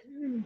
Oh.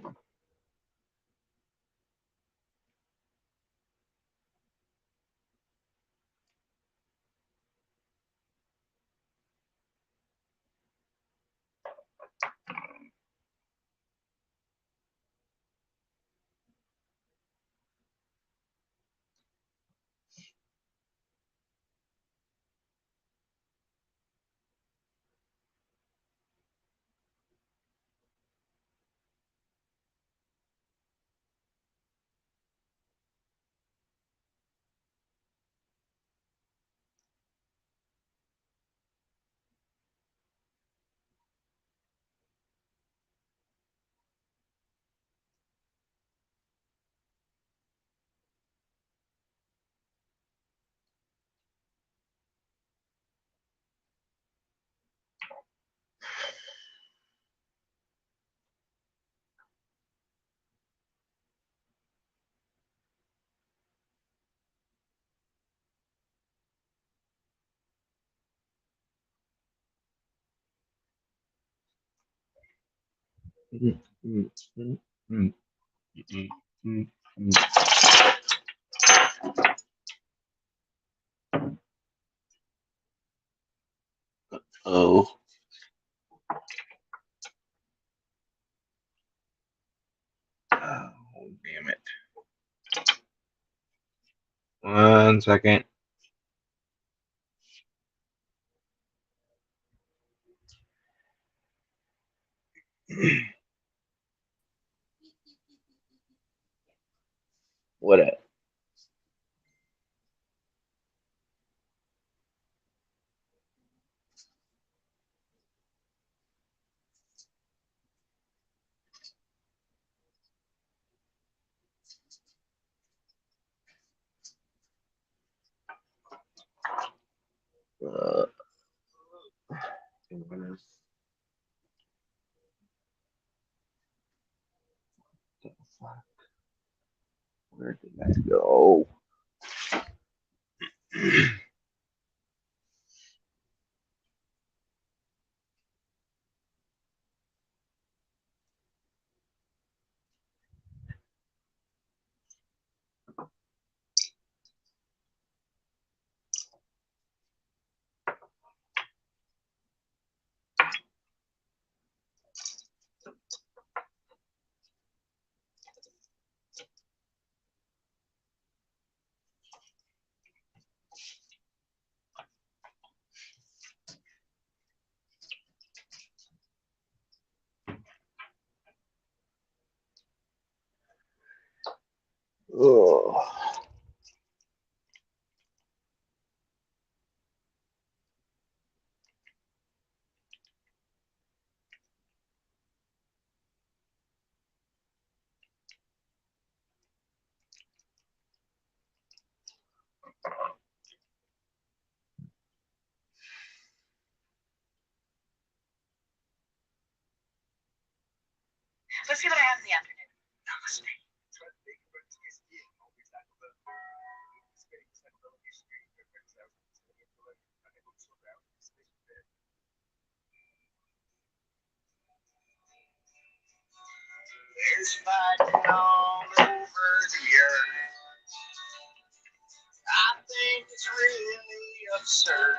Oh, damn it. 1 second. What at? Uh, where did that go? Oh. Let's see what I have in the afternoon. Namaste. There's fighting all over the earth. I think it's really absurd.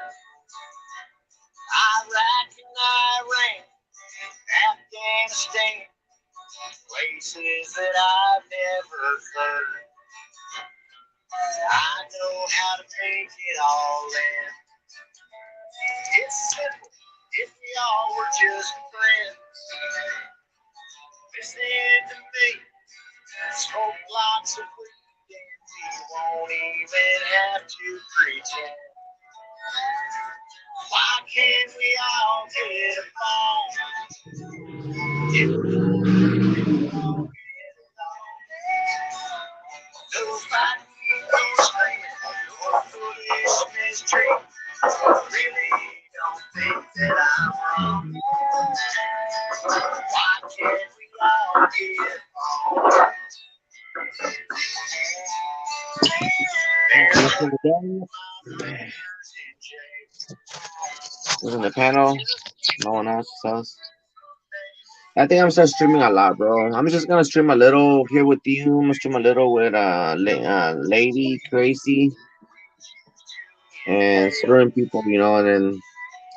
Iraq and Iran, Afghanistan, places that I've never heard. I know how to make it all end. It's simple if we all were just friends. Listen to me, smoke lots of weed, and we won't even have to pretend. Why can't we all get along? If we all get along. No fighting, no screaming, no foolish mistreatment. Really don't think that I'm wrong. Why can't we all get along? Who's in the panel? No one else. I think I'm gonna start streaming a lot, bro. I'm just gonna stream a little here with you. I'm gonna stream a little with Lady Crazy and certain people, and then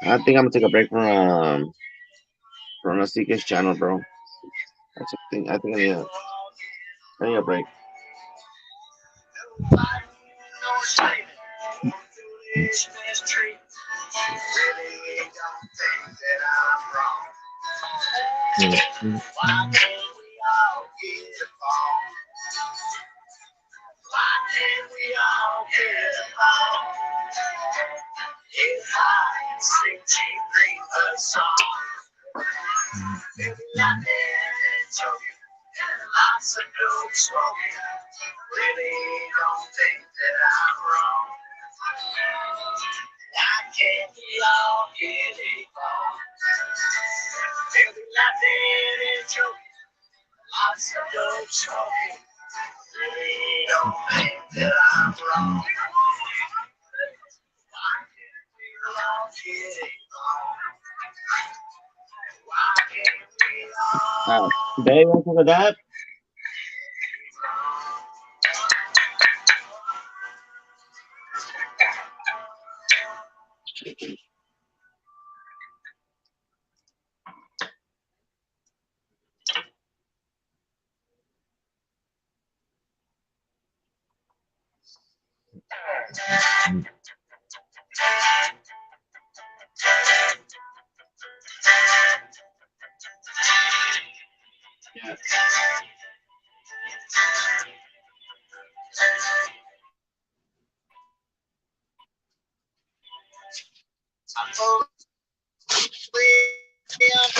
I think I'm gonna take a break from the Seekers channel, bro. That's a thing. I think I need a break. No shame, foolish mistreat. Really don't think that I'm wrong. Why can't we all get along? Why can't we all get along? It's high and sing cheap green a song. Maybe not and joking, and lots of dope smoking. Really don't think that I'm wrong. Why can't we all get along? Maybe not and joking, lots of dope smoking. Really don't think that I'm wrong. Why can't we all get along? Why can't we all Dave, want to look at that? I fully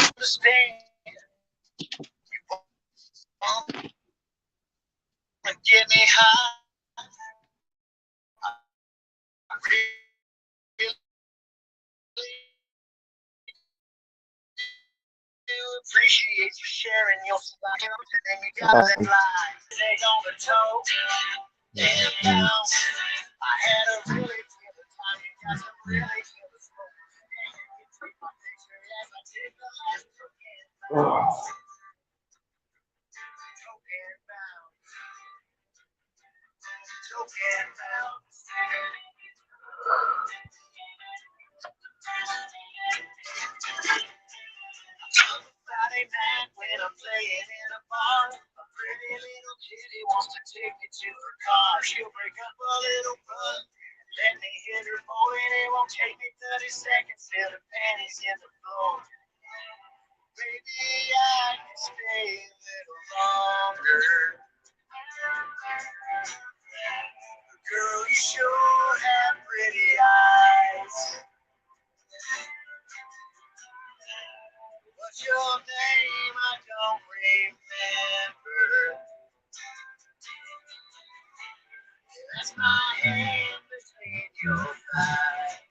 understand. You get me high. I really do appreciate you sharing your story. And you got that lie. They on the toe. Damn pounds. I had a really killer time. You got some really killer smoke. You take my picture as I take the last look. Token bound. Token bound. Friday night when I'm playing in a bar, a pretty little kitty wants to take me to her car. She'll break up a little bud, let me hit her boy, and it won't take me 30 seconds till the panties in the floor. Maybe I can stay a little longer. Girl, you sure have pretty eyes. What's your name? I don't remember. That's my hand between your thighs.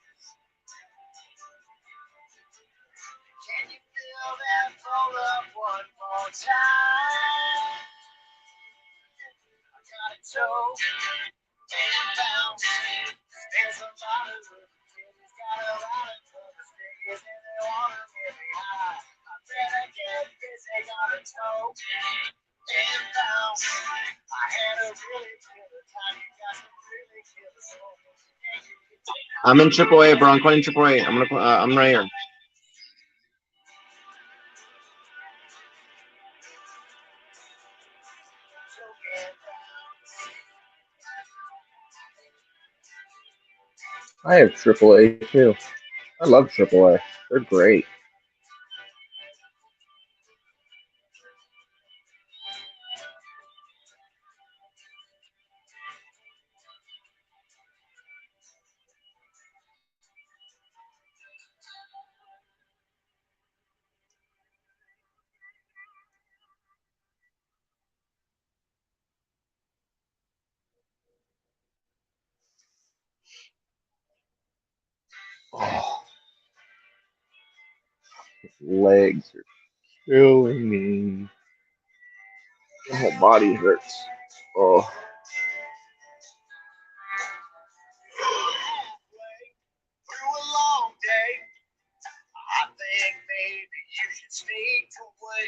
Can you feel that pull up one more time? I got a toe and bounce. There's a lot of little kids got a lot of trouble stickers and they wanna get me high. I better get busy on a toe and bounce. I had a really killer time. You got some really killer soul. I'm in Triple A, bro. I'm calling Triple A. I'm right here. I have Triple A too. I love Triple A. They're great. Oh, legs are killing me. My whole body hurts. Oh, Through a long day, I think maybe you should sneak away.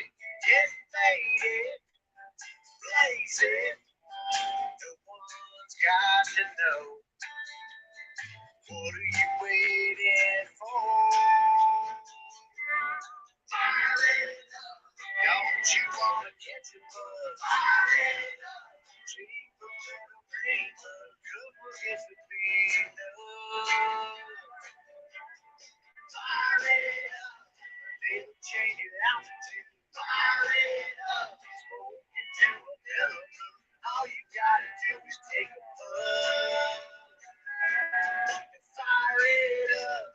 Change it out to fire it up, smoke into another. All you gotta do is take a puff and fire it up.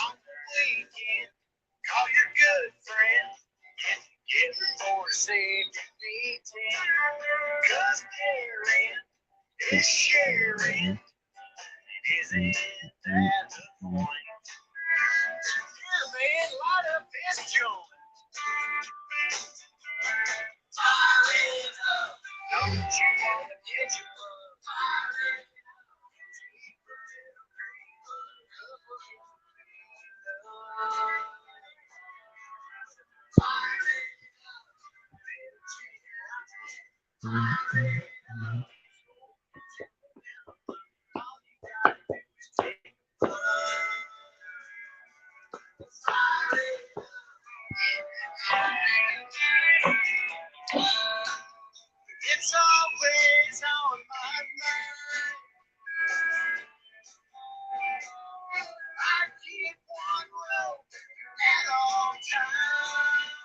On the weekend, call your good friend. Get together for a second meeting. Cause caring is sharing. Isn't that the point? Here, man, light up this joint. Fire it up. Don't you wanna catch a bug? Fire it It's always on my mind. I keep one rope at all times.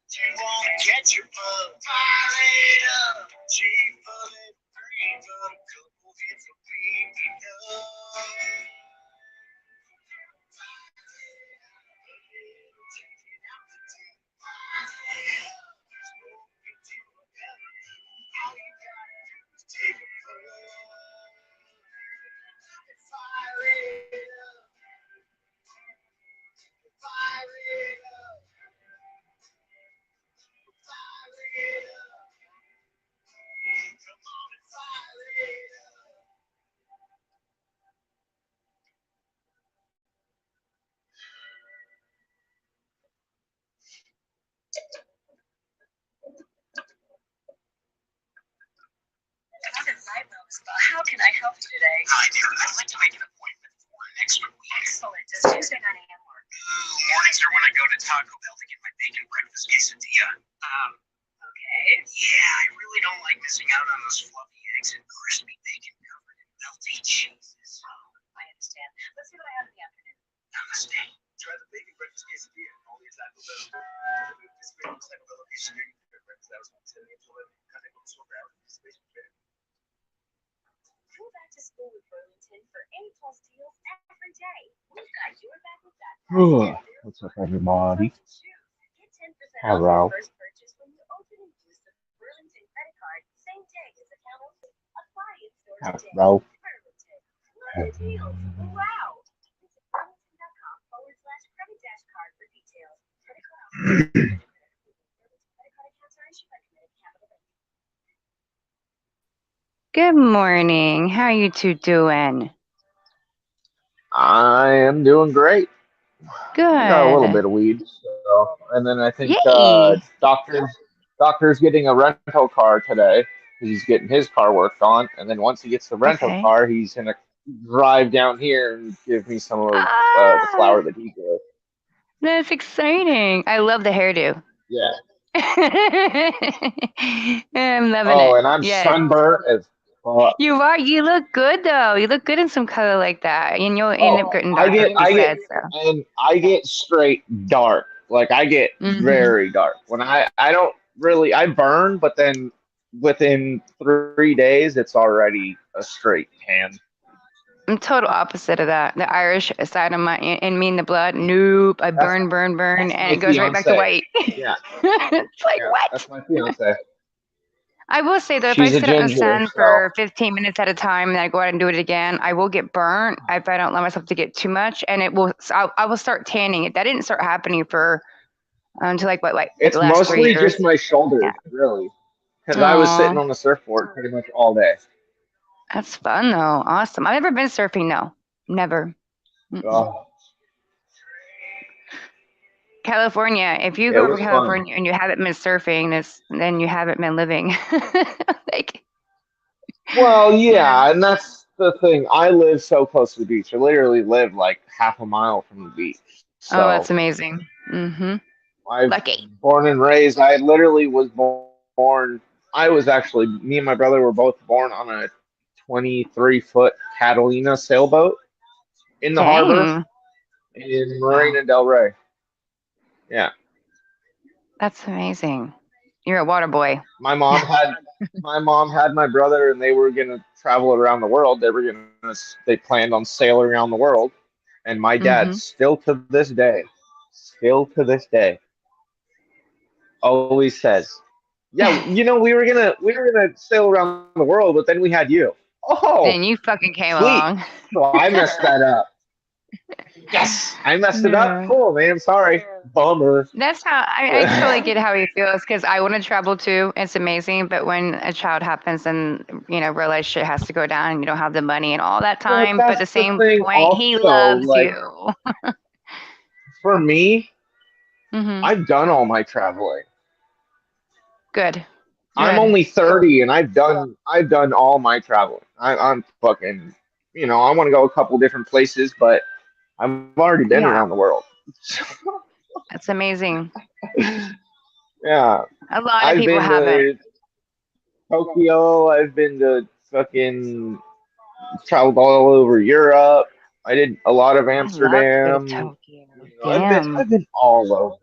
You wanna catch your bug? Fire it up. Cheap bullet free, but a couple hits will beat me up. All you gotta do is take a puff and fire it up. Fire it up. Fire it up. Come on and fire it up. Another night wellness spa. How can I help you today? Hi there. I'd like to make an appointment for next week. Excellent. Does Tuesday 9 a.m. work? Mornings are when I go to Taco Bell to get my bacon breakfast quesadilla. Okay. Yeah, I really don't like missing out on those fluffy eggs and crispy bacon covered in melty cheeses. Oh, I understand. Let's see what I have in the afternoon. Namaste. Try the bacon breakfast quesadilla only at Taco Bell. This great Taco Bell location here. Breakfast hours from 10 a.m. to 11 a.m. Contact with the store for hours of participation. Go back to school with Burlington for A-plus deals every day. We've got your back with that. What's up, everybody? Get 10% off your Hello. first purchase when you open and use the Burlington credit card same day as account opening. Apply in store today. Hello. Burlington. Look at deals. Wow. Visit burlington.com/credit-card for details. Credit card Burlington credit card accounts are issued by Committed Capital Bank. Good morning. How you two doing? I am doing great. I got a little bit Good. of weed, so and then I think Yay. doctor's getting a rental car today. He's getting his car worked on, and then once he gets the rental Okay. car, he's gonna drive down here and give me some of the Ah, flower that he grew. that's exciting. I love the hairdo. Yeah. I'm loving Oh, it. and I'm Yes. sunburnt as fuck. You are. You look good though. You look good in some color like that, and you'll end up Oh, getting darker, like you said. So. I get straight dark. Like I get Hmm. very dark. When I don't really I burn, but then within 3 days it's already a straight tan. I'm total opposite of that. The Irish side of my in me in the blood. Nope. I That's burn, that's and my it goes right back to fiance. white. Yeah, It's like yeah, what? that's my fiance. I will say though, if I She's a sit out in the ginger, sun so for 15 minutes at a time and I go out and do it again, I will get burnt if I don't allow myself to get too much, and it will. I will start tanning. It that didn't start happening for until like what, like the it's last three mostly years. just my Yeah. shoulders, really, because I was sitting Aw, on the surfboard pretty much all day. that's fun though. Awesome. I've never been surfing though. Never. Mm-mm. Oh, California. If you It go for was fun. California and you haven't been surfing, this then you haven't been living. Like, Well, yeah. yeah, and that's the thing. I live so close to the beach. I literally live like half a mile from the beach. Oh, So that's amazing. Mm-hmm. I've Lucky. born and raised. I literally was born. I was actually me and my brother were both born on a 23-foot Catalina sailboat in the harbor Dang. in Wow. Marina del Rey. Yeah, That's amazing. You're a water boy. my mom had my brother, and they were gonna travel around the world. They planned on sailing around the world, and my dad Mm-hmm. still to this day, always says, "Yeah, we were gonna sail around the world, but then we had you." Oh, And you fucking came sweet. along. So I messed that up. Yes, I messed it up. Yeah. Cool, man. Sorry. Bummer. That's how I totally get how he feels because I want to travel too. It's amazing, but when a child happens and realize shit has to go down and you don't have the money and all that Well, time, but at that's the the same thing. point, he Also, loves like you. for me, Mm-hmm. I've done all my traveling. Good. I'm Good. only 30, and I've done all my traveling. I'm fucking. I want to go a couple different places, but I've already been around the Yeah, world. that's amazing. Yeah, A lot of I've people been haven't. to Tokyo. I've been to fucking traveled all over Europe. I did a lot of I love to go to Amsterdam. Tokyo. I've been Damn. I've been all over.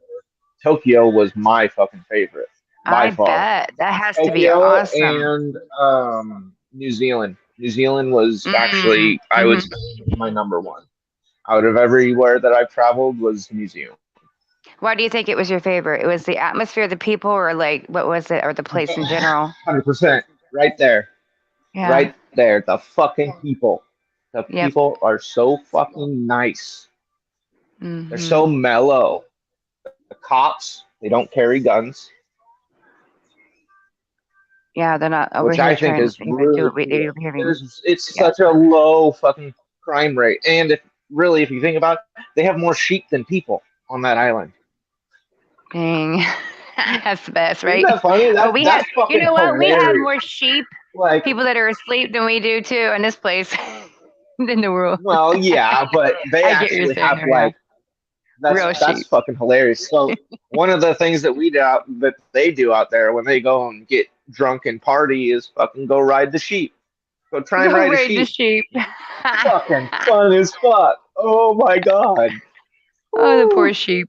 Tokyo was my fucking favorite by I far. bet that has to be Tokyo awesome. and New Zealand. New Zealand was Mm, actually I would hmm say my number one. Out of everywhere that I've traveled was New Zealand. Why do you think it was your favorite? It was the atmosphere, the people, or like what was it, or the place in general? 100% right there. Yeah. Right there. The fucking people. The Yep. people are so fucking nice. They're Hmm. so mellow. The cops, they don't carry guns, Yeah, they're not which over I here think trying is to do really what we cool. do over here. It's Yep. such a low fucking crime rate, and if you think about it, they have more sheep than people on that island. Dang. That's the best, Isn't right? that funny? Well, That we have, that's you fucking know what? We have hilarious. more sheep, Like, people that are asleep than we do too in this place than the world. well, yeah, but they I get what you're actually saying have there, yeah. like that's Real that's sheep. fucking hilarious. So one of the things that they do out there when they go and get drunk and party is fucking go ride the sheep. Go try and Go ride a raid the sheep. sheep. Fucking fun as fuck. Oh my god. Oh, the poor Woo. sheep.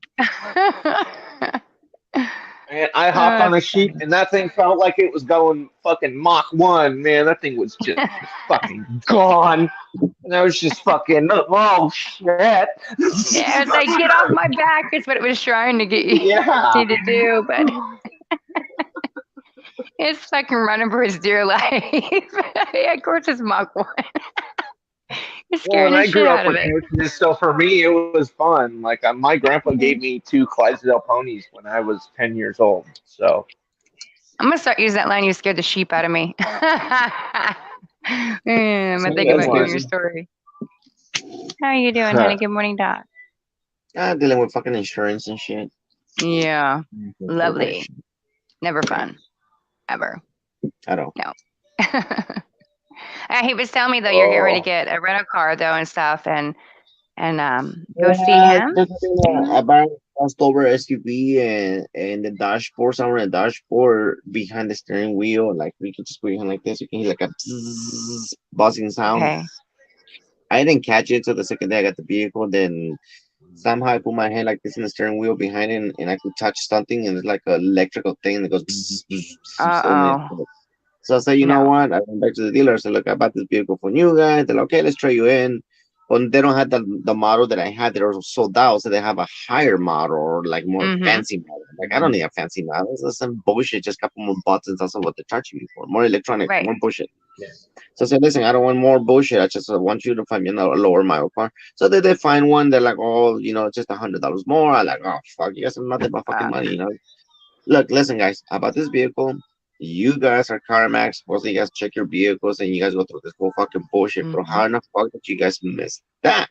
And I hopped on That's a sheep, funny. and that thing felt like it was going fucking Mach 1. Man, that thing was just fucking gone. And I was just fucking, oh shit. Yeah, it's like get off my back is what it was trying to get Yeah. you to do, but it's fucking running for his dear life. Yeah, of course it's Mach 1. It's Well, scaring and the I shit grew out up of with it. coaches, so for me, it was fun. Like, my grandpa gave me 2 Clydesdale ponies when I was 10 years old. So, I'm gonna start using that line. You scared the sheep out of me. I'm it's gonna a think good That's about giving one. your crazy. story. How are you doing, honey? Good morning, Doc. Dealing with fucking insurance and shit. Yeah, For that lovely. shit. Never fun. Ever. I don't. No. He was telling me though you're getting ready to Oh. get a rental car though and stuff and go see Yeah, him. just I bought a over SUV and the dashboard somewhere in the dashboard behind the steering wheel, like we can just put your hand like this, you can hear like a bzzz, buzzing sound. Okay. I didn't catch it till the second day I got the vehicle. Then somehow I put my hand like this in the steering wheel behind it, and I could touch something, and it's like an electrical thing that goes. Bzz, bzz, bzz, and Uh-oh. so I said, you know No. what? I went back to the dealer. I said, look, I bought this vehicle for you guys. They're like, okay, let's trade you in. But they don't have the model that I had that was sold out. So they have a higher model or like more Mm-hmm. fancy model. Like, I don't need a fancy model. It's some bullshit. Just a couple more buttons. That's what they're charging me for. More electronic, Right. more bullshit. So I said, listen, I don't want more bullshit. I just want you to find me a lower model car. So they find one. They're like, oh, just $100 more. I'm like, oh, fuck. You guys are nothing but fucking Uh, money. Look, listen, guys, about this vehicle, you guys are CarMax. Supposed you guys check your vehicles and you guys go through this whole fucking bullshit, bro. mm-hmm. How in the fuck did you guys miss that?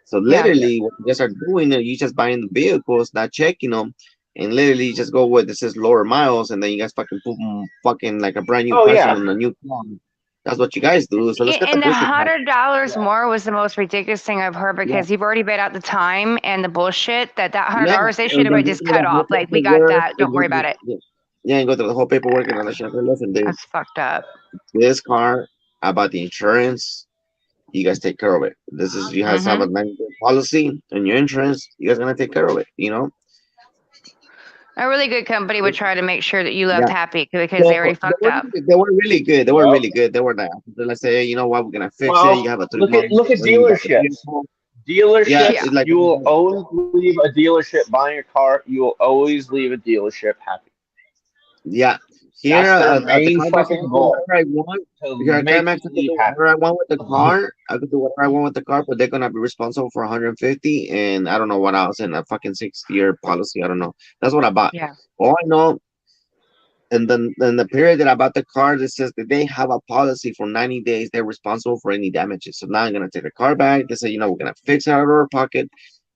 So Yeah. literally, what you guys are doing, you just buying the vehicles, not checking them, and literally you just go where this says lower miles, and then you guys fucking put fucking like a brand new Oh person yeah. on a new car. That's what you guys do. So let's get the And the bullshit back. $100 Yeah. more was the most ridiculous thing I've heard Yeah, because you've already bid out the time and the bullshit that yeah, $100 they should and then have go just through cut the whole off. Like we got paperwork, that. Don't and go worry about through, it. yeah, yeah, and go through the whole paperwork and all that shit. Okay, listen, dude, That's fucked up. this car, I bought the insurance. You guys take care of it. This is you have some Mm-hmm. 90-day policy and your insurance. You guys gonna take care of it. You know. A really good company would try to make sure that you left Yeah. happy because they So already fucked up. they were really good. They were Yep. really good. They were there. So let's say, you know what, we're gonna fix it. You Well, have a three look at month, look at and you got the dealerships. vehicle. Yeah, Dealerships, Yeah. it's like you will always leave a dealership buying a car. You will always leave a dealership happy. yeah. Here That's their at the main CarMax, I fucking can do goal, whatever I want. to Here at make CarMax, you I can leave do happy. whatever I want with the car. I can do whatever I want with the car, but they're gonna be responsible for 150, and I don't know what else in a fucking 6 year policy. I don't know. That's what I bought. Yeah. All I know, and then the period that I bought the car, it says that they have a policy for 90 days. They're responsible for any damages. So now I'm gonna take the car back. They say, we're gonna fix it out of our pocket.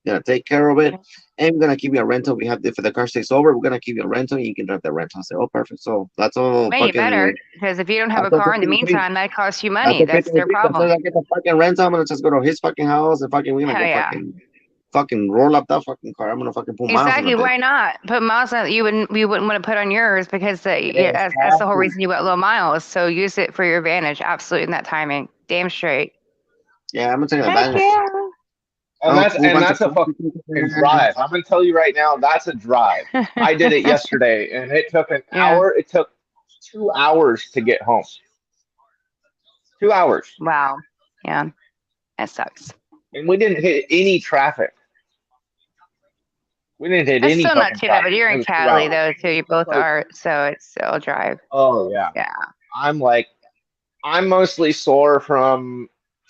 Gonna take care of it, and we're gonna give you a rental. We have if the car stays over, we're gonna give you a rental, and you can drive the rental. I say, oh, perfect. So that's all Way better fucking. because if you don't have a After car in the 50 meantime, that costs you money. after That's 50 their weeks, as soon problem. as I get the fucking rental, I'm gonna just go to his fucking house and fucking we're gonna Hell go yeah. fucking roll up that fucking car. I'm gonna fucking put miles on Exactly. it. Then. Why not put miles on it? You wouldn't want to put on yours because that's the whole Exactly. reason you got low miles. So use it for your advantage. Absolutely in that timing. Damn straight. Yeah, I'm gonna take Heck advantage. yeah. And Oh, that's cool and bunch of that's a fucking drive. I'm gonna tell you right now, that's a drive. I did it yesterday, and it took an Yeah. hour. It took 2 hours to get home. 2 hours, Wow. Yeah. That sucks. and we didn't hit any traffic. We didn't hit That's any still not fucking too bad, but traffic. you're It in was two Cali hours. though too. You both So, are, so it's still a drive. oh yeah, Yeah. I'm like, I'm mostly sore from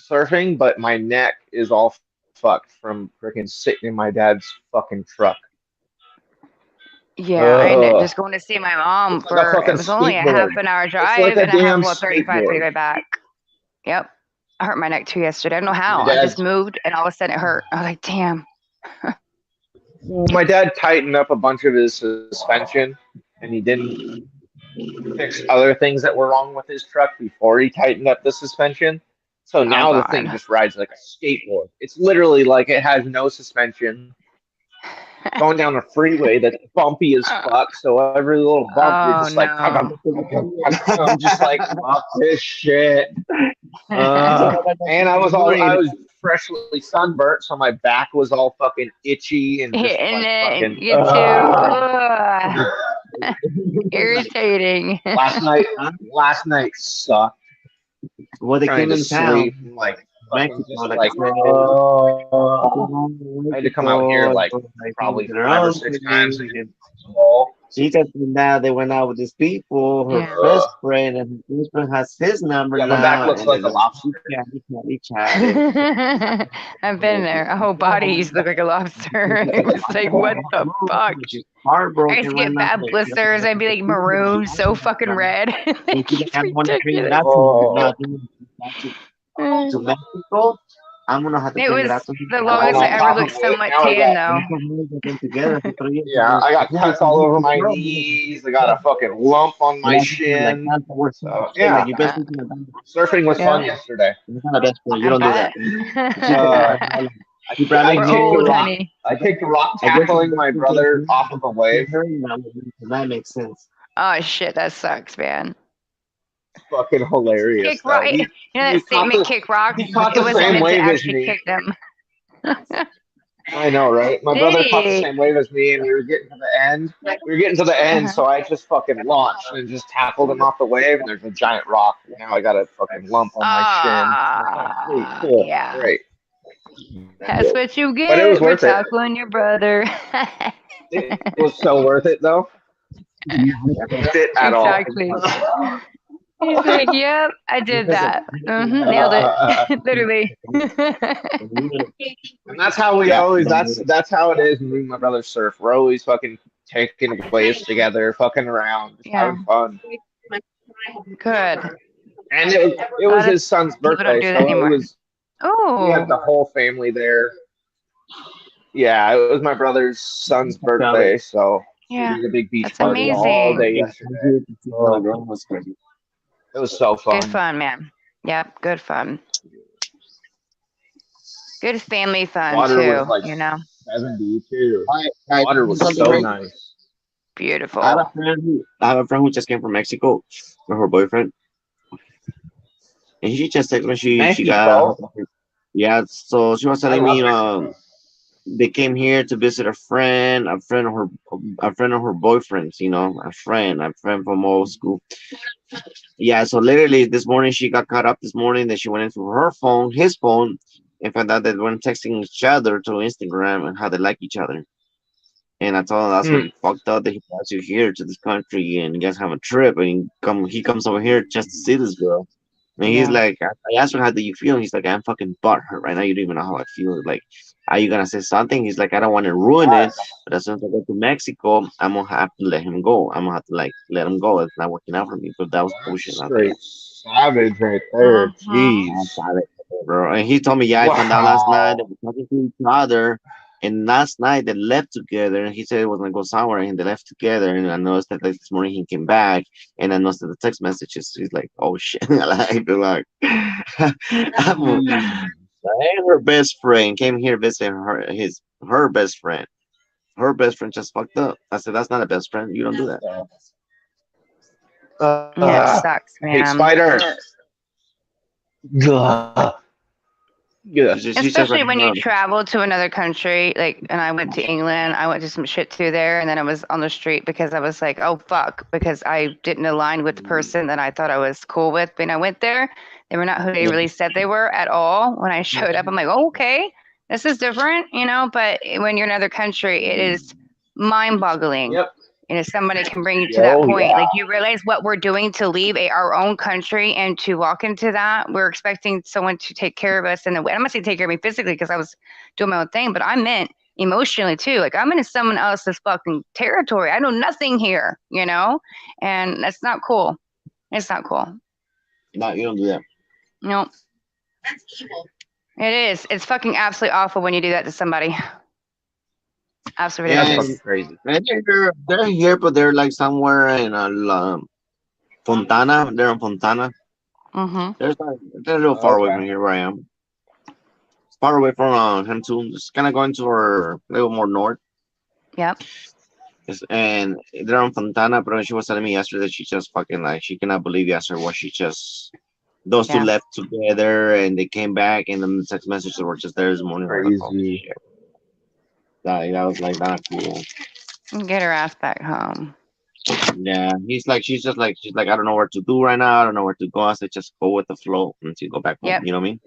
surfing, but my neck is all fucked from freaking sitting in my dad's fucking truck. Yeah, I ended up Ugh. just going to see my mom It's like a for it fucking was only a half skateboard. an hour It's like drive a and a half damn well 35 to skateboard. go back. Yep. I hurt my neck too yesterday. I don't know My how. I just dad's moved and all of a sudden it hurt. I was like, damn. my dad tightened up a bunch of his suspension, and he didn't fix other things that were wrong with his truck before he tightened up the suspension. So Oh now the thing God. just rides like a skateboard. It's literally like it has no suspension. Going down a freeway that's bumpy as fuck. So every little bump, you're Oh just like, no. I'm just like, fuck this shit. And I was freshly sunburnt, so my back was all fucking itchy and just Hitting like it, fucking. you too. Ugh. Irritating. Last night sucked. Well, they Trying came to in town, sleep, like fucking Mexico, just like I like, I had to come out here Mexico, like like probably their 5 or 6 times to own. get full. She just now they went out with these people, her Yeah. best friend, and her best friend has his number Yeah, my back now, looks and like they're a like, lobster. we chatted. I've been there. A whole body used to look like a lobster. It's like, what the fuck? She's I used heartbroken to right get now. bad blisters. I'd be like maroon, so fucking red. Like, Like, it's I want to bring it ridiculous. out to him. Oh, Now, to Mexico, I'm gonna have to It bring it was out to him. the and longest I on ever top looked of so it, much now I tan, got though. Together for 3 years. yeah, I got Yeah, cuts all over my knees. I got a fucking lump on my like shin. that's the worst. So Like yeah, you best friend can surfing was Yeah, fun yesterday. It's not a best friend. You I don't do bet. that. Keep it. Uh, Keep Bradley We're I old, here. honey. kicked a rock I guess tackling my brother off of a wave. that makes sense. Oh shit, that sucks, man. Fucking hilarious Kick rock. though. You know He that caught statement, the kick rocks? he caught It the wasn't same meant to wave as actually me. kick them. I know, right? My Did brother caught the he? same wave as me, and we were getting to the end. We were getting to the end, Uh-huh. so I just fucking launched and just tackled him off the wave. And there's a giant rock. Now I got a fucking lump on my shin. Sweet, cool, Yeah. great. That's what you But it was get for worth it. tackling your brother. It was so worth it, though. Worth it at all. Exactly. He's like, yep, I did that. Nailed it. Literally. And that's how we always. That's how it is when me and my brother surf. We're always fucking taking waves together, fucking around, just Yeah. having fun. Good. And it was his son's People don't birthday, do that so it anymore. was. We Oh, had the whole family there. Yeah, it was my brother's son's birthday, so we Yeah, did a big beach that's party all amazing. day yesterday. Oh, it was so Good fun. fun, man. Yep, good fun. Good family fun Water was too. like You know, 70 too. I Water do was something so great. nice. beautiful. I have a friend who just came from Mexico with her boyfriend, and she just texted me. She got Mexico. yeah. So she was I telling me, love Mexico. they came here to visit a friend of her boyfriend's. A friend from old school. Yeah. So literally this morning she got caught up. This morning that she went into his phone, and found out that they were texting each other to Instagram and how they like each other. And I told him that's Hmm. really fucked up that he brought you here to this country and you guys have a trip and he comes over here just to see this girl. And he's Yeah. like, I asked her how do you feel? And he's like, I'm fucking butthurt right now. You don't even know how I feel. Like, are you gonna say something? He's like, I don't want to ruin it, That's but as soon as I go to Mexico, I'm gonna have to let him go. I'm gonna have to like let him go. It's not working out for me. But that was that's bullshit. I was like, straight savage right there. Mhm. I Jeez. got it, bro. And he told me, yeah, I found out last night they Wow. were talking to each other. And last night they left together. And he said it was gonna go somewhere, and they left together. And I noticed that like, this morning he came back, and I noticed that the text messages. He's like, "Oh shit!" I feel like Jeez. and her best friend came here visiting her best friend. Her best friend just fucked up. I said, "That's not a best friend. You don't do that." Yeah, it I sucks, hate man. spiders. Ugh. Yeah. She's just like, Especially when you no. travel to another country, like, and I went to England, I went to some shit through there, and then I was on the street because I was like, oh fuck, because I didn't align with the person that I thought I was cool with. When I went there, they were not who they Yeah, really said they were at all. When I showed up, I'm like, oh, okay, this is different, but when you're in another country, it is mind-boggling. Yep. Somebody can bring you to that Oh point. yeah. Like you realize what we're doing to leave our own country and to walk into that. We're expecting someone to take care of us, and I'm not saying take care of me physically because I was doing my own thing, but I meant emotionally too. Like I'm in someone else's fucking territory. I know nothing here, and that's not cool. It's not cool. no, you don't do that. No, it is. It's fucking absolutely awful when you do that to somebody. Absolutely That's Yeah, fucking ridiculous. crazy. and they're here, but they're like somewhere in Fontana. They're in Fontana. Mm-hmm. They're a little far away Okay. from here where I am. It's far away from Hantoon. Just kind of going to a little more north. Yep. And they're in Fontana, but she was telling me yesterday that she just fucking like she cannot believe yesterday what she just those two Yeah. left together and they came back and then the text messages were just there this morning. I was like, oh Crazy. shit. That was like not cool. Get her ass back home. Yeah, she's like I don't know what to do right now. I don't know where to go. I said just go with the flow until you go back home. Yep. You know what I mean?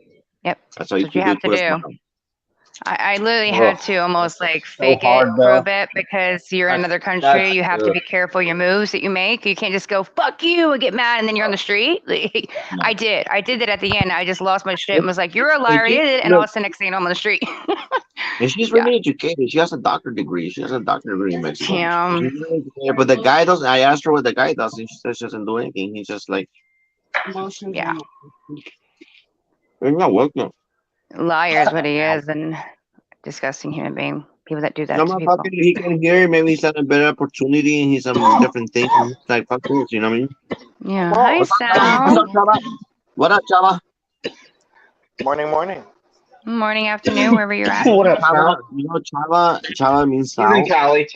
Yep. That's all That's you what you can do. have to Put a do. smile. I literally Ugh. had to almost That's like so fake it, hard prove though. it, because you're in That's another country. that's You have to be careful your moves that you make. You can't just go "fuck you" and get mad, and then you're on the street. Like, No. I did that at the end. I just lost my shit and And was like, "You're a and liar," she and all of a sudden, next thing you know, I'm on the street. and she's Yeah, really educated. She has a doctor degree. She has a doctor degree in Mexico. She's damn. really educated, but the guy doesn't. I asked her what the guy does, and she says she doesn't do anything. He's just like, Yeah, you're not welcome. liar is what he is, and disgusting human being. People that do that I'm to not people. fucking. He can hear. Maybe he's had a better opportunity and he's some different things. And he's like, fuck this. You know what I mean? Yeah. Hi, What's up, Chava? What's Sal. up, Chava? What up, Chava? Morning, morning. Morning, afternoon, wherever you're at. what up, Chava. Sal? You know Chava. Chava means He's in south. Cali.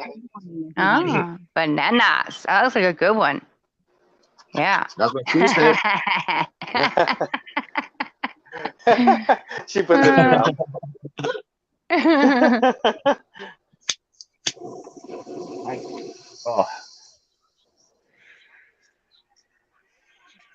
Ah, bananas. That looks like a good one. Yeah. That's what she said. She puts it in her mouth. Oh,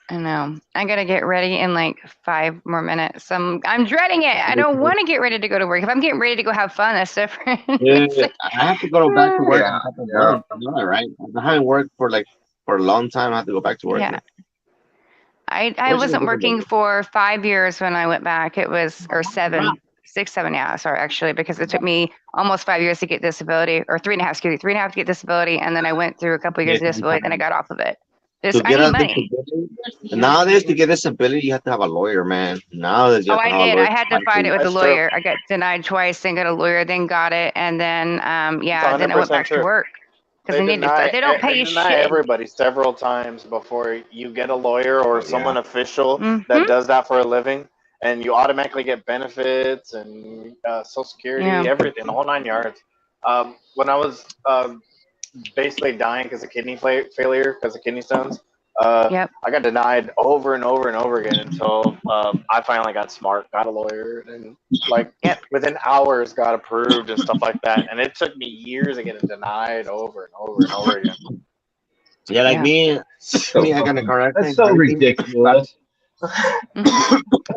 I know. I gotta get ready in like 5 more minutes. I'm dreading it. I don't want to get ready to go to work. If I'm getting ready to go have fun, that's different. Yeah, It's like, I have to go back to work in yeah, a couple of yeah. months. You know that, right? I haven't worked for a long time. I have to go back to work. yeah. I Which is a wasn't different working business. for 5 years when I went back. It was or 6, 7, yeah. Sorry, actually, because it took me almost 5 years to get disability, or 3.5, excuse me, 3.5 to get disability, and then I went through a couple of Yeah, years of disability, then I got off of it. Just To I get need a money. disability, nowadays to get disability, you have to have a lawyer, man. Nowadays, you Oh, have to I have a did. lawyer I to had to fight for fight it you. with a That's true. lawyer. I got denied twice, then got a lawyer, then got it, and then It's yeah, then I went 100% back to true. work because they don't pay They you deny shit. everybody several times before you get a lawyer or Oh yeah. someone official that Mm-hmm. does that for a living, and you automatically get benefits and Social Security, Yeah. everything, the whole 9 yards. When I was basically dying because of failure, because of kidney stones. Yep. I got denied over and over and over again until I finally got smart, got a lawyer, and like Yep. within hours got approved and stuff like that. And it took me years of getting denied over and over and over again. Yeah, like Yeah. me, That's so I got in a car that's accident, so everything. ridiculous. Hmm.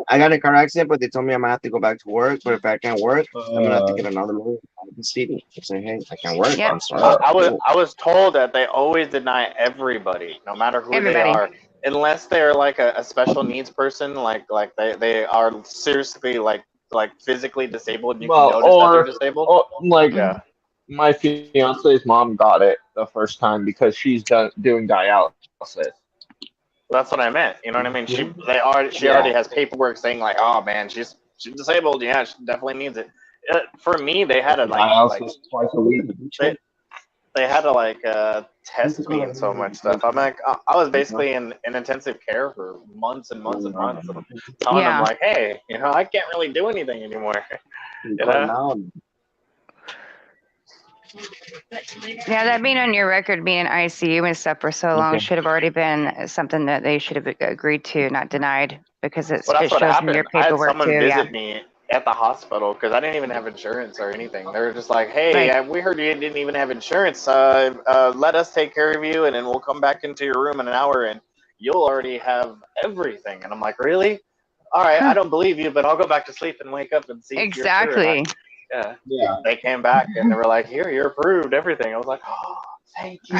I got in a car accident, but they told me I'm gonna have to go back to work. But if I can't work, I'm gonna have to Uh, get another lawyer out of the city. Say, hey, I can't work. Yep. I'm sorry. Cool. I was told that they always deny everybody, no matter who they Everybody. are, unless they're like a special needs person, like they are seriously like physically disabled, and you can well, notice that they're disabled. or like Hmm. Yeah, my fiance's mom got it the first time because she's done doing dialysis. that's what I meant. You know what I mean? She Yeah, already has paperwork saying like, oh man, she's disabled. Yeah, she definitely needs it. For me, they had to like dialysis twice a week. they they had to test me and so much stuff. I'm like, I was basically in intensive care for months and months and months, and I'm telling them Yeah. like, hey, I can't really do anything anymore. You You call know? now. Yeah, that being on your record, being in ICU and stuff for so long Okay. should have already been something that they should have agreed to, not denied, because Well, it that's what shows in your happened. I had paperwork someone too. Yeah. visit me at the hospital because I didn't even have insurance or anything. They were just like, "Hey, Right. we heard you didn't even have insurance. Let us take care of you, and then we'll come back into your room in an hour, and you'll already have everything." And I'm like, "Really? All right, I Huh. don't believe you, but I'll go back to sleep and wake up and see if you're true or not." Exactly. Yeah. Yeah. They came back and they were like, "Here, you're approved. Everything." I was like, "Oh, thank you."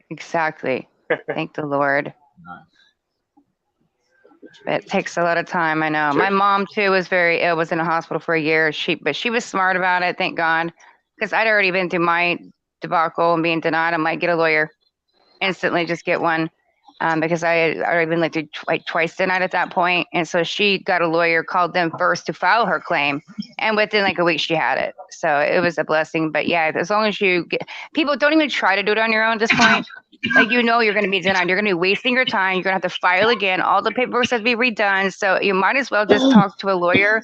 Exactly. Thank the Lord. It takes a lot of time. I know. Sure. My mom too was very ill. Was in a hospital for a year. But she was smart about it. Thank God, because I'd already been through my debacle and being denied. I might get a lawyer instantly. Just get one, because I had already been like twice denied at that point. And so she got a lawyer, called them first to file her claim, and within like a week she had it. So it was a blessing. But yeah, as long as you get, people don't even try to do it on your own at this point. Like you're going to be denied. You're going to be wasting your time. You're going to have to file again. All the paperwork has to be redone. So you might as well just talk to a lawyer.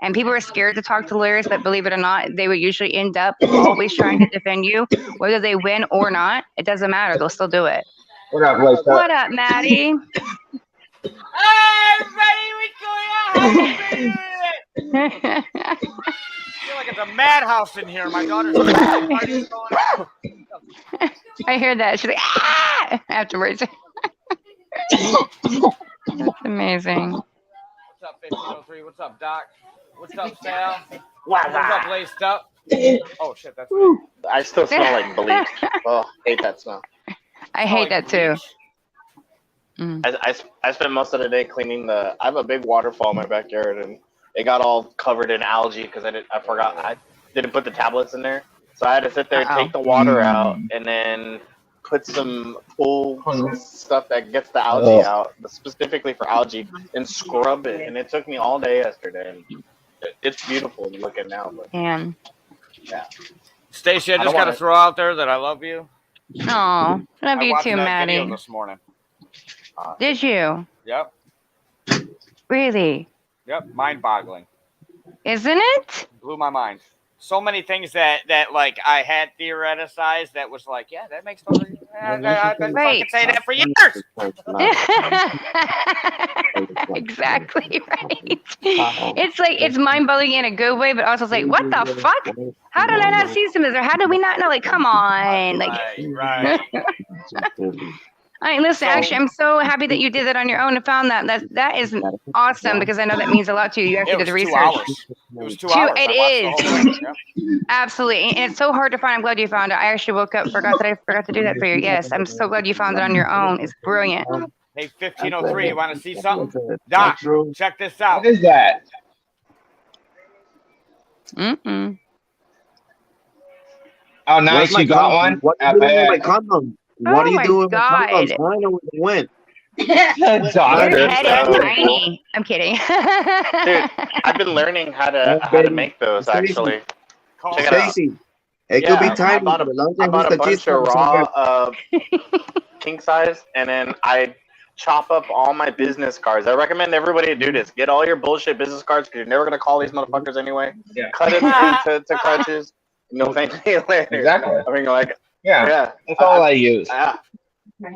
And people are scared to talk to lawyers, but believe it or not, they would usually end up always trying to defend you, whether they win or not. It doesn't matter. They'll still do it. What up, Lisa? What up, Maddie? Hey, everybody, what's going on? How's it been? I feel like it's a madhouse in here. My daughter's birthday party's going on. I hear that. She's like, ah! Afterwards. That's amazing. What's up, 1503? What's up, Doc? What's up, Sal? What's up, Laced Up? Oh, shit, that's me. I still smell like bleach. Oh, hate that smell. I hate that too. Mm. I spent most of the day cleaning I have a big waterfall in my backyard, and it got all covered in algae because I forgot I didn't put the tablets in there, so I had to sit there, Uh-oh. take the water out, and then put some pool stuff that gets the algae out, specifically for algae, and scrub it. And it took me all day yesterday. And it's beautiful looking now, but Damn. yeah. Stacy, I don't just got to wanna- throw out there that I love you. Oh, love I you watched too, that video Maddie. this morning. Did you? Yep. Really? Yep. Mind-boggling. Isn't it? Blew my mind. So many things that like I had theoretized that was like, yeah, that makes total. I've been Right. fucking saying that for years. Exactly right. It's like it's mind-blowing in a good way, but also it's like, what the fuck? How did I not see some of this? Or how did we not know? Like, come on. Like, Right. I mean, listen, actually, I'm so happy that you did that on your own and found that. That is awesome because I know that means a lot to you. You actually It did the was 2 research. hours. It was 2 hours. It I watched the whole thing. Yep. Absolutely. And it's so hard to find. I'm glad you found it. I actually woke up, forgot to do that for you. Yes, I'm so glad you found it on your own. It's brilliant. Hey, 1503, you want to see something? Doc, check this out. What is that? Mm-mm. Oh, nice. You got one? What I you doing with my bet. condom? What are Oh you my doing with condoms? God. I know where they went. Your Doctor. head is So, tiny. I'm kidding. dude, I've been learning Oh, how to baby. make those Stacy, actually. Calm Check it out. down. Stacy. It could be Yeah, tiny, but as long I as it's bought a the G bunch of spot, it's all good. raw king size, and then I chop up all my business cards. I recommend everybody to do this. Get all your bullshit business cards because you're never gonna call these motherfuckers anyway. Yeah. Cut them into crunches. And you'll thank me later. Exactly. I mean, like, Yeah. yeah, That's all I use. I,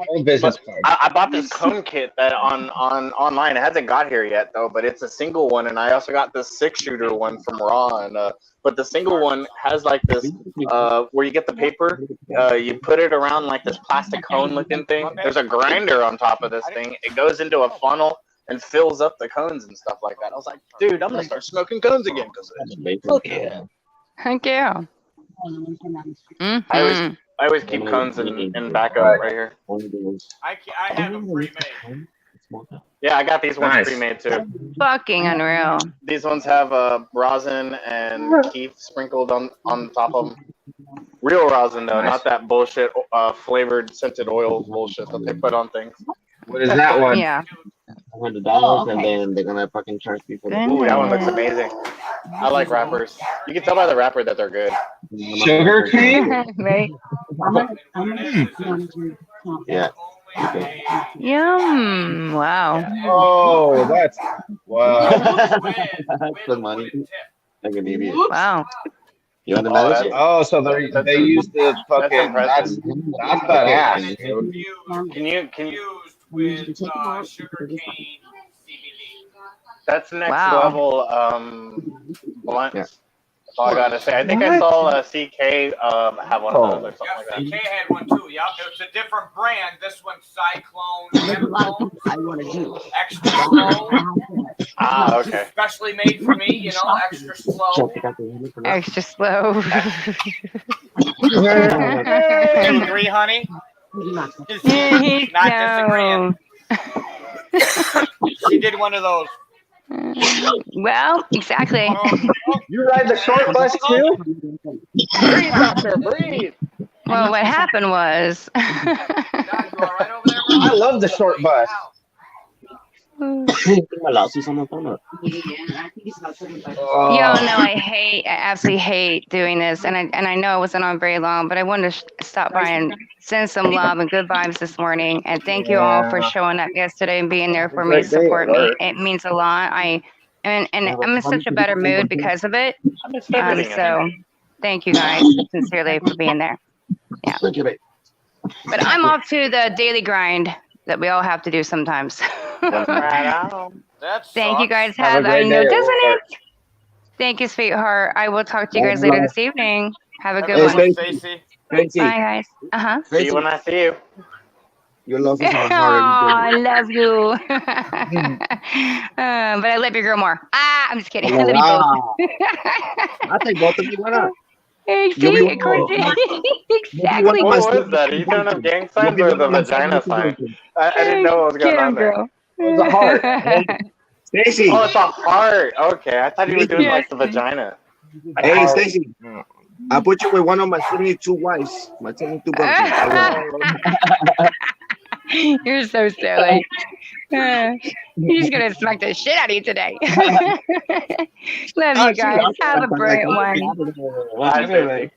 Old business but card. I bought this cone kit that on online. It hasn't got here yet though, but it's a single one, and I also got this 6 shooter one from Raw. And but the single one has like this where you get the paper, you put it around like this plastic cone looking thing. There's a grinder on top of this thing. It goes into a funnel and fills up the cones and stuff like that. I was like, dude, I'm gonna start smoking cones again because of this. Fuck yeah! Thank you. I always Mm-hmm. I always keep cones in backup Right. right here. I have them pre-made. Yeah, I got these ones Nice. pre-made too. Fucking unreal. These ones have rosin and keef sprinkled on top of them. Real rosin though, Nice. not that bullshit flavored scented oil bullshit that they put on things. What is that one? Yeah. $100, and then they're gonna fucking charge people. Ooh, that one looks Goodness. amazing. I like wrappers. You can tell by the wrapper that they're good. Sugar cane? Right? Yeah. Yum. Wow. Yeah. Oh, that's wow. Good money. Like an idiot. Wow. You want to Oh, manage that's, it? Oh, so that's they use the that's fucking impressive. that's badass. It's infused Can you? with sugar cane CBD. That's next Wow. level blunts. Yeah. That's all I gotta say. I think I saw CK have one of those or something like Yeah, that. CK had one too. Yep, it's a different brand. This one's Cyclone Chemical, extra slow, Ah, okay. specially made for me. You know, extra slow. Extra slow. You agree, honey? He's Not disagreeing. so. She did one of those. Well, exactly. You ride the short bus too? Breathe, doctor, breathe. Well, what happened was. Dad, you all right over there, bro? I love the short bus. Yo, Oh. no, I absolutely hate doing this, and I know it wasn't on very long, but I wanted to stop by and send some love and good vibes this morning, and thank you all for Yeah. showing up yesterday and being there for me, Great day at support me. work. It means a lot. And I'm in such a better mood because of it. I missed everything. So thank you guys sincerely for being there. Thank you, babe. But I'm off to the daily grind that we all have to do sometimes. Right out. That Thank you sucks. guys. Have a Have I great know, day at doesn't work. it? Thank you, sweetheart. I will talk to you guys later this evening. Have a good Have a one. good one, Stacy. Tracy, Bye, guys. Uh-huh. See you when I see you. your love is Oh, my heart. I love you. But I love your girl more. I'm just kidding. I love you both. I think both of you went up. Hey, You'll be see, one of course, more. exactly. one What was that? Are you throwing up gang signs or the vagina sign? I didn't know what was going Get on him, there. girl. It was a heart. Stacy, Oh, it's a heart. Okay, I thought you were doing Yes. like the vagina. hey Stacy, I put you with one of my 72 wives, my 72 virgins. You're so silly. He's gonna smack the shit out of you today. Love you guys. Have a brilliant one. Bye, Stacy.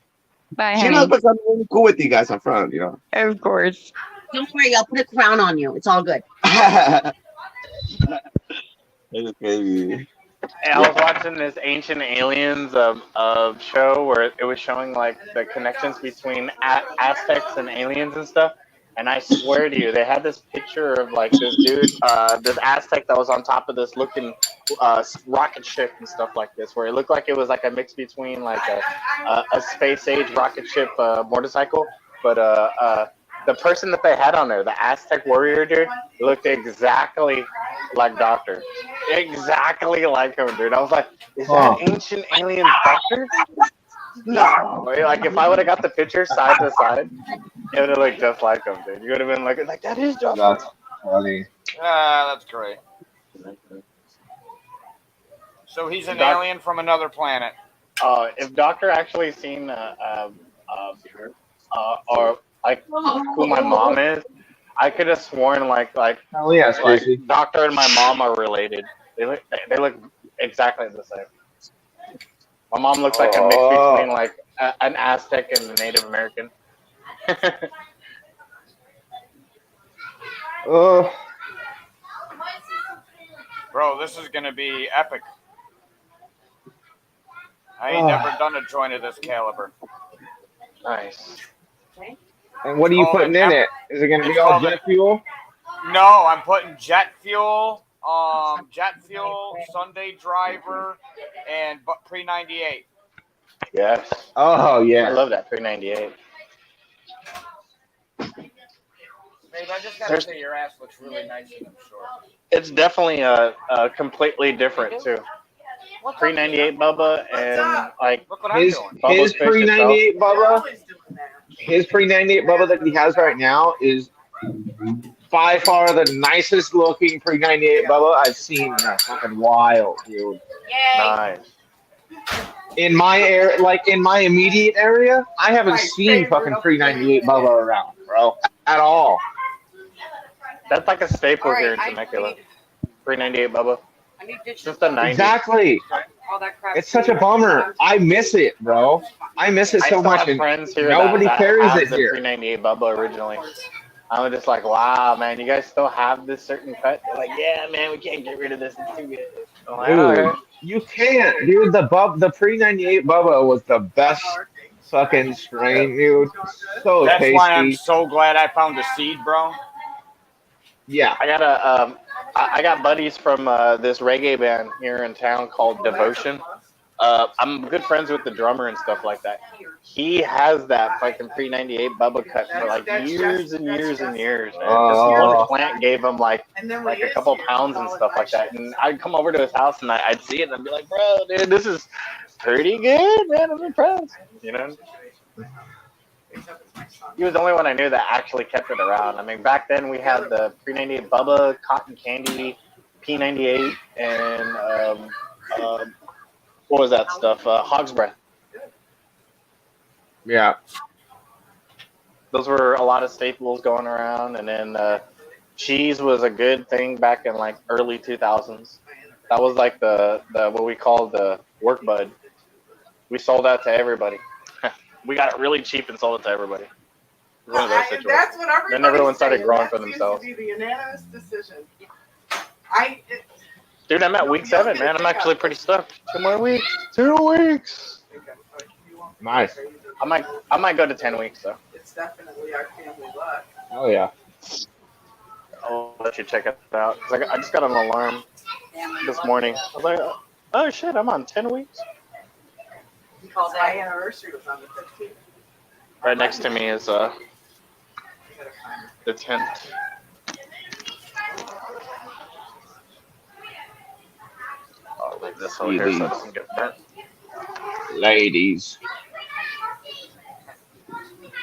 Bye, She knows honey. because I'm really cool with you guys up front, you know. Of course. Don't worry, I'll put a crown on you. It's all good. It's crazy. Hey, I was watching this Ancient Aliens show where it was showing like the connections between Aztecs and aliens and stuff. And I swear to you, they had this picture of like this dude, this Aztec that was on top of this looking rocket ship and stuff like this, where it looked like it was like a mix between like a space age rocket ship motorcycle, but the person that they had on there, the Aztec warrior dude, looked exactly like Doctor, exactly like him, dude. I was like, is that Ancient Aliens Doctor? No, like if I would have got the picture side to side, it would have looked just like him, dude. You would have been like that is Doctor. That's funny. That's great. So he's an alien from another planet. If Doctor actually seen or like who my mom is. I could have sworn Hell yeah, like Stacy. doctor and my mom are related. They look exactly the same. My mom looks like a mix between Oh, like an Aztec and a Native American. oh, Bro, this is gonna be epic. I ain't never oh. done a joint of this caliber. Nice. And what It's are you called putting an in F. it? Is it going to be It's all called an. jet fuel? No, I'm putting jet fuel, Sunday driver, and pre 98. Yes. Oh, I yeah. love that 398. Babe, I just gotta There's say your ass looks really nice in them shorts. it's definitely a completely different too. What's up, Tina? 398 Bubba What's and up? like Look what I'm His doing. his Bubba's pre fish itself. 98 You're Bubba, always doing that. his pre 98 Bubba that he has right now is by far the nicest looking pre 98 Bubba I've seen in a fucking while, dude. Yay. Nice. In my area, like in my immediate area, I haven't My seen favorite fucking of the pre day. 98 Bubba around, bro, at all. That's like a All staple right, here in I Temecula. need 398 Bubba I need dishes since the done. 90s. Exactly. All that crap's It's such a sitting right there, but bummer. I'm I miss it, bro. I miss it I so still much, have and friends here nobody that carries have it the here. 398 Bubba originally. I'm just like, wow, man, you guys still have this certain cut? They're like, yeah, man, we can't get rid of this. It's too good. I'm like, Dude, okay. you can't, dude. The pre 98 Bubba was the best fucking Yeah. strain, dude. So That's why I'm tasty. so glad I found the seed, bro. Yeah. I got I got buddies from this reggae band here in town called Devotion. I'm good friends with the drummer and stuff like that. He has that fucking pre 98 Bubba cut for like years and years and years, man. Just one Oh, plant gave him like a couple pounds and stuff like that. And I'd come over to his house and I'd see it and I'd be like, bro, dude, this is pretty good, man. I'm impressed. You know, he was the only one I knew that actually kept it around. I mean, back then we had the pre 98 Bubba, Cotton Candy, P98, and what was that stuff? Hog's Breath. yeah. Those were a lot of staples going around, and then cheese was a good thing back in like early 2000s. That was like the what we called the work bud. We sold that to everybody. We got it really cheap and sold it to everybody. It was one of those situations. That's what Then everyone everybody's started saying. growing That for seems themselves. to be the unanimous decision. Dude, I'm at week 7, man. I'm actually pretty stoked. 2 more weeks. 2 weeks. Nice. I might go to 10 weeks though. It's definitely our family luck. Oh yeah. I'll let you check it out. 'Cause I just got an alarm this morning. I was like, oh shit, I'm on 10 weeks. Because my anniversary was on the 15th. Right next to me is the 10th. I'll leave this over here so it doesn't get burnt. Ladies.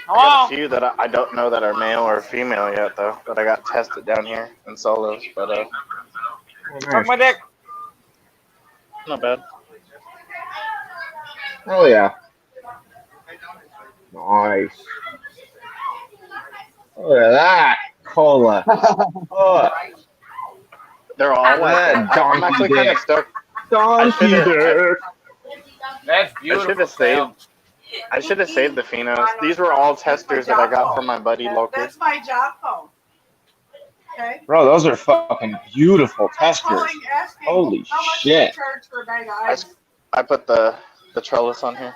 I got a few that I don't know that are male or female yet, though, that I got tested down here in solos, but Oh, Suck nice. my dick. not bad. Oh yeah. Nice. Look at that cola. Oh, They're all like that I'm donkey actually kind of dick. stoked. Donkey dick. That's I should beautiful. have saved. I should have saved the phenos. These were all testers that I got from my buddy locally. That's my job phone. Okay? Bro, those are fucking beautiful testers. Calling, asking Holy how much shit. they charge for a bag of I, ice. I put the trellis on here.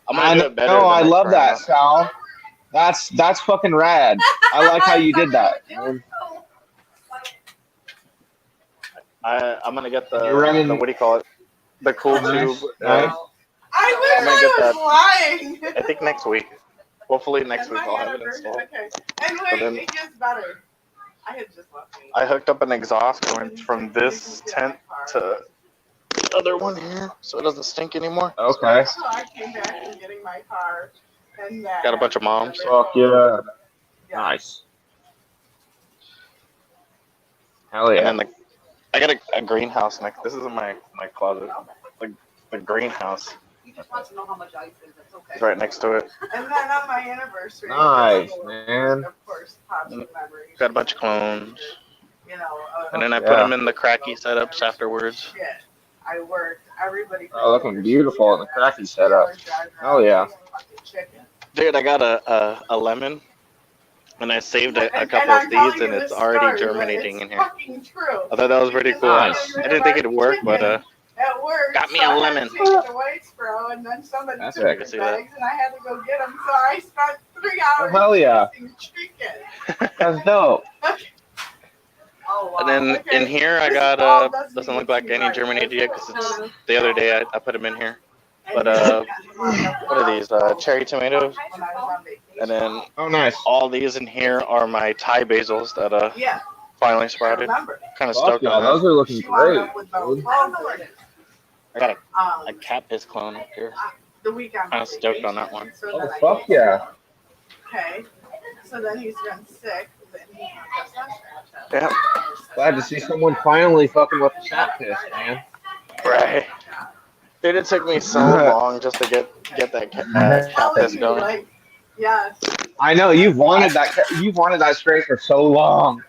I'm gonna do I it better. know, the I next love round, that, though. Sal. That's fucking rad. I like how you did that. I'm gonna get the You're running. what do you call it? The cool Nice, tube. nice. I I'm wish gonna I get was lying. I think next week. Hopefully next And week my I'll have it anniversary. installed. Okay. And But wait, then- it gets better. I had just left me. I hooked up an exhaust going from this tent to the other one here, so it doesn't stink anymore. Okay. So I came back from getting my car. And that Got a bunch of moms. Fuck yeah. Yeah. Nice. Hell And yeah. then I got a greenhouse next. This is in my closet. The greenhouse. He just wants to know how much ice is. It's okay. It's right next to it. And then on my anniversary, Nice, man. of course, pops the memories. Got a bunch of clones. You know, And then I put Yeah. them in the cracky setups afterwards. shit. I worked. Everybody. Oh, looking beautiful in the cracky setup. Oh, yeah. Dude, I got a lemon. And I saved a And couple I'm of telling seeds, you and it's this already story, but germinating it's in here. fucking true. I thought that was pretty cool. Nice. I didn't think it'd work, but At work, got me so a I had lemon. to take it to Whitesboro, and then somebody That's took right. the See that? bags, and I had to go get them. So I spent 3 hours hell yeah. chasing chicken. That's dope. Oh, wow. And then Okay. in here I This got all doesn't doesn't need look to like be any right. germinated yet because it's the other day I put them in here. And But then what are these? Cherry tomatoes. when I was on vacation. And then Oh, nice. all these in here are my Thai basils that Yeah, finally I sprouted. remember. Kind of Fuck stoked yeah, on those that. are looking She wound great, up with about dude. 12 orders. I got a Um, cat piss clone up here. the week I'm Kinda stoked on that one. So Oh, then I fuck gave yeah. him- Okay. So then he's been sick. Then he has a Yeah, Glad to see someone finally fucking with the cat piss, man. right. Dude, it took me so long just to get that cat telling piss you, going. like, yes. I know you've wanted that strain for so long.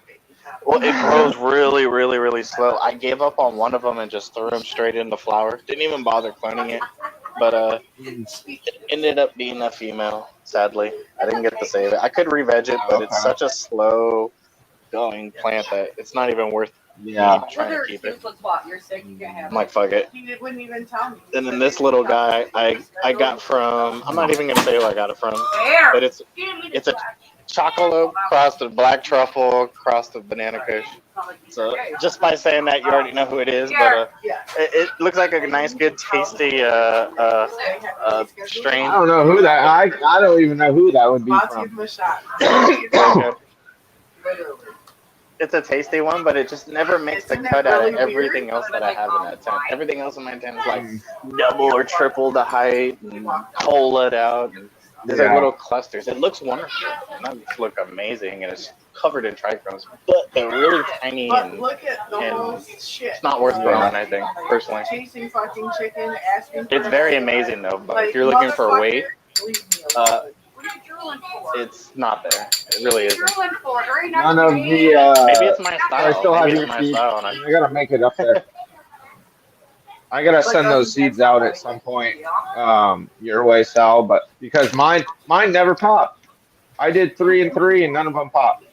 Well, it grows really, really, really slow. I gave up on one of them and just threw him straight into flower. Didn't even bother cloning it. But it ended up being a female, sadly. I didn't get to save it. I could re-veg it, but it's Okay. such a slow going plant that it's not even worth Yeah. trying to keep it. What? You're sick. You can't have I'm like, fuck it. He wouldn't even tell me. And then this little guy, I got from, I'm not even going to say who I got it from, but it's a chocolate crossed with black truffle crossed with banana kush. So just by saying that, you already know who it is. But Yeah. it looks like a nice, good, tasty strain. I don't know who that. I don't even know who that would be I'll give from. him a shot. Literally. It's a tasty one, but it just never makes the Isn't that cut out of really everything weird? else that I have in that tent. Everything else in my tent is like double or triple the height, and colaed out. And these are Yeah. little clusters. It looks wonderful. And those look amazing, and it's covered in trichomes, but they're really tiny, But and look at the and whole shit. it's not worth growing, I think, personally. Chasing fucking chicken, asking for It's a very favor. amazing, though, but Like, if you're looking for weight, motherfucker, leave me alone. What are you drooling for? it's not there. It really What are you isn't. drooling for? Hurry, None not of to the. Maybe it's my I style. still have Maybe your it's my seeds. style. And I gotta make it up there. I gotta send those seeds out at some point, your way, Sal. But because mine never popped. I did 3 and 3, and none of them popped.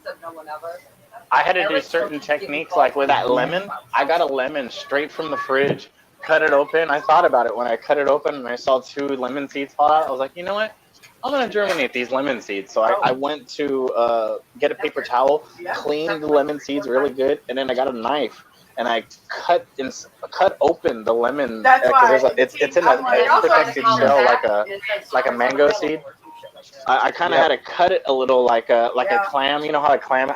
Said no one ever. I had to do certain techniques, like with that lemon. I got a lemon straight from the fridge, cut it open. I thought about it when I cut it open and I saw 2 lemon seeds fall out. I was like, you know what? I'm gonna germinate these lemon seeds. So I went to get a paper towel, cleaned the lemon seeds really good, and then I got a knife and I cut open the lemon. That's why It's in a protected shell like a mango seed. I kind of had to cut it a little like a clam. You know how a clam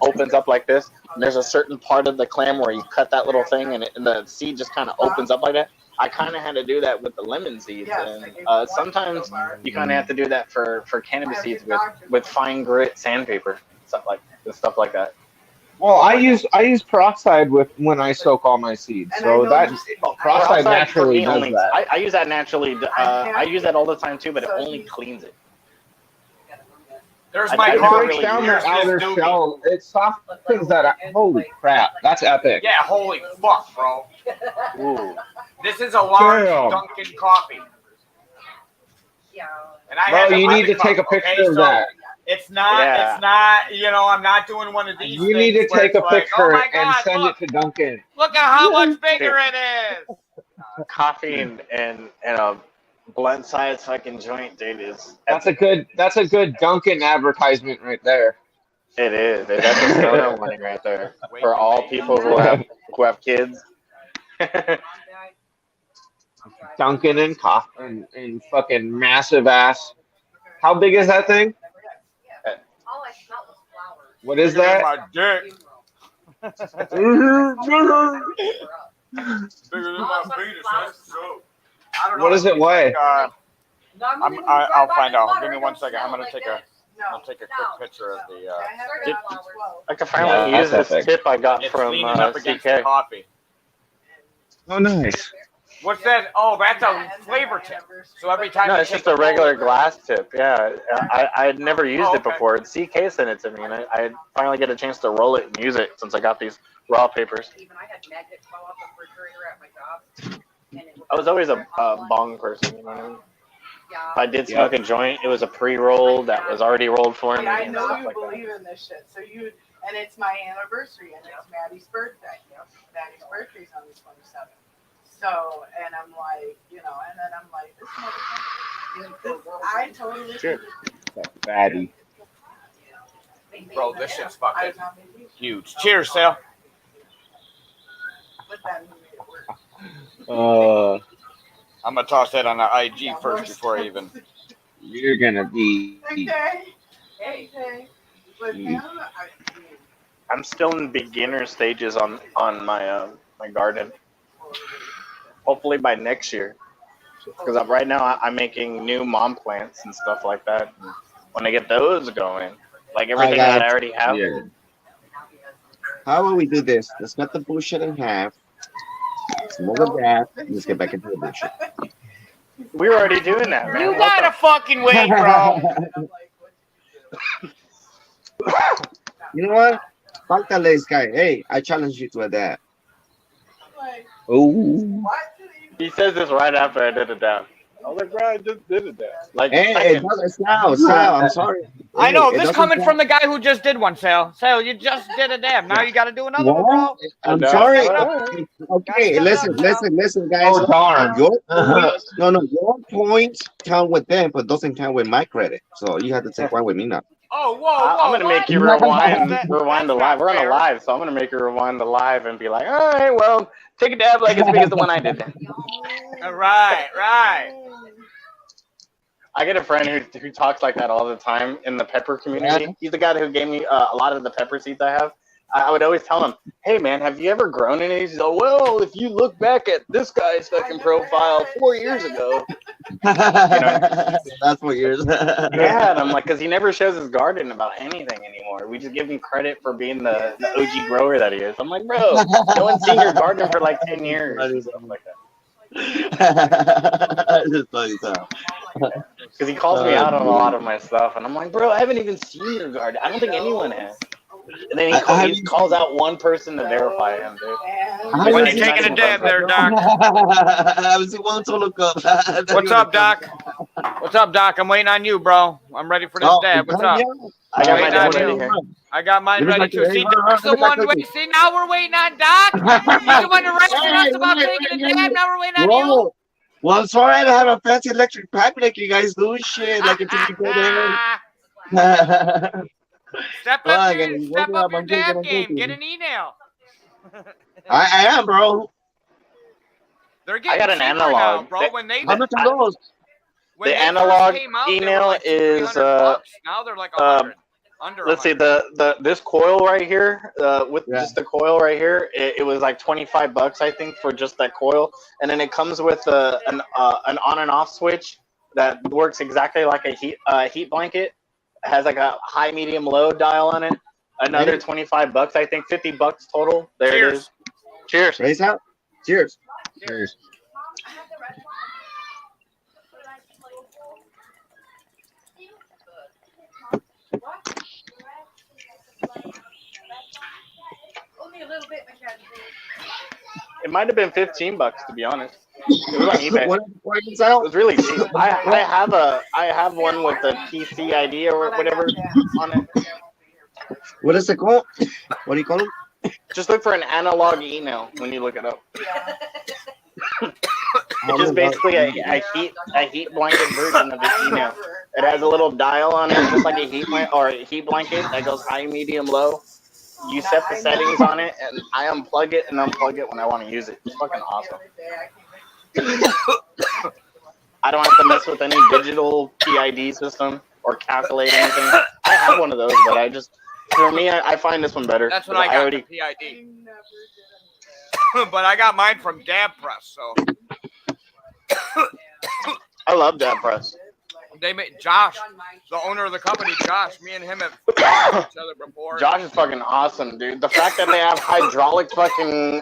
opens up like this? And there's a certain part of the clam where you cut that little thing and the seed just kind of opens up like that. I kind of had to do that with the lemon seeds. And sometimes you kind of have to do that for cannabis seeds with fine grit sandpaper, stuff like that. Well, I use peroxide when I soak all my seeds, so that peroxide naturally does only, that. I use that naturally. I use that all the time too, but it only cleans it. There's I my It don't coffee. breaks down Here's that outer this doobie. shell. It softens that. Holy crap, that's epic. Yeah, holy fuck, bro. Ooh. This is a large Damn. Dunkin' coffee. Yeah. And I Bro, had you need to coffee take a cup, picture okay? of So that. It's not, I'm not doing one of these You need to things where take a it's like, picture oh my and God, send look, it to Duncan. look at how much bigger it is. Coffee and a blunt size fucking joint, dude, is That's a good Duncan advertisement right there. it is. That's a stoner warning right there for all people who have kids. Duncan and coffee and fucking massive ass. How big is that thing? All I smelled was flowers. What is Bigger than that? my dick. Bigger than my penis. That's true. I don't know. What does it weigh? I'll find out. Give me 1 second. I'm gonna take a No. quick picture of the. I have it Did- at 12. I can finally Yeah, use that's this epic. tip I got It's from leaning up against the CK. coffee. Oh, nice. What's that? Oh, that's a flavor tip. So every time No, you it's take just a regular roll, glass tip. Yeah, I had never used Oh, it okay. before. CK sent it to me, and I finally get a chance to roll it and use it since I got these raw papers. Even I had magnets fall off the refrigerator at my job, and it was I was always a online. bong person. You know what I mean? Yeah. If I did Yep. smoke a joint, it was a pre-roll that was already rolled for me Yeah, I and know stuff you like that. believe in this shit. So and it's my anniversary, and it's Maddie's birthday. Maddie's birthday's on the 27th. So, and I'm like, and then I'm like, this motherfucker. I totally. Sure. Fatty. Bro, this shit's I fucking was on vacation. huge. Cheers, Sal. But then we made it work. I'm gonna toss that on the IG first before I even. You're gonna be. Okay. Okay. But Mm. now, I'm still in beginner stages on my my garden. Hopefully by next year, because right now I'm making new mom plants and stuff like that. And when I get those going, like All right, everything that guys. I already have, Yeah. How about we do this? Let's cut the bullshit in half. Smoke a dab. Let's get back into the bullshit. we were already doing that, man. You What gotta fucking wait, bro. You know what? Fuck that lace guy. Hey, I challenge you to a dab. Oh. what? He says this right after I did it down. I was like, bro, I just did it down. Like Hey, it seconds. doesn't sound. Sal, I'm sorry. I Hey, know it this doesn't coming sound. from the guy who just did one, Sal. Sal, you just did a dab. Now you got to do another one, bro. What? I'm No, sorry. step it up. Okay, Gotta step it listen, up, Sal. listen, guys. Oh darn. Your points, no, your points count with them, but doesn't count with my credit. So you have to take one with me now. Oh, whoa, I'm whoa, gonna what? make you That's rewind not the live. We're on a fair. live, so I'm gonna make you rewind the live and be like, all right, well, take a dab like as big as the one I did. Right, right. I get a friend who talks like that all the time in the pepper Yeah. community. He's the guy who gave me a lot of the pepper seeds I have. I would always tell him, hey man, have you ever grown any? He's like, well, if you look back at this guy's fucking profile 4 years ago. That's what yours. Yeah, and I'm like, because he never shows his garden about anything anymore. We just give him credit for being the OG grower that he is. I'm like, bro, no one's seen your garden for like 10 years and stuff like that. Just funny stuff. Because he calls me out on a lot of my stuff, and I'm like, bro, I haven't even seen your garden. I don't think anyone has. And then he calls out one person to verify him, dude. When you taking a dab there, Doc? I was one to look up. What's up, Doc? What's up, Doc? I'm waiting on you, bro. I'm ready for this dab. What's up? I got my Wait, dab not ready you. here. I got mine Give me ready my too. See, cookie. Doc's the Give me my one cookie. waiting. See, now we're waiting on Doc. He's the one directing us about Hey, taking a wait, dab. Now we're waiting on you. Whoa. Well, I'm sorry I don't have a fancy electric pipe like you guys do. Shit, like it's a Step Come on, up your, guys. step Wake up up. your I'm thinking, dab I'm game. thinking. Get an email. I am, bro. They're I getting got an cheaper analog. now, bro. When they How much are those? when The they analog first came out, they were email like is, $300. Now they're like 100. Under let's see, 100. this coil right here, with Yeah. just the coil right here, it was like $25, I think, for just that coil, and then it comes with an on and off switch that works exactly like a heat blanket. It has like a high, medium, low dial on it. Another $25, I think, $50 total. There Cheers. it is. Cheers. Raise out. Cheers. Cheers. Only a little bit, Mackenzie. It might have been $15, to be honest. It was on eBay. What is It out? was really cheap. I have one with the PCID or whatever on it. What is it called? What do you call them? Just look for an analog email when you look it up. It's just basically a heat blanket version of the email. It has a little dial on it, just like a heat blanket that goes high, medium, low. You set the settings on it, and I unplug it and unplug it when I want to use it. It's fucking awesome. I don't have to mess with any digital PID system or calculate anything. I have one of those, but for me, I find this one better. That's what I got. already The PID. But I got mine from Dab Press. So I love that press. they made Josh, the owner of the company, Josh. Me and him have talked to each other before. Josh is fucking awesome, dude. The fact that they have hydraulic fucking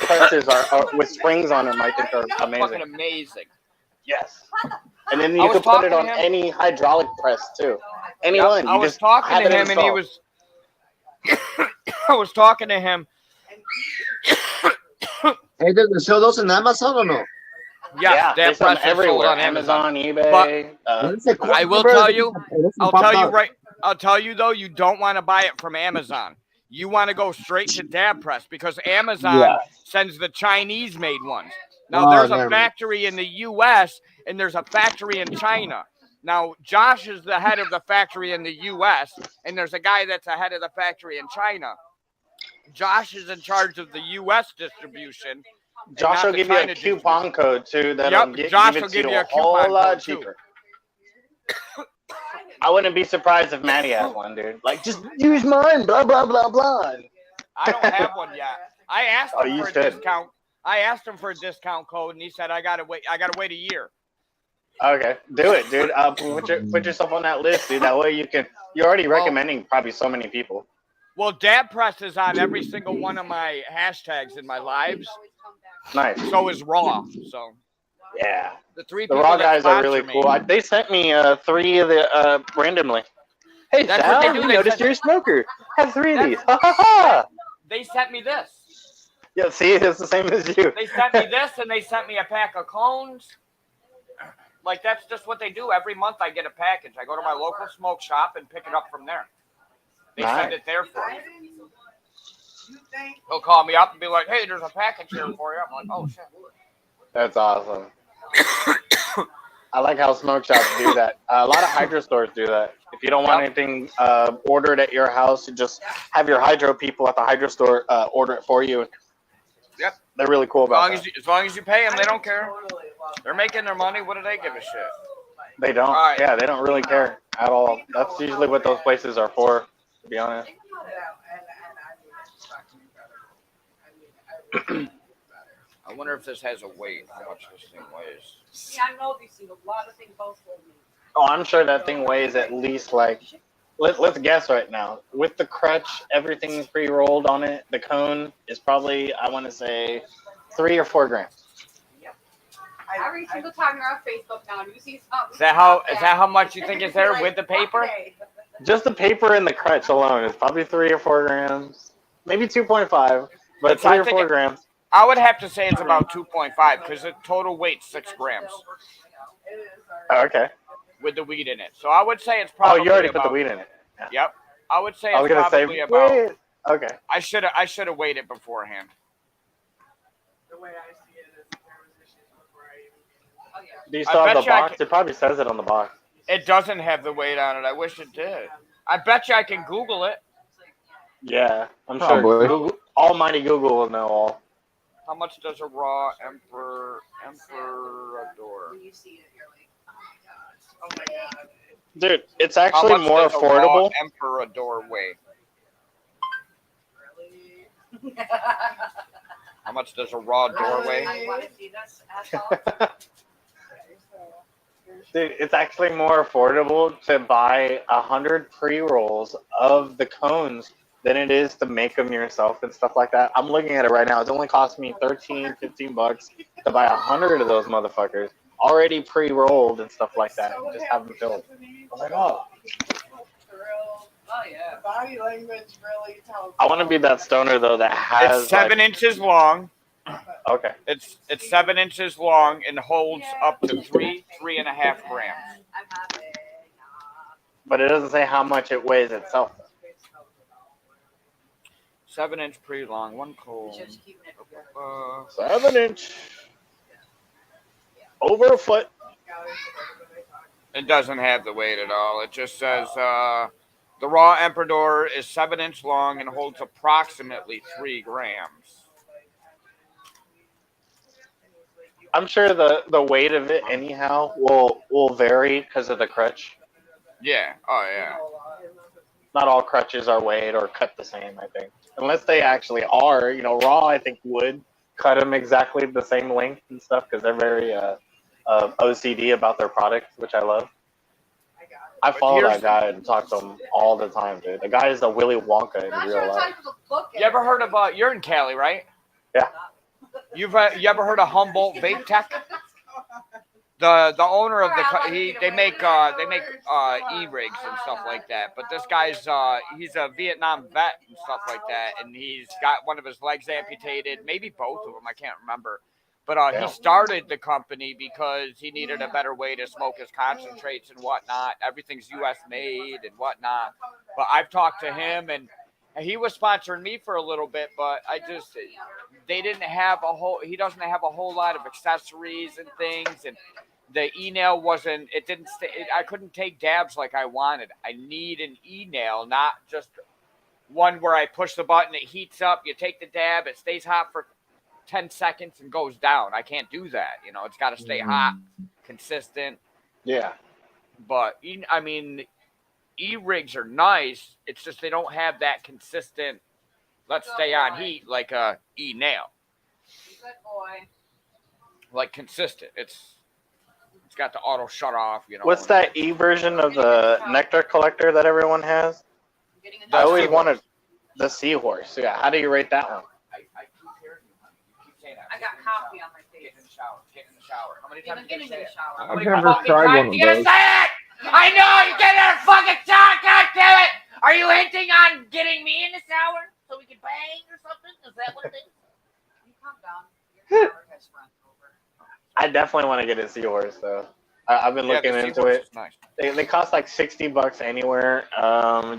presses are with springs on them, I think, are Fucking amazing. amazing. Yes. And then I you was could put it talking on to him. any hydraulic press too. Any Yep, one. I You was just talking have to it him, and he installed. was. I was talking to him. Hey, does they sell those in Amazon or no? Yes, Yeah, they that sell them press is sold everywhere. on Amazon. eBay. What is the quote I will number? tell you. I'll Popped tell you up. right. I'll tell you though. You don't want to buy it from Amazon. You want to go straight to Dab Press because Amazon Yeah. sends the Chinese-made ones. Now Oh, there's a never mind. factory in the U.S. and there's a factory in China. Now Josh is the head of the factory in the U.S. and there's a guy that's the head of the factory in China. Josh is in charge of the U.S. distribution. Josh not will the give you a China coupon code too that'll Yep, give Josh it will to give you you a a whole coupon lot code too. cheaper. I wouldn't be surprised if Maddie has one, dude. Like, just use mine, blah blah blah blah. I don't have one yet. I asked Oh, him you for a should. discount. I asked him for a discount code, and he said I gotta wait. I gotta wait a year. Okay, do it, dude. Put yourself on that list, dude. That way you can. You're already recommending probably so many people. Well, Dab Press is on every single one of my hashtags in my lives. Nice. So is Raw. So Yeah. the three The people raw that guys are sponsor really me. cool. They sent me 3 of the randomly. Hey That's what they Sal, do. we They noticed sent- you're a smoker. Have 3 of That's- these. Ha ha ha. They sent me this. Yeah, see, it's the same as you. They sent me this, and they sent me a pack of cones. Like that's just what they do. Every month I get a package. I go to my local smoke shop and pick it up from there. They send Nice. it there for me. You think He'll call me up and be like, "Hey, there's a package here for you." I'm like, "Oh shit." That's awesome. I like how smoke shops do that. A lot of hydro stores do that. If you don't want anything ordered at your house, you just have your hydro people at the hydro store order it for you. Yep. They're really cool about that. As long as you pay them, they don't care. totally love They're making their money. What do they give a shit? They don't. Alright. Yeah, they don't really care at all. That's usually what those places are for, to be honest. that. And I mean, it's fucking incredible. I mean, I wonder if this has a weight. How much this thing weighs? See, I know these things. A lot of things both told me. Oh, I'm sure that thing weighs at least like. Let's guess right now. With the crutch, everything's pre-rolled on it. The cone is probably, I want to say, 3 or 4 grams. Every single time you're on Facebook now and you see something. Is that how much you think is there with the paper? Just the paper and the crutch alone is probably 3 or 4 grams, maybe 2.5, but It's- 3 I or think 4 grams. I would have to say it's about 2.5 because the total weight's 6 grams Oh, okay. with the weed in it. So I would say it's Oh, probably you already about, put the weed in it. Yep. I would say I was it's gonna say, probably about. wait. Okay. I should have weighed it beforehand. the way I see it is there was issues before I even. Oh, yeah. Do you I still have bet the you I box? can- It probably says it on the box. It doesn't have the weight on it. I wish it did. I bet you I can Google it. Yeah, I'm sure. Probably. Google, Almighty Google will know all. How much does a raw emperador? When you see it, you're like, Oh my god. Dude, it's How actually much more does a raw affordable. emperador weigh? Really? How much does a raw doorway? I want to see this asshole. Dude, it's actually more affordable to buy 100 pre-rolls of the cones than it is to make them yourself and stuff like that. I'm looking at it right now. It's only cost me 13, 15 bucks to buy 100 of those motherfuckers already pre-rolled and stuff like that and just have them filled. I'm like, oh, Oh, yeah. Body language really tells. I want to be that stoner though that has It's 7 inches long. Okay. It's 7 inches long and holds up to 3.5 grams. I'm happy. But it doesn't say how much it weighs itself. 7-inch pre long, one cold. Just keeping it together. 7 inch. Over a foot. It doesn't have the weight at all. It just says the raw emperador is 7-inch long and holds approximately 3 grams. I'm sure the weight of it anyhow will vary because of the crutch. Yeah. Oh yeah. Not all crutches are weighed or cut the same, I think. Unless they actually are, raw, I think would cut them exactly the same length and stuff because they're very OCD about their product, which I love. I got it. I But follow here's that guy and talk to him all the time, dude. The guy is the Willy Wonka in Not real sure life. time to look at you ever it. heard of you're in Cali, right? Yeah. You ever heard of Humboldt Vape Tech? The owner of they make e-rigs and stuff like that. But this guy's he's a Vietnam vet and stuff like that, and he's got one of his legs amputated, maybe both of them, I can't remember. But he Damn. started the company because he needed a better way to smoke his concentrates and whatnot. Everything's U.S. made and whatnot. But I've talked to him, and he was sponsoring me for a little bit, but they didn't have he doesn't have a whole lot of accessories and things, and the e-nail wasn't, it didn't stay, I couldn't take dabs like I wanted. I need an e-nail, not just one where I push the button, it heats up, you take the dab, it stays hot for 10 seconds and goes down. I can't do that. It's got to stay hot, consistent. Yeah. But, I mean, e-rigs are nice. It's just they don't have that consistent, let's stay on heat like a e-nail. Good boy. Like consistent. It's got the auto shut off, What's that E version of the nectar collector that everyone has? I always wanted the seahorse. Yeah. How do you rate that one? I keep hearing you, honey. You keep saying that. I got coffee on my face. Get in the shower. Get in the shower. How many You've times been you getting in gonna say the it? shower. How I've many never fucking tried times one of you gonna those. say it? I know you get in a fucking shower. God damn it! Are you hinting on getting me in the shower so we can bang or something? Is that what it is? You calm down. Your shower has run over. I definitely want to get a seahorse though. I've been looking the into seahorse it. is nice. They cost like $60 anywhere.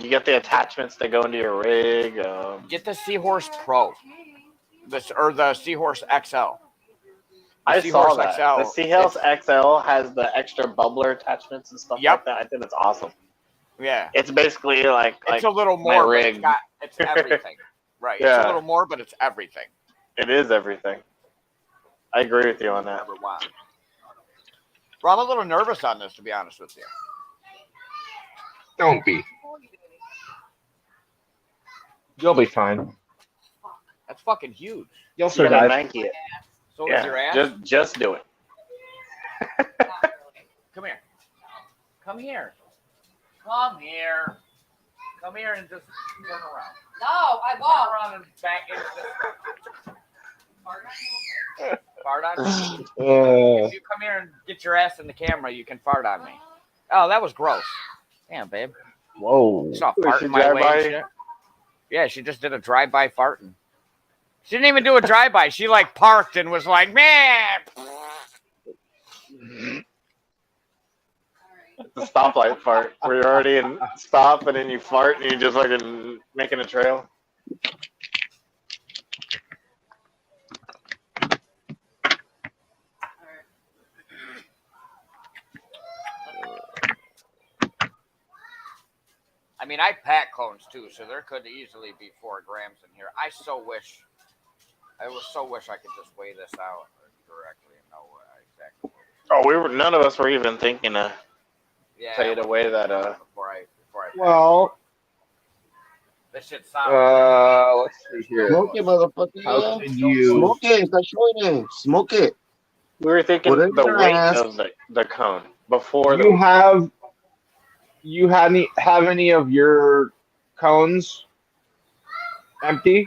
You get the attachments that go into your rig. Get the Seahorse Pro, or the Seahorse XL. I Seahorse saw that. XL, The Seahorse XL has the extra bubbler attachments and stuff Yep. like that. I think it's awesome. Yeah, It's basically like it's a little my more, but rig. it's everything. Right. It's Yeah. a little more, but it's everything. It is everything. I agree with you on that. Ever want. Well, I'm a little nervous on this, to be honest with you. Don't be. You'll be fine. That's fucking huge. You'll You gotta survive. Nike it. So is your ass. Just do it. Not really. Come here. Come here. Come here. Come here and just turn around. No, I Turn won't. around and back into this. Fart on me. If you come here and get your ass in the camera, you can fart on me. Oh, that was gross. Damn, babe. Whoa. You saw Wait, farting she my way and drive-by? shit? Yeah, she just did a drive-by farting. She didn't even do a drive-by. She like parked and was like, man. The stoplight fart, where you're already in stop and then you fart and you're just fucking making a trail. I mean, I pack cones too, so there could easily be 4 grams in here. I so wish I could just weigh this out correctly and know exactly. Oh, none of us were even thinking to Yeah, take it away that before I Well, this shit's solid. let's see here. Smoke it, motherfucker. How could you? Smoke it. Start showing it. Smoke it. we were thinking Put it in the your weight ass. of the cone before You have any of your cones empty?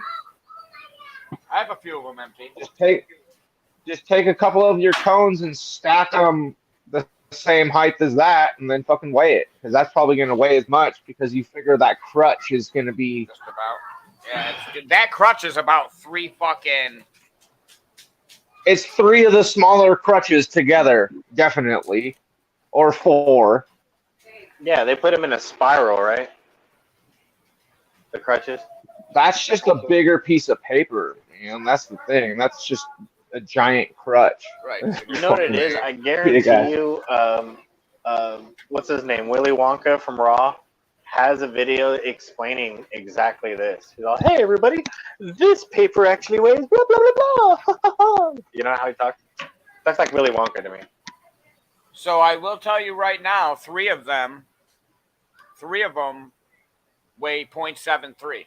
I have a few of them empty. Just take a couple of your cones and stack them the same height as that, and then fucking weigh it, because that's probably going to weigh as much, because you figure that crutch is going to be. Just about. Yeah, that crutch is about 3 fucking. It's 3 of the smaller crutches together, definitely, or 4. Yeah, they put them in a spiral, right? The crutches. That's just a bigger piece of paper, man. That's the thing. That's just a giant crutch. Right. You know what it is? I guarantee you, what's his name? Willy Wonka from Raw has a video explaining exactly this. He's like, hey, everybody, this paper actually weighs blah, blah, blah, blah. You know how he talks? That's like Willy Wonka to me. So I will tell you right now, 3 of them weigh 0.73.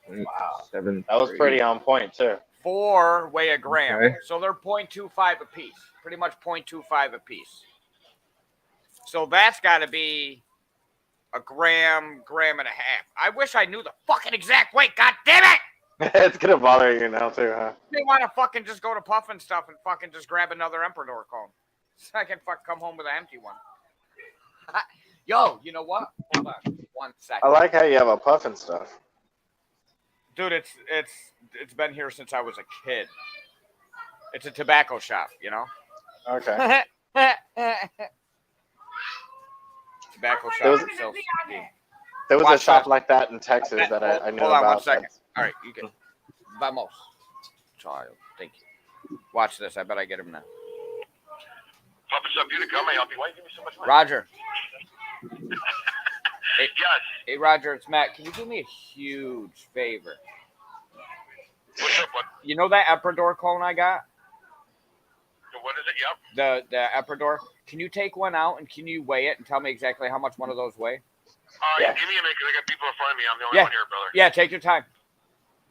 Wow. 7. That was pretty on point, too. 4 weigh a gram. Okay. So they're 0.25 a piece. Pretty much 0.25 a piece. So that's got to be a gram, gram and a half. I wish I knew the fucking exact weight. God damn it! It's gonna bother you now too, huh? They want to fucking just go to Puff and stuff and fucking just grab another Emperador cone. So I can fuck come home with an empty one. Yo, you know what? Hold on 1 second. I like how you have a puff and stuff. Dude, it's been here since I was a kid. It's a tobacco shop, you know? Okay. Tobacco shop There was- that sells weed. There was a Watch shop that. like that in Texas that I knew Hold on about. 1 second. All right, you can. Vamos. Child, thank you. Watch this. I bet I get him now. Papa Sub Utica, may I help you? Why you give me so much money? Roger. Hey, Yes. hey, Roger, it's Matt. Can you do me a huge favor? What's up, bud? You know that Emperador clone I got? What is it? Yep. The Emperador? Can you take one out and can you weigh it and tell me exactly how much one of those weigh? Yeah. Give me a minute because I got people in front of me. I'm the only Yeah. one here, brother. Yeah, take your time.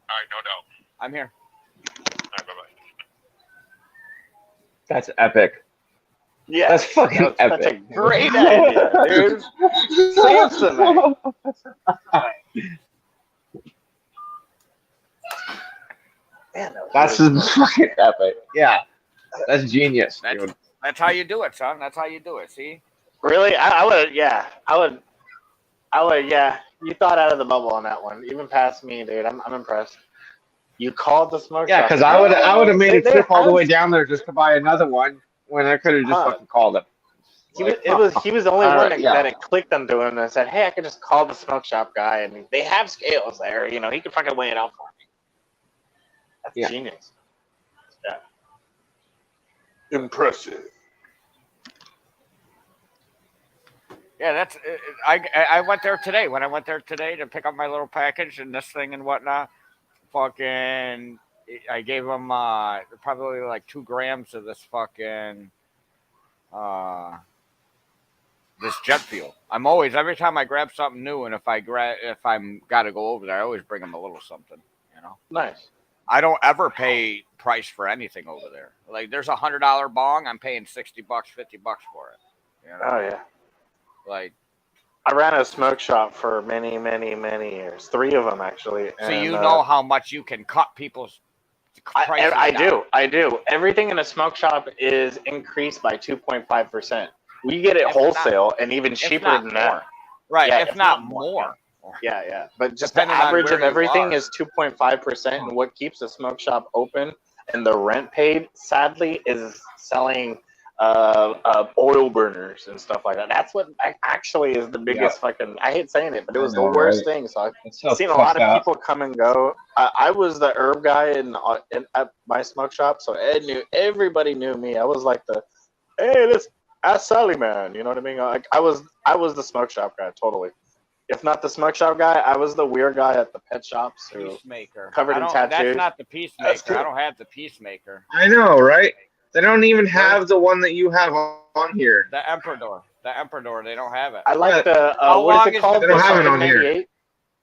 All right, no doubt. I'm here. All right, bye-bye. That's epic. Yeah, That's fucking that's a epic. great idea, dude. Samsonite. Man, That's just fucking epic. Yeah. That's genius, That's, dude. that's how you do it, son. That's how you do it. See? really. I would. Yeah, I would. Yeah, you thought out of the bubble on that one. Even past me, dude. I'm impressed. You called the smoke Yeah, shop. because I would have made a They trip all the have- way down there just to buy another one when I could have just Huh. fucking called him. He was the only All one right, yeah. that it clicked onto him and said, "Hey, I could just call the smoke shop guy, and they have scales there. You know, he could fucking weigh it out for me." That's Yeah. genius. Yeah. Impressive. Yeah, that's. I went there today. When I went there today to pick up my little package and this thing and whatnot, fucking, I gave them probably like 2 grams of this fucking this jet fuel. I'm always every time I grab something new, and if I'm gotta go over there, I always bring them a little something. You know, Nice. I don't ever pay price for anything over there. Like there's $100 bong, I'm paying $60, $50 for it. You know, Oh yeah. like. I ran a smoke shop for many, many, many years. 3 of them actually. So and, you know how much you can cut people's prices I down. do. Everything in a smoke shop is increased by 2.5%. We get it If wholesale and even if cheaper not than more. that. Right, Yeah, if not more. Yeah. But just Depending the on average where of you everything are. is 2.5%, and what keeps a smoke shop open and the rent paid, sadly, is selling oil burners and stuff like that. That's what actually is the biggest fucking. I hate saying it, but it was the worst thing. So I've It's so seen a lot fucked of up. people come and go. I was the herb guy at my smoke shop, so everybody knew me. I was like the, hey, let's ask Sally man. You know what I mean? Like I was the smoke shop guy totally. If not the smoke shop guy, I was the weird guy at the pet shops who Peacemaker. covered in That's tattoos. not the That's peacemaker. true. I don't have the peacemaker. I know, right? They don't even have the one that you have on here. The Emperador. They don't have it. I like the How what long is it is called? They don't The have it fucking on here. 98?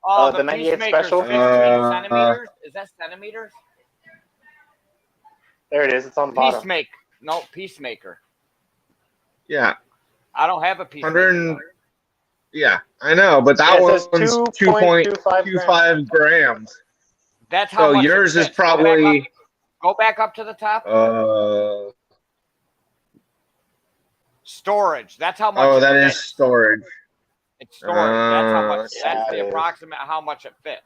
Oh, the 98 Peacemaker's special? 15 Uh, centimeters? Is that centimeters? There it is. It's on the bottom. Peacemaker. No, Peacemaker. Yeah, I don't have a Peacemaker. 100. Yeah, I know, but that Yeah, it one's says 2.25 grams. That's how So much yours it is fits. probably Go back up to the top. Storage. That's how much. Oh, it that is fits. storage. It's storage. That's how much. Let's That's see. the approximate how much it fits.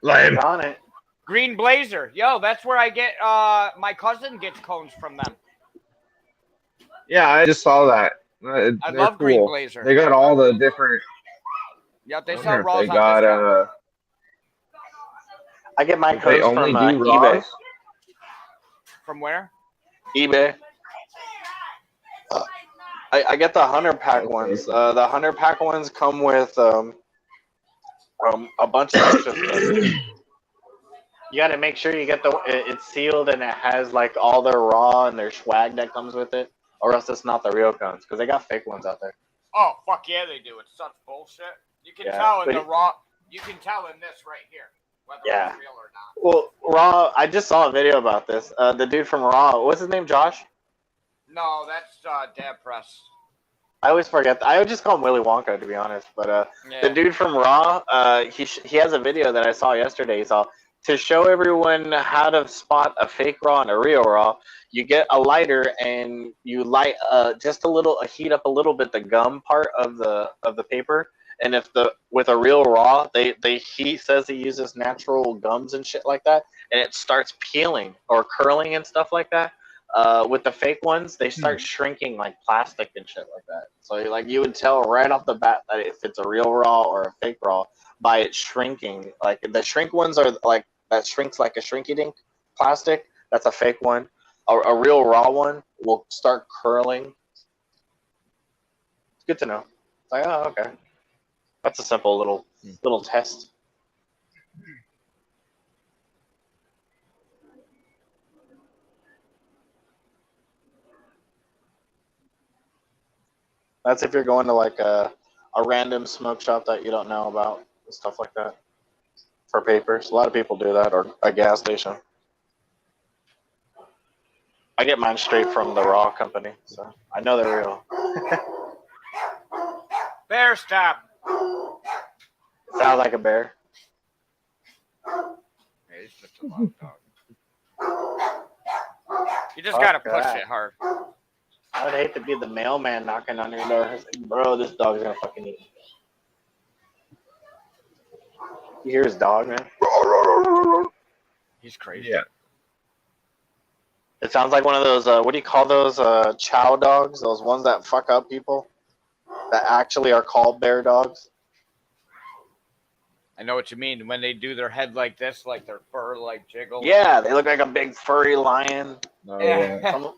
Lame. On it. Green Blazer. Yo, that's where I get. My cousin gets cones from them. Yeah, I just saw that. I They're love Green cool. Blazer. They got all the different. Yep, they I sell wonder if raws they on got discount. I get my if they codes only from do eBay. raws. From where? eBay. I get the 100 pack Okay. ones. The 100 pack ones come with a bunch of extra stuff. You got to make sure you get it's sealed and it has like all their raw and their swag that comes with it, or else it's not the real cones because they got fake ones out there. Oh, fuck yeah, they do. It's such bullshit. You can Yeah, tell in but the raw. You can tell in this right here. whether Yeah. it's real or not. Well, Raw. I just saw a video about this. The dude from Raw. What's his name? Josh. No, that's Dab Press. I always forget. I would just call him Willy Wonka, to be honest. But the Yeah. dude from Raw, he has a video that I saw yesterday. He saw to show everyone how to spot a fake Raw and a real Raw. You get a lighter and you light just a little, heat up a little bit the gum part of the paper. And if the with a real Raw, he says he uses natural gums and shit like that, and it starts peeling or curling and stuff like that. With the fake ones, they start shrinking like plastic and shit like that. So like you would tell right off the bat that if it's a real Raw or a fake Raw by it shrinking. Like the shrink ones are like that shrinks like a shrinky dink plastic. That's a fake one. A real Raw one will start curling. It's good to know. It's like, oh, okay. That's a simple little test. That's if you're going to like a random smoke shop that you don't know about and stuff like that for papers. A lot of people do that, or a gas station. I get mine straight from the Raw company, so I know they're real. Bear stop. Sounds like a bear. Hey, it's just a loud dog. You just Fuck gotta push that. it hard. I would hate to be the mailman knocking on your door. It's like, bro, this dog's gonna fucking eat me. You hear his dog, man? He's crazy. Yeah. It sounds like one of those, what do you call those, chow dogs? Those ones that fuck up people? That actually are called bear dogs? I know what you mean. When they do their head like this, like their fur like jiggles. Yeah, they look like a big furry lion. Oh, yeah. Some-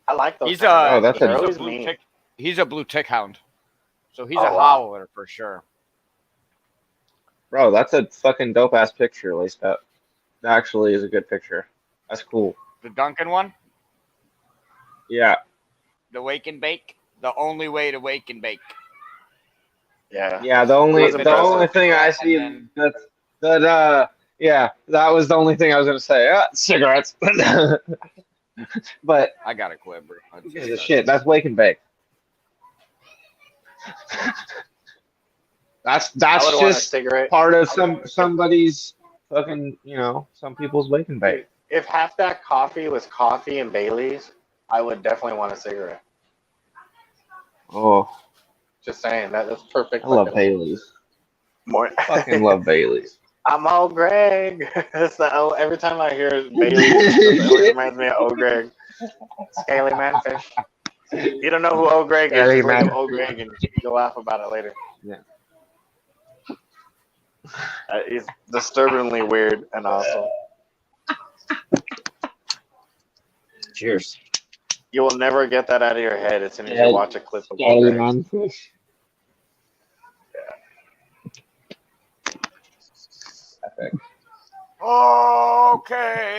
I like those. He's kind of Oh, dogs, that's but a- they're he's a always blue mean. tick. He's a blue tick hound. So he's Oh, a wow. howler for sure. Bro, that's a fucking dope ass picture, laced up. That actually is a good picture. That's cool. The Duncan one, Yeah. the wake and bake, the only way to wake and bake. Yeah. Yeah, the It only was impressive. thing I And see then- yeah, that was the only thing I was gonna say. Cigarettes. But I gotta quit, bro. who gives a shit? That's wake and bake. I That's would want a just cigarette. part of somebody's fucking, some people's wake and bake. If half that coffee was coffee and Bailey's, I would definitely want a cigarette. Oh, Just saying, that's perfect. I love fucking Bailey's. Fucking love Bailey's. I'm old Greg. That's every time I hear Bailey's, it always reminds me of old Greg. Scaly manfish. You don't know who old Greg is, Scaly just look up manfish. old Greg and you'll laugh about it later. Yeah. He's disturbingly weird and awesome. Cheers. You will never get that out of your head as soon as Yeah. you watch a clip of old Greg. manfish. Epic. Okay.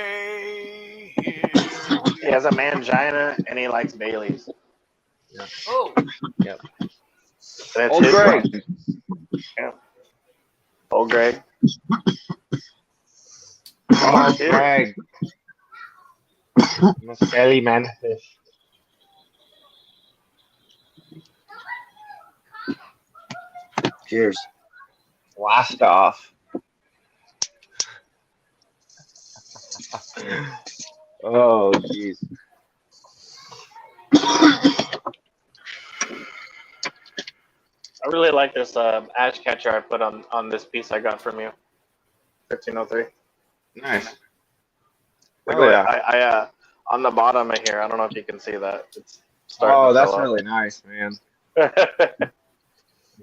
He has a mangina and he likes Bailey's. Oh, That's Old his Greg. one. Old Greg. Oh, Greg. I'm a scaly manfish. Cheers. Blast off. Oh, jeez. I really like this ash catcher I put on this piece I got from you. 1503. Nice. Like, Oh, yeah. I on the bottom of here, I don't know if you can see that. It's starting Oh, to that's fill up. really nice, man.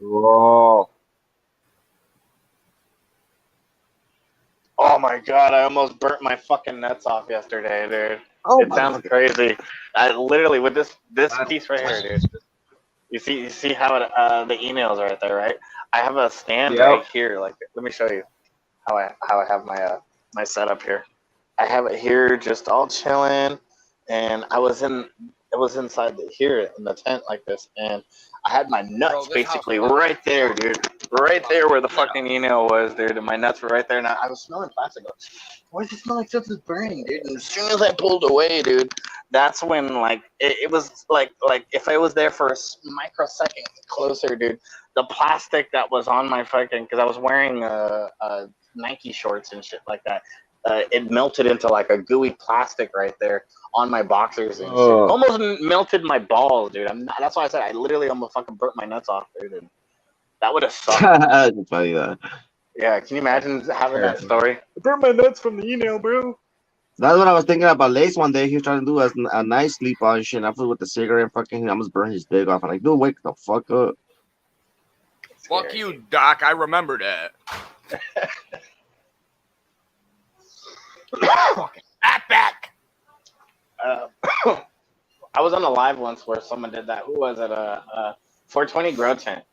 Whoa. Oh my god, I almost burnt my fucking nuts off yesterday, dude. Oh, It sounds crazy. I literally with this That's- piece right here, dude. You see how it the emails are right there, right? I have a stand Yep. right here. Like, let me show you how I have my my setup here. I have it here, just all chilling, and it was inside here in the tent like this, and I had my nuts this basically house- right there, dude. right there where the fucking email was, dude, and my nuts were right there, and I was smelling plastic. Why does it smell like stuff is burning, dude? And as soon as I pulled away, dude, that's when like it was like if I was there for a microsecond closer, dude, the plastic that was on my fucking because I was wearing Nike shorts and shit like that. It melted into like a gooey plastic right there on my boxers and shit. Almost melted my balls, dude. That's why I said I literally almost fucking burnt my nuts off, dude. And that would have sucked. It's funny that. Yeah, can you imagine having that story? I burnt my nuts from the email, bro. That's what I was thinking about. Lace one day, he was trying to do a nice sleep on shit. And I flew with the cigarette and fucking, I almost burned his dick off. I'm like, dude, wake the fuck up. Fuck you, Doc. I remember that. Back. I was on a live once where someone did that. Who was it? 420 Grow Tent.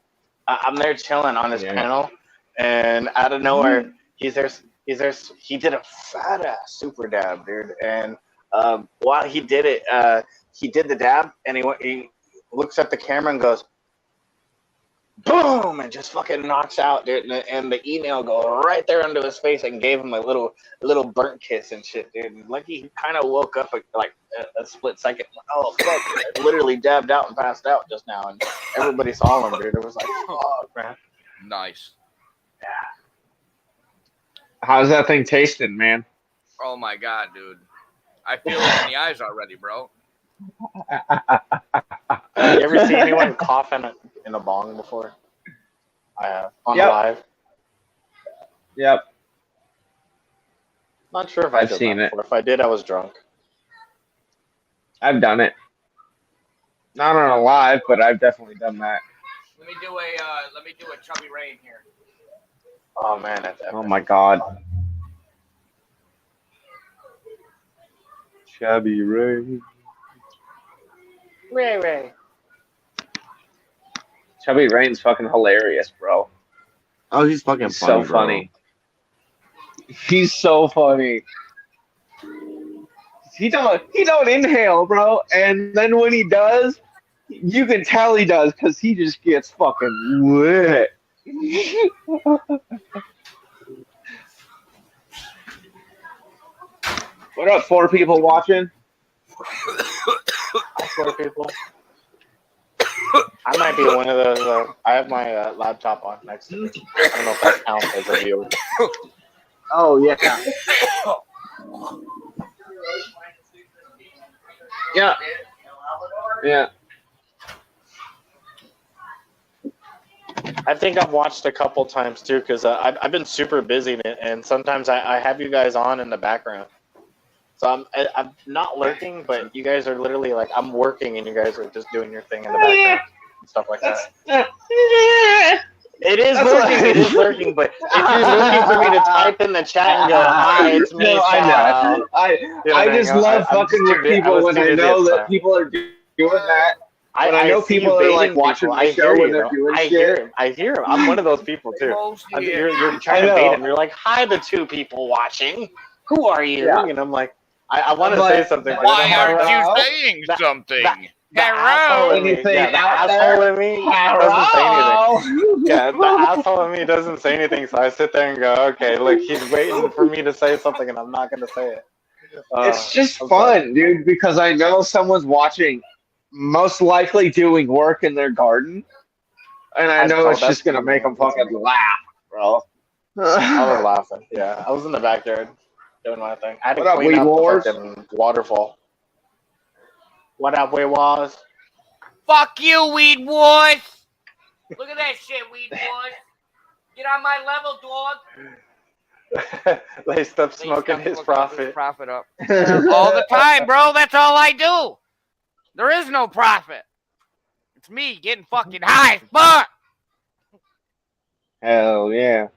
I'm there chilling on his panel, and out of nowhere, he's there. He did a fat ass super dab, dude. And while he did it, he did the dab, and he looks at the camera and goes, boom, and just fucking knocks out, dude. And the email go right there under his face and gave him a little burnt kiss and shit, dude. And like he kind of woke up like a split second. Oh fuck! I literally dabbed out and passed out just now, and everybody saw him, dude. It was like, fuck, man. Nice. Yeah. How's that thing tasting, man? Oh my god, dude. I feel it in the eyes already, bro. You ever see anyone cough in a bong before? I have on live. Yep. Not sure if I've seen it. If I did, I was drunk. I've done it. Not on a live, but I've definitely done that. Let me do a chubby rain here. Oh man, that's epic. Oh my god. Chubby Ray. Ray. Chubby Rain's fucking hilarious, bro. Oh, he's fucking He's funny, so funny. He's so funny. He don't inhale, bro. And then when he does, you can tell he does because he just gets fucking lit. What up, 4 people watching? 4 people. I might be one of those. I have my laptop on next to me. I don't know if that counts as a viewer. Oh yeah. Yeah. Yeah. I think I've watched a couple times too because I've been super busy and sometimes I have you guys on in the background. So I'm not lurking, but you guys are literally like I'm working and you guys are just doing your thing in the background and stuff like that. It is lurking, but if you're looking for me to type in the chat and go, hi, it's me, no, I know. I just love fucking with people when I know that people are doing that. When I know people are like watching my show when they're doing shit. I hear him. I'm one of those people too. You're trying to bait him. You're like, hi, the 2 people watching. Who are you? Yeah. And I'm like, I want to say something. Why aren't you saying something? Hello. Anything the asshole in me doesn't say anything. Yeah, the asshole in me doesn't say anything, so I sit there and go, okay, look, he's waiting for me to say something, and I'm not going to say it. It's just fun, dude, because I know someone's watching, most likely doing work in their garden, and I know it's just going to make them fucking laugh, bro. I was laughing, yeah. I was in the backyard doing my thing. I had to clean up the fucking waterfall. What up, Weed Wars? Fuck you, Weed Wars! Look at that shit, Weed Wars. Get on my level, dog. Laced up smoking his profit. Profit up. All the time, bro. That's all I do. There is no profit. It's me getting fucking high as fuck. Hell yeah.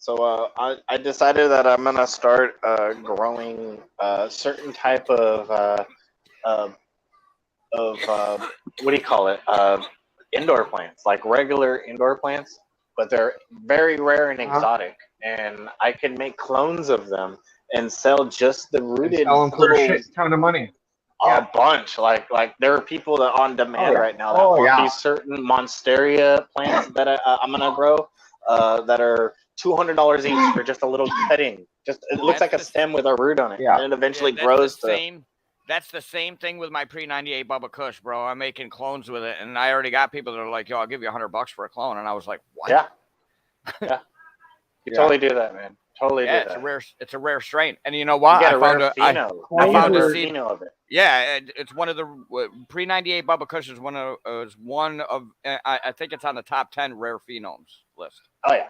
So I decided that I'm gonna start growing a certain type of what do you call it? Indoor plants, like regular indoor plants, but they're very rare and exotic. And I can make clones of them and sell just the And rooted sell them for a little shit ton of money. a bunch. Like there are people that on demand yeah. right now that Oh, want yeah. these certain monstera plants that I'm gonna grow. That are $200 each for just a little cutting. Just it looks That's like a the- stem with a root on it, Yeah. and it eventually that's grows the to. same. That's the same thing with my pre-98 Bubba Kush, bro. I'm making clones with it, and I already got people that are like, "Yo, I'll give you $100 for a clone," and I was like, "What?" Yeah, yeah. You Yeah. totally do that, man. Totally Yeah, do that. it's a rare strain, and you know You what? get I a found rare a I pheno. You Clones get a found a rare seed. pheno of it. Yeah, it's one of the pre-98 Bubba Kush is one of I think it's on the top 10 rare phenoms list, Oh yeah.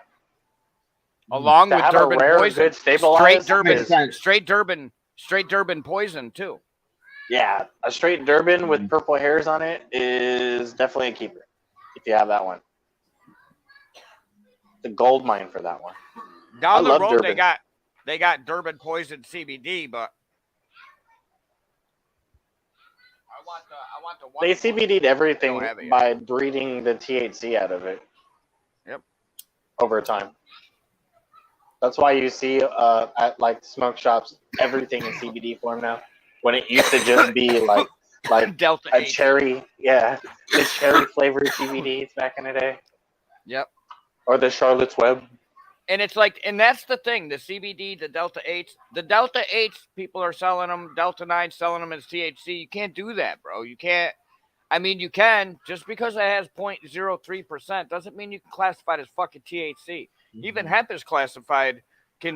along To with have a Durban rare, poison, good stabilized That makes sense. straight Durban poison too. Yeah, a straight Durban Mm. with purple hairs on it is definitely a keeper if you have that one. The gold mine for that one. Down the love road Durban. they got Durban poison CBD, but I want the one. They CBD'd everything Don't have it yet. by breeding the THC out of it. Yep. Over time. That's why you see at like smoke shops everything in CBD form now. When it used to just be like Delta a 8. cherry, yeah, the cherry flavored CBDs back in the day, Yep. or the Charlotte's Web. And it's like, and that's the thing, the CBD, the Delta 8s. The Delta 8s, people are selling them, Delta 9 selling them as THC. You can't do that, bro. You can't. I mean, you can. Just because it has 0.03% doesn't mean you can classify it as fucking THC. Even hemp is classified,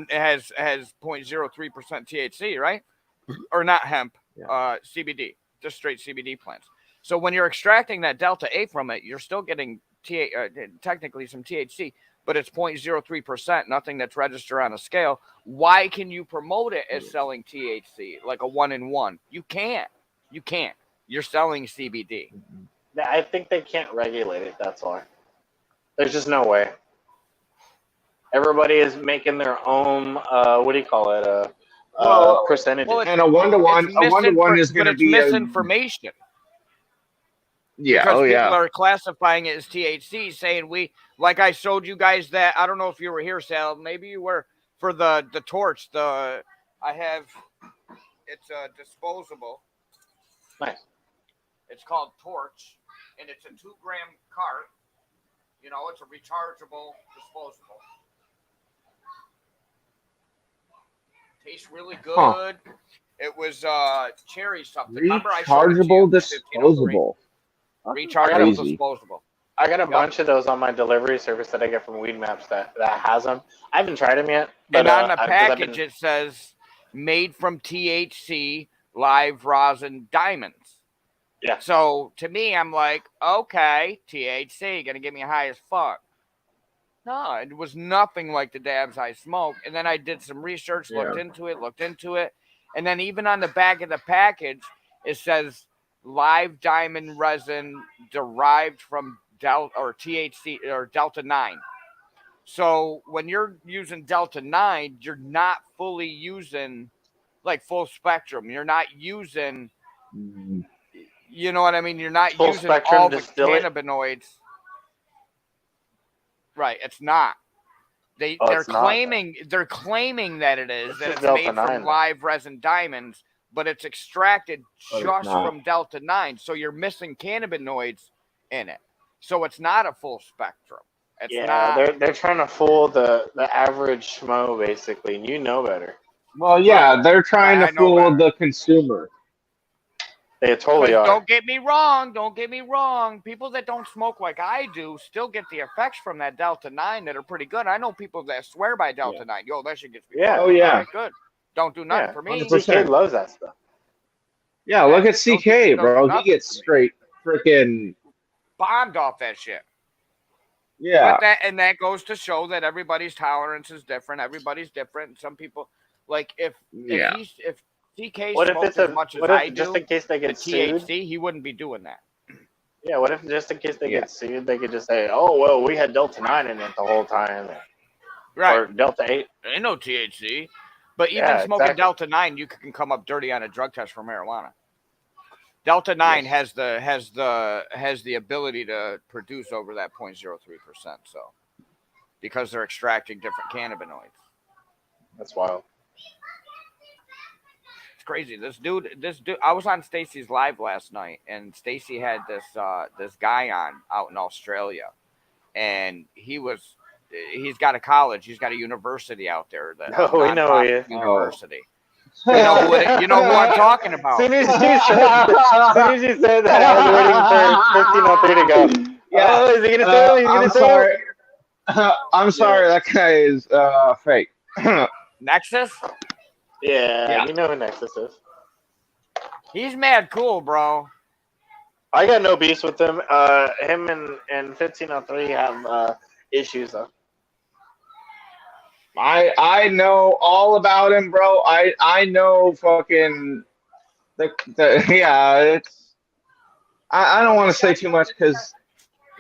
has 0.03% THC, right? Or not hemp, Yeah. CBD, just straight CBD plants. So when you're extracting that Delta 8 from it, you're still getting technically some THC, but it's 0.03%, nothing that's registered on a scale. Why can you promote it as selling THC, like a 1-in-1? You can't. You can't. You're selling CBD. I think they can't regulate it. That's all. There's just no way. Everybody is making their own. What do you call it? Percentages. Well, And a one-to-one is going but to it's be misinformation. Yeah. Because Oh, people yeah. are classifying it as THC, saying like I showed you guys that. I don't know if you were here, Sal. Maybe you were for the torch. It's a disposable. Nice. It's called Torch, and it's a 2-gram cart. You know, it's a rechargeable disposable. Tastes really good. Huh. It was cherry something. Remember, I showed it to you. Rechargeable disposable. Rechargeable Crazy. disposable. I got a bunch of those on my delivery service that I get from Weed Maps that has them. I haven't tried them yet. But, And on the 'cause package, it says made from THC live rosin diamonds. Yeah. So to me, I'm like, okay, THC, gonna get me high as fuck. No, it was nothing like the dabs I smoked. And then I did some research, looked into it. And then even on the back of the package, it says live diamond resin derived from THC or Delta 9. So when you're using Delta 9, you're not fully using like full spectrum. You're not using, you know what I mean? You're not full using spectrum all the distillate? cannabinoids. Right, it's not. They're it's not. claiming that it is, It's that just it's Delta made 9, from though. live resin diamonds, but it's extracted But it's just not. from Delta 9. So you're missing cannabinoids in it. So it's not a full spectrum. It's not. They're trying to fool the average schmo basically, and you know better. Well, yeah, they're trying I to know fool better. the consumer. They totally are. Don't get me wrong. People that don't smoke like I do still get the effects from that Delta 9 that are pretty good. I know people that swear by Delta 9. Yo, that shit gets me. Yeah. Oh, yeah. All right, good. Don't do nothing for me. 100%. CK loves that stuff. Yeah, look at Don't CK, do bro. He nothing gets for me. straight freaking. Bombed off that shit. Yeah. But that goes to show that everybody's tolerance is different. Everybody's different. Some people, like if CK What if smoked it's as much as what I if just do, in case they the get sued? THC, he wouldn't be doing that. Yeah, what if just in case they Yeah. get sued, they could just say, "Oh well, we had Delta 9 in it the whole time," Right. or Delta 8. There ain't no THC. But even Yeah, smoking exactly. Delta 9, you can come up dirty on a drug test for marijuana. Delta 9 has the ability to produce over that 0.03%. So because they're extracting different cannabinoids. That's wild. It's crazy. This dude. I was on Stacy's live last night, and Stacy had this guy on out in Australia, and he's got a college, he's got a university out there, a No, we know nonprofit you. university. You know who I'm talking about. Soon as you said that, I was waiting for 1503 to go. Yeah. Oh, is he gonna say it? He's gonna I'm say sorry. it? I'm sorry. That guy is fake. Nexus. Yeah, you know who Nexus is. He's mad cool, bro. I got no beefs with him. Him and 1503 have issues though. I know all about him, bro. I know fucking yeah. It's I don't want to say too much because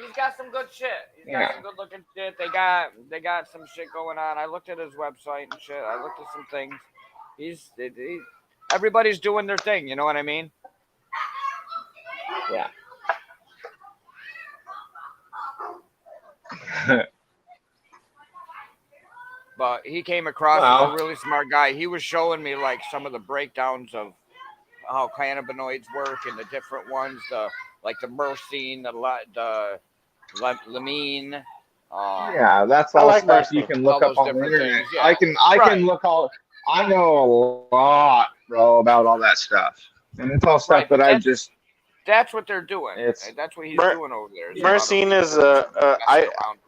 He's got some good shit. He's got Yeah. some good looking shit. They got some shit going on. I looked at his website and shit. I looked at some things. Everybody's doing their thing. You know what I mean? yeah. But he came across as a really smart guy. He was showing me like some of the breakdowns of how cannabinoids work and the different ones, the myrcene, the lamine. Yeah, that's I all like stuff you Mercy. can look All up those on the different internet. things, yeah. I can Right. look all. I know a lot, bro, about all that stuff, and it's all stuff Right, but that I just. That's what they're doing. It's- That's what he's Mer- doing over there. Myrcene is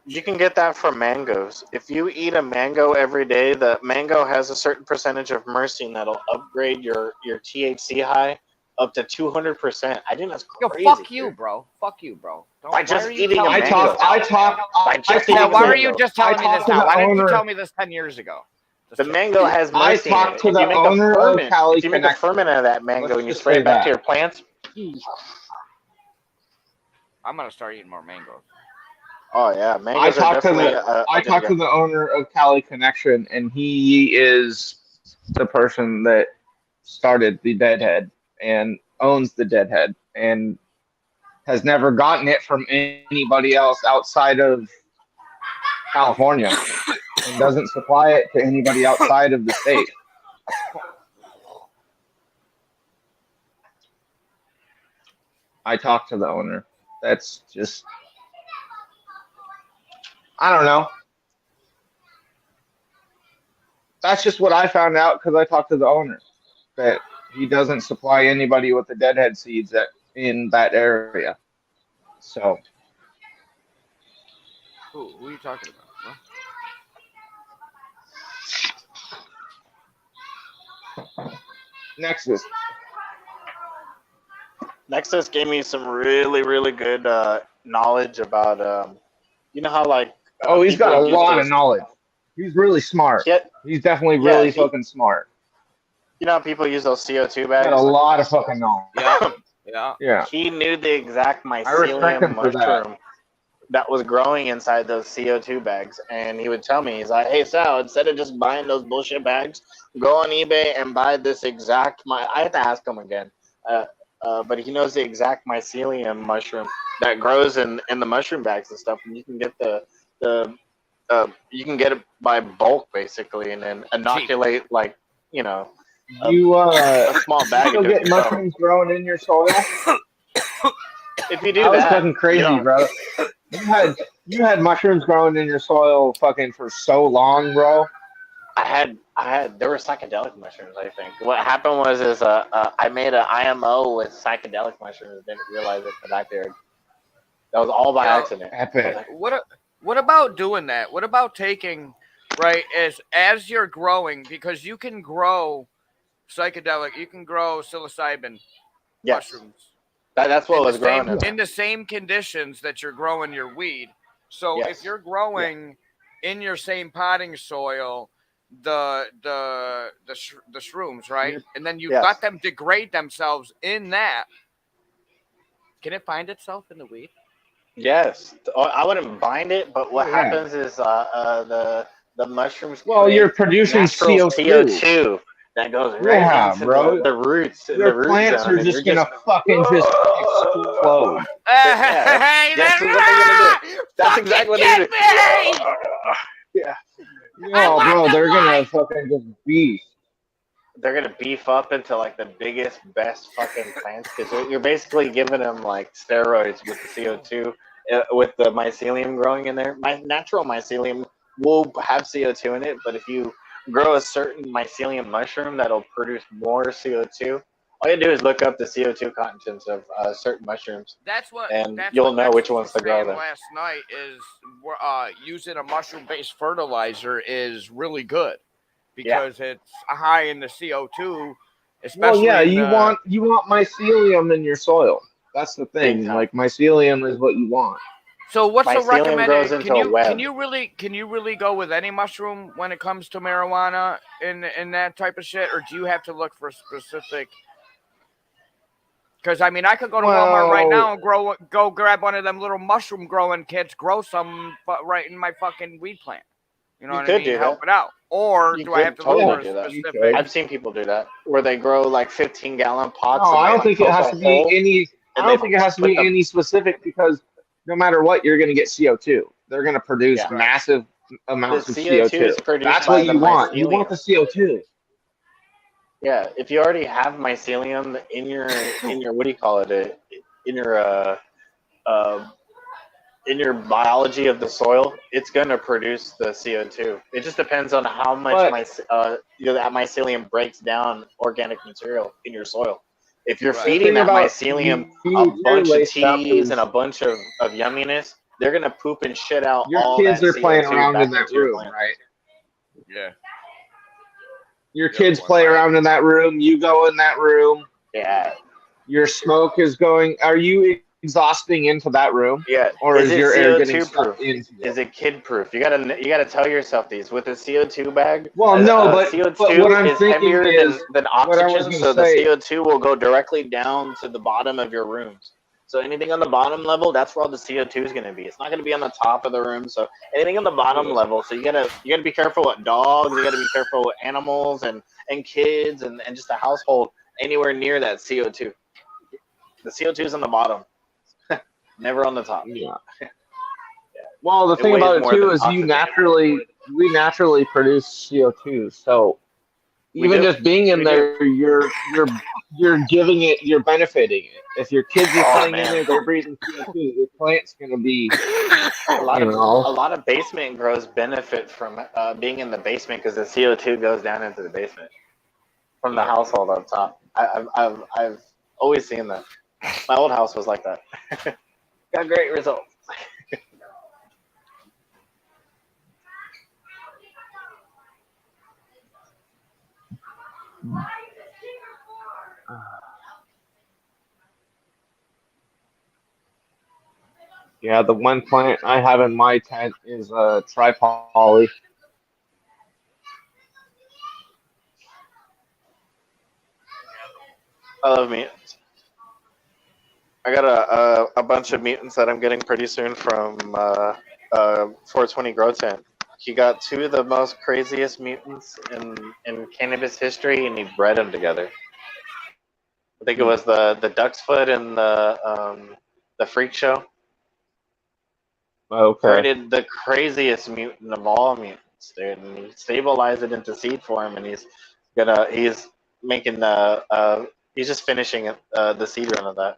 you can get that from mangoes. If you eat a mango every day, the mango has a certain percentage of myrcene that'll upgrade your THC high up to 200%. I think that's Yo, crazy. fuck you, bro. Fuck you, bro. By why just are you eating a telling me mango. this now? eating Why a are you mango. just telling I me this talked to now? the Why didn't you owner- tell me this 10 years ago? The mango has I myrcene in talked it. to If the you make owner a of ferment, Cali if you make a Connection. ferment out of that mango Let's and you just spray say it back that. to your plants, I'm gonna start eating more mangoes. oh yeah, I mangoes are talked to definitely. I talked to the owner of Cali Connection, and he is the person that started the Deadhead and owns the Deadhead, and has never gotten it from anybody else outside of California, and doesn't supply it to anybody outside of the state. I talked to the owner. That's just, I don't know. That's just what I found out because I talked to the owner, that he doesn't supply anybody with the Deadhead seeds in that area. So Who are you talking about? Nexus. Nexus gave me some really, really good knowledge about, you know how like. Oh, he's got a people use lot of those- knowledge. He's really smart. Yet, He's definitely Yeah, really he- fucking smart. you know how people use those CO2 He's bags? got a lot of fucking knowledge. Yeah, yeah. Yeah. He knew the exact respect him mycelium for that. mushroom that was growing inside those CO2 bags, and he would tell me, he's like, "Hey Sal, instead of just buying those bullshit bags, go on eBay and buy this exact." I have to ask him again, but he knows the exact mycelium mushroom that grows in the mushroom bags and stuff, and you can get you can get it by bulk basically, and then inoculate like a small bag You of still it get yourself. mushrooms growing in your soil? If you do That was that, fucking crazy, bro. You had mushrooms growing in your soil fucking for so long, bro. There were psychedelic mushrooms. I think what happened was I made an IMO with psychedelic mushrooms. Didn't realize it for that period. That was all by Yeah. accident. Epic. What about doing that? What about taking, right, as you're growing, because you can grow psychedelic, you can grow psilocybin Yes, mushrooms that's what was growing in in the same conditions that you're growing your weed. So Yes. if you're growing in your same potting soil the shrooms, right, and then you Yes. let them degrade themselves in that, can it find itself in the weed? Yes, I wouldn't bind it, but what Yeah. happens is the mushrooms. Well, create you're producing natural CO2. CO2 that goes right Yeah, into bro. the roots. Your the root plants zone, are and just you're gonna fucking just explode. Hey, that's what they're gonna do. That's exactly what they're gonna do. Yeah. No, bro, they're gonna fucking just beast. they're gonna beef up into like the biggest, best fucking plants because you're basically giving them like steroids with the CO2, with the mycelium growing in there. My natural mycelium will have CO2 in it, but if you grow a certain mycelium mushroom that'll produce more CO2, all you do is look up the CO2 contents of certain mushrooms, and that's you'll what know which Lexus was ones to grow saying there. last night is using a mushroom based fertilizer is really good Yeah, because it's high in the CO2, Well, yeah, especially in the. you want mycelium in your soil. That's the big thing. time. Like mycelium is what you want. So what's the Mycelium grows recommended? into a web. Can you really go with any mushroom when it comes to marijuana in that type of shit, or do you have to look for specific? Because I mean, I could go to Walmart right Well, now and go grab one of them little mushroom growing kits, grow some right in my fucking weed plant. You know You what I could mean? do Help that. it out. Or You do I have could to look yeah, totally for a do that. you specific? could. I've seen people do that where they grow like 15-gallon No, pots and I they don't like think it poke has a to be hole any. I and don't they think it has to put be the any specific because no matter what, you're going to get CO2. They're going to produce yeah. Right. massive The amounts of CO2 CO2. is produced That's by what the you want. You want mycelium. the CO2. Yeah, if you already have mycelium in your what do you call it? In your uh in your biology of the soil, it's going to produce the CO2. It just depends on how much But that mycelium breaks down organic material in your soil. If you're the Right. feeding thing that about mycelium a you too, bunch of laced up, teas and a is bunch of yumminess, they're going to poop and shit out your all kids that are playing CO2 around in back that into your room, plant. right? Yeah. Your The other kids one play might. around in that room. You go in that room. Yeah. Your smoke is going. Are you exhausting into that room, Yeah. or Is is it your air getting CO2 proof? sucked into Is it? it kid proof? You gotta tell yourself these with a CO2 bag. Well, no, but what CO2 I'm is thinking heavier is than what I was oxygen, going to so the say. CO2 will go directly down to the bottom of your rooms. So anything on the bottom level, that's where all the CO2 is going to be. It's not going to be on the top of the room. So anything on the bottom level. So you gotta be careful with dogs. You got to be careful with animals and kids and just a household anywhere near that CO2. The CO2 is on the bottom, never on the top. Yeah. Well, the It thing weighs about it more too than is oxygen. we naturally produce CO2. So We even do. just being in We do. there, you're giving it, you're benefiting it. If your kids are Oh playing in man, there, they're breathing CO2. Your plant's gonna be, a lot you of know, a lot of basement grows benefit from being in the basement because the CO2 goes down into the basement from the Yeah. household up top. I've always seen that. My old house was like that. Got great results. yeah. The one plant I have in my tent is a tripoly. I love mutants. I got a bunch of mutants that I'm getting pretty soon from 420 Grow Tent. He got two of the most craziest mutants in cannabis history, and he bred them together. I think it was the Duck's Foot and the Freak Show. Okay. Created the craziest mutant of all mutants, dude, and he stabilized it into seed form, and he's making he's just finishing the seed run of that.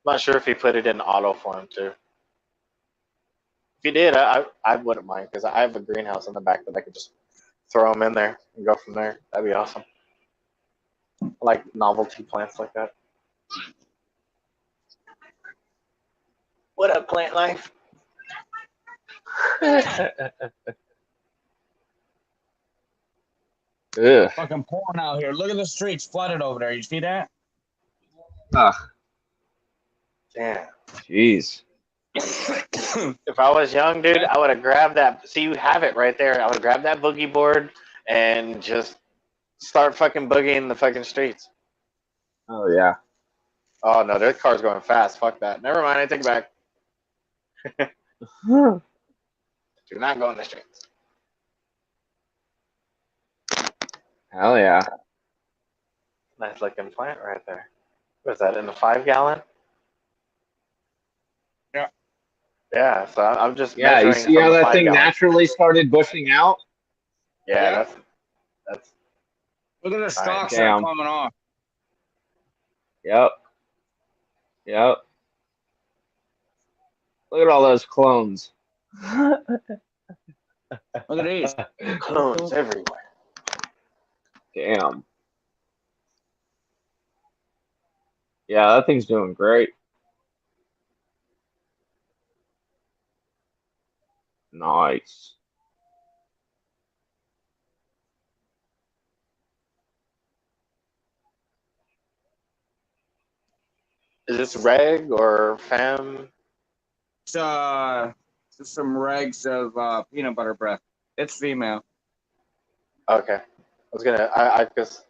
I'm not sure if he put it in auto form too. If he did, I wouldn't mind because I have a greenhouse in the back that I could just throw them in there and go from there. That'd be awesome. I like novelty plants like that. What up, plant life? Ugh. Fucking pouring out here. Look at the streets flooded over there. You see that? Ah, Damn. jeez. If I was young, dude, I would have grabbed that. See, you have it right there. I would grab that boogie board and just start fucking boogieing the fucking streets. Oh yeah. Oh no, their car's going fast. Fuck that. Never mind. I take it back. Do not go in the streets. Hell yeah. Nice looking plant right there. Was that in a 5 gallon? Yeah. Yeah. So I'm just Yeah. You measuring see from how the that five thing gallon. naturally started bushing out? Yeah, Yeah. that's Look at the stalks that are damn. coming off. Yep. Yep. Look at all those clones. Look at these. Clones everywhere. Damn. Yeah, that thing's doing great. Nice. Is this reg or fem? It's just some regs of peanut butter breath. It's female. Okay. I was gonna. I because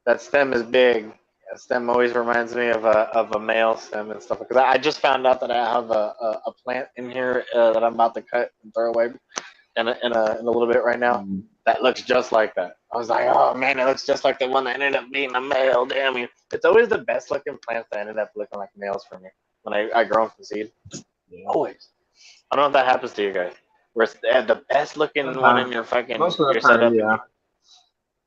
that stem is big. A stem always reminds me of a male stem and stuff. Because I just found out that I have a plant in here that I'm about to cut and throw away in a little bit right now. That looks just like that. I was like, oh man, it looks just like the one that ended up being a male. Damn you! It's always the best looking plants that ended up looking like males for me when I grow them from seed. Always. I don't know if that happens to you guys. Where it's the best looking one in your fucking Most of the your time, setup, and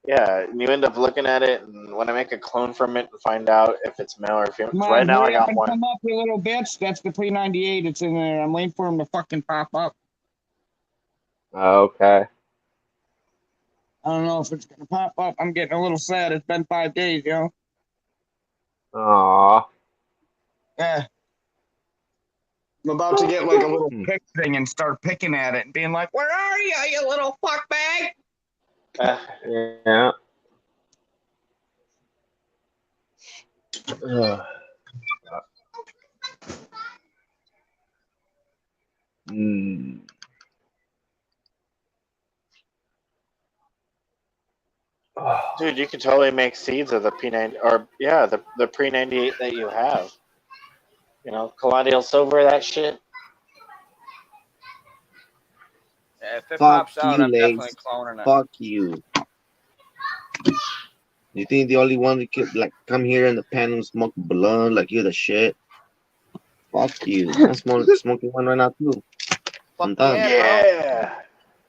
yeah. and you end up looking at it, and when I make a clone from it and find out if it's male or female. Come 'Cause on, right now I hurry up got and one. come up, you little bitch. That's the P98. It's in there. I'm waiting for him to fucking pop up. Okay. I don't know if it's gonna pop up. I'm getting a little sad. It's been 5 days, yo. Aw. Yeah. I'm about to get like a little Hmm. pick thing and start picking at it and being like, "Where are you little fuckbag?" Yeah. Ugh. Mm. Dude, you can totally make seeds of the P90 or the pre-98 that you have. You know, Colonial Silver, that shit. Yeah, if it Fuck pops out, you, I'm definitely Lace. cloning it. Fuck you. You think the only one that could like come here in the pen and smoke blunt like you're the shit? Fuck you. I'm smoking one right now too. I'm Fuck done. yeah, bro. Yeah.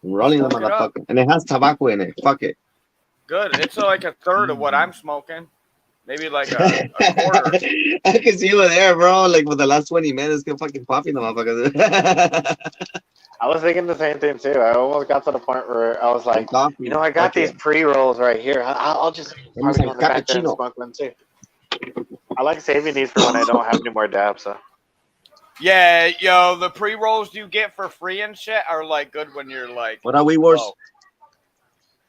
I'm rolling the Smoke it up. motherfucker. And it has tobacco in it. Fuck it. Good. It's like a third of what I'm smoking. Maybe like a quarter. I can see you there, bro. Like for the last 20 minutes, get fucking popping the motherfuckers. I was thinking the same thing too. I almost got to the point where I was And like, coffee. I got Fuck these it. pre-rolls right here. I'll just Give me probably some go in the back there and cappuccino. smoke them too. I like saving these for when I don't have any more dabs. So Yeah, yo, the pre rolls you get for free and shit are like good when you're like What are we worse? low.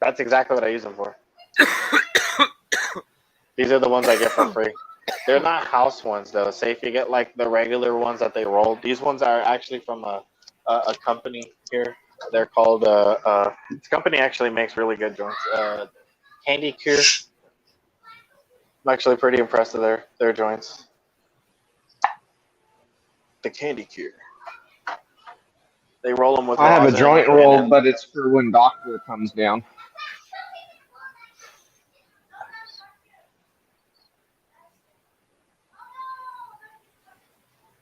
that's exactly what I use them for. These are the ones I get for free. They're not house ones though. Say if you get like the regular ones that they roll, these ones are actually from a company here. They're called this company actually makes really good joints. Candy Cure. I'm actually pretty impressed with their joints. The Candy Cure. They roll them with I have a rosin joint and roll, but it's for when doctor comes down.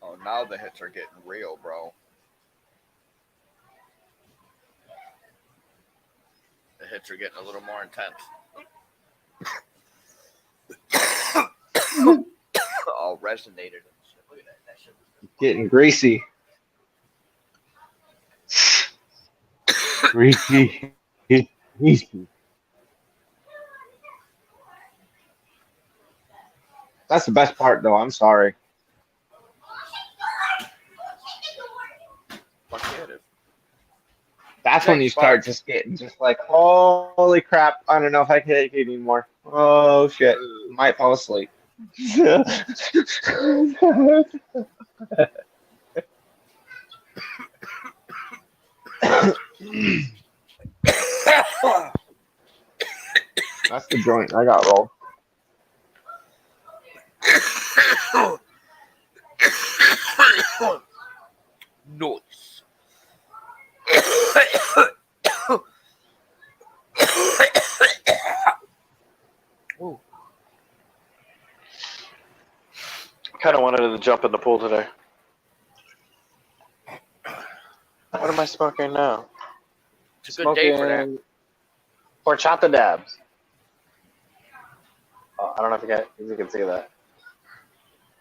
Oh, now the hits are getting real, bro. The hits are getting a little more intense. All resonated and shit. Look at that. That shit was Getting greasy. Greasy. Greasy. That's the best part, though. I'm sorry. fuck yeah, it is. That's when you start just getting just like, holy crap, I don't know if I can take it anymore. Oh shit, might fall asleep. That's the joint I got rolled. Noise. kind of wanted to jump in the pool today. What am I smoking now? It's a good day for that. Horchata dabs. I don't know if you can see that.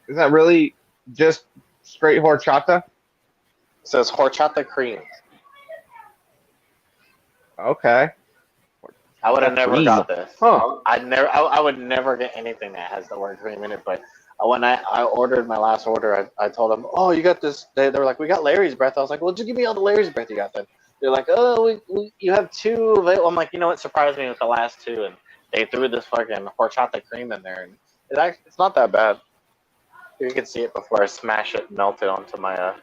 Is that really just straight horchata? It says horchata cream. Okay. I would have never Cream. got this. Huh. I would never get anything that has the word cream in it. But when I ordered my last order, I told them, "Oh, you got this." They were like, "We got Larry's breath." I was like, "Well, just give me all the Larry's breath you got then." They're like, "Oh, you have two available." I'm like, you know what? Surprised me with the last two, and they threw this fucking horchata cream in there, and it's not that bad. You can see it before I smash it, and melt it onto my.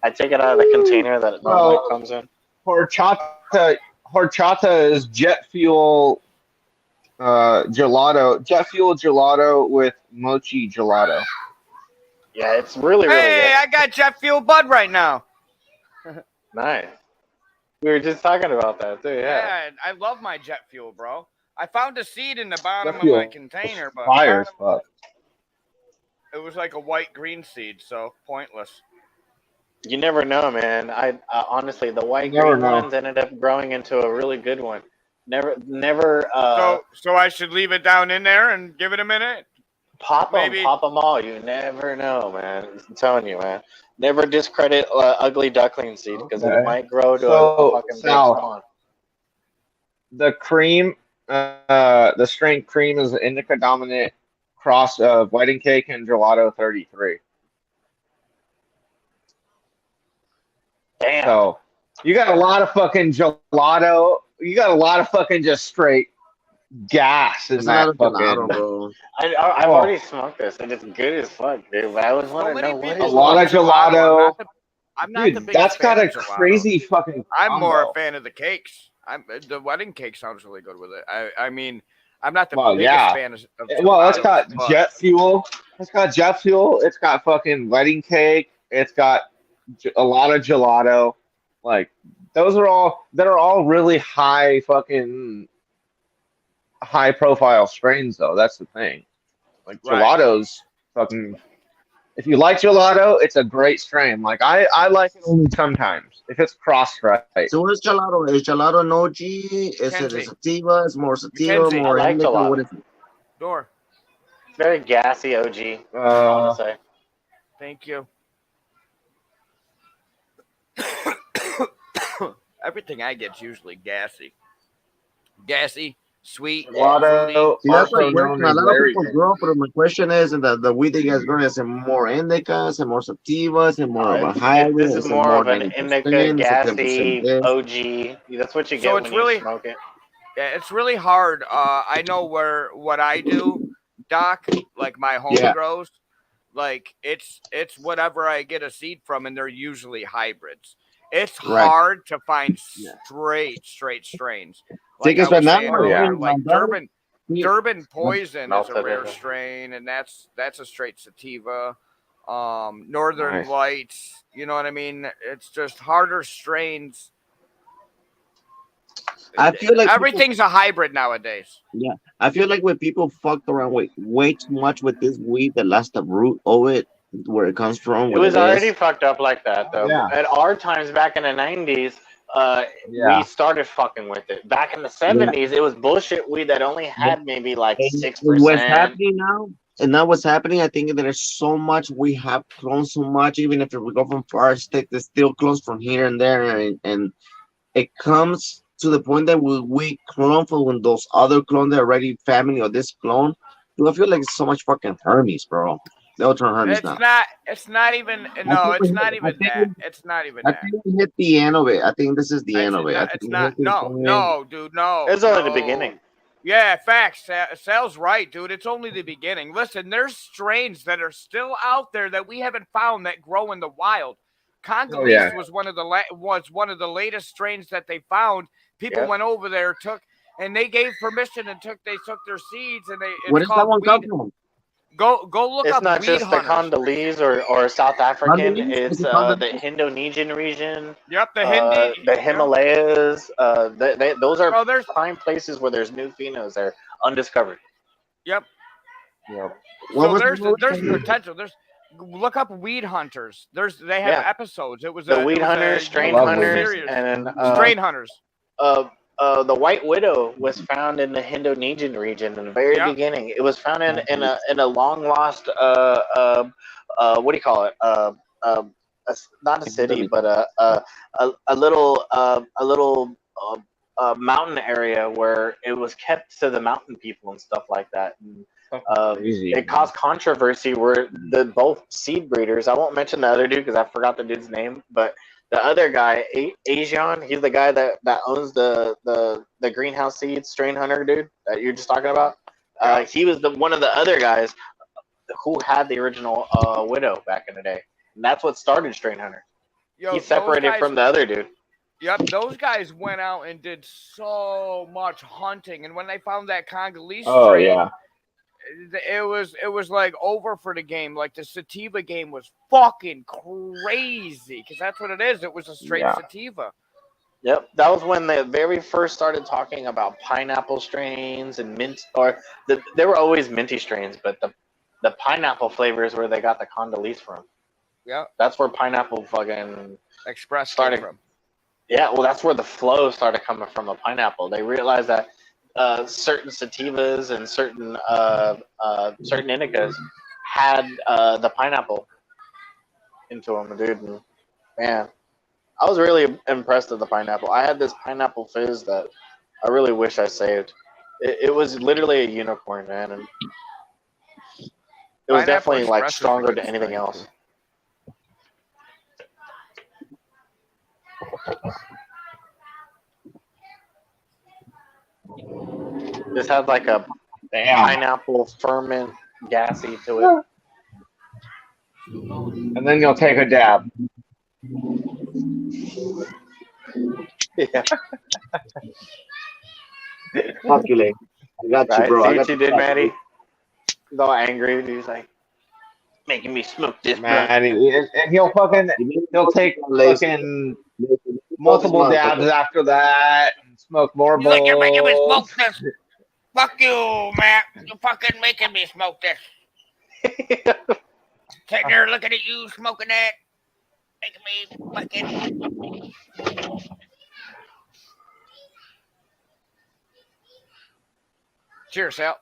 I take it out of the container that it normally So comes in. horchata is jet fuel gelato with mochi gelato. Yeah, it's really Hey, good. I got jet fuel bud right now. Nice. We were just talking about that too. Yeah. Yeah, I love my jet fuel, bro. I found a seed in the bottom Jet of my fuel container, but fire as fuck. it was like a white green seed, so pointless. You never know, man. I honestly, the You white never green know. ones ended up growing into a really good one. Never. So I should leave it down in there and give it a minute. Maybe. Pop them all. You never know, man. I'm telling you, man. Never discredit ugly duckling seed because it Okay. might grow to a So fucking big Sal, spawn. the cream, the strength cream is an indica dominant cross of wedding cake and gelato 33. Damn. So you got a lot of fucking gelato. You got a lot of fucking just straight gas in It's a lot that of fucking. gelato, bro. I've Oh, already smoked this and it's good as fuck, dude. But I always So want to many know what a is people lot love of this. gelato. gelato. I'm not the Dude, biggest that's fan got of a gelato. crazy fucking I'm more a combo. fan of the cakes. The wedding cake sounds really good with it. I mean, I'm not the Well, biggest yeah. fan of Well, it's gelatos, got but jet fuel. It's got jet fuel. It's got fucking wedding cake. It's got a lot of gelato. Like those are all that are all really high fucking high profile strains though. That's the thing. Like right. gelato's fucking. If you like gelato, it's a great strain. Like I like it only sometimes if it's crossed right. So what is gelato? Is gelato an OG? Is it a Mackenzie. sativa? Is more sativa, Mackenzie. I more like indica? What gelato. is it? Door. It's very gassy, OG. I want Uh, to say. Thank you. Everything I get's usually gassy. Gassy, sweet, fruity. gelato, See, that's my also question. known A as lot of Larry. people grow, but my question is, that the weed that you guys grow, is it more indica? Is it more sativa? Is it more of a hybrid? This is Is it more more of an 90%? indica Is it 10% gassy this? OG. That's what you So get it's when you really, smoke it. yeah, it's really hard. I know what I do, Doc. Like my home Yeah, grows. Like it's whatever I get a seed from, and they're usually hybrids. It's right. hard to find Yeah. straight strains. Sí, Like que I was suena, saying Oh yeah. earlier, like sí, Durban Poison is a Melted rare in it. strain, and that's a straight sativa. Northern Nice. Lights, you know what I mean? It's just harder strains. I feel like people, Everything's a hybrid nowadays. yeah, I feel like when people fucked around way too much with this weed, that lost the root of it, where it comes from, It what was it already is. fucked up like that, Oh though. yeah. At our times back in the 90s, we Yeah. started fucking with it. Back in the Yeah, 70s, it was bullshit weed that only yeah. had maybe like And what's 6%. happening now? And now what's happening? I think there's so much we have clones so much. Even if we go from far state, there's still clones from here and there, and it comes to the point that we clone for when those other clones that are already family of this clone. Do I feel like it's so much fucking Hermes, bro? They'll turn Hermes now. It's not even I no, think we it's not hit, I even think that. It's not even I that. think we hit the end of it. I think this is the end of it. I think It's we hit not the no, point. dude, no. It's only the No. beginning. Yeah, facts. Sal's right, dude. It's only the beginning. Listen, there's strains that are still out there that we haven't found that grow in the wild. Oh Congolese yeah. was one of the latest strains that they found. People Yep. went over there, and they gave permission and took their seeds, and Where it's does that called one come weed. from? Go look It's up not weed just the hunters. Congolese or South African. Congolese? Is It's it the Congolese? Indonesian region, Yep, the Hindi. the Yep. Himalayas. Those are Bro, there's prime places where there's new phenos that are undiscovered. yep. Yeah. What So was the there's movie? potential. Look up weed hunters. They have Yeah. episodes. It was The a weed hunters, I strain love YouTube weed. hunters, series. and Strain hunters. the White Widow was found in the Indonesian region in the very Yeah. beginning. It was found in a long lost what do you call it? Not a city, but a little mountain area where it was kept to the mountain people and stuff like that. And, Crazy. it caused controversy where the both seed breeders. I won't mention the other dude because I forgot the dude's name, but the other guy, Asian, he's the guy that owns the greenhouse seeds strain hunter dude that you're just talking about. He was the one of the other guys who had the original widow back in the day, and that's what started strain hunter. Yo, He those separated guys. from the other dude. Yep, those guys went out and did so much hunting, and when they found that Congolese Oh strain, yeah. it was like over for the game. Like the sativa game was fucking crazy because that's what it is. It was a straight Yeah. sativa. Yep, that was when they very first started talking about pineapple strains and mint, or there were always minty strains, but the pineapple flavor is where they got the Congolese from. Yep, That's where pineapple fucking Express started. came from. Yeah, well, that's where the flow started coming from the pineapple. They realized that certain sativas and certain indicas had the pineapple into them, dude. And, man, I was really impressed with the pineapple. I had this pineapple fizz that I really wish I saved. It was literally a unicorn, man, and it was Pineapple definitely like Express is a stronger good than anything strain, else. too. This had like a Damn. pineapple ferment gassy to it. And then you'll take a dab. Yeah, Fuck you, Lane. I got you, right. bro. See I what got you you. did, Maddie? He's all angry. And he's like, making me smoke this blunt. Man, and he'll fucking he'll take Lace. fucking Smoke this multiple dabs motherfucker. after that and smoke more He's like, you're making me smoke bowls. this. Fuck you, Matt. You're fucking making me smoke this. Sitting there looking at you smoking that. Making me fucking. Cheers, Sal.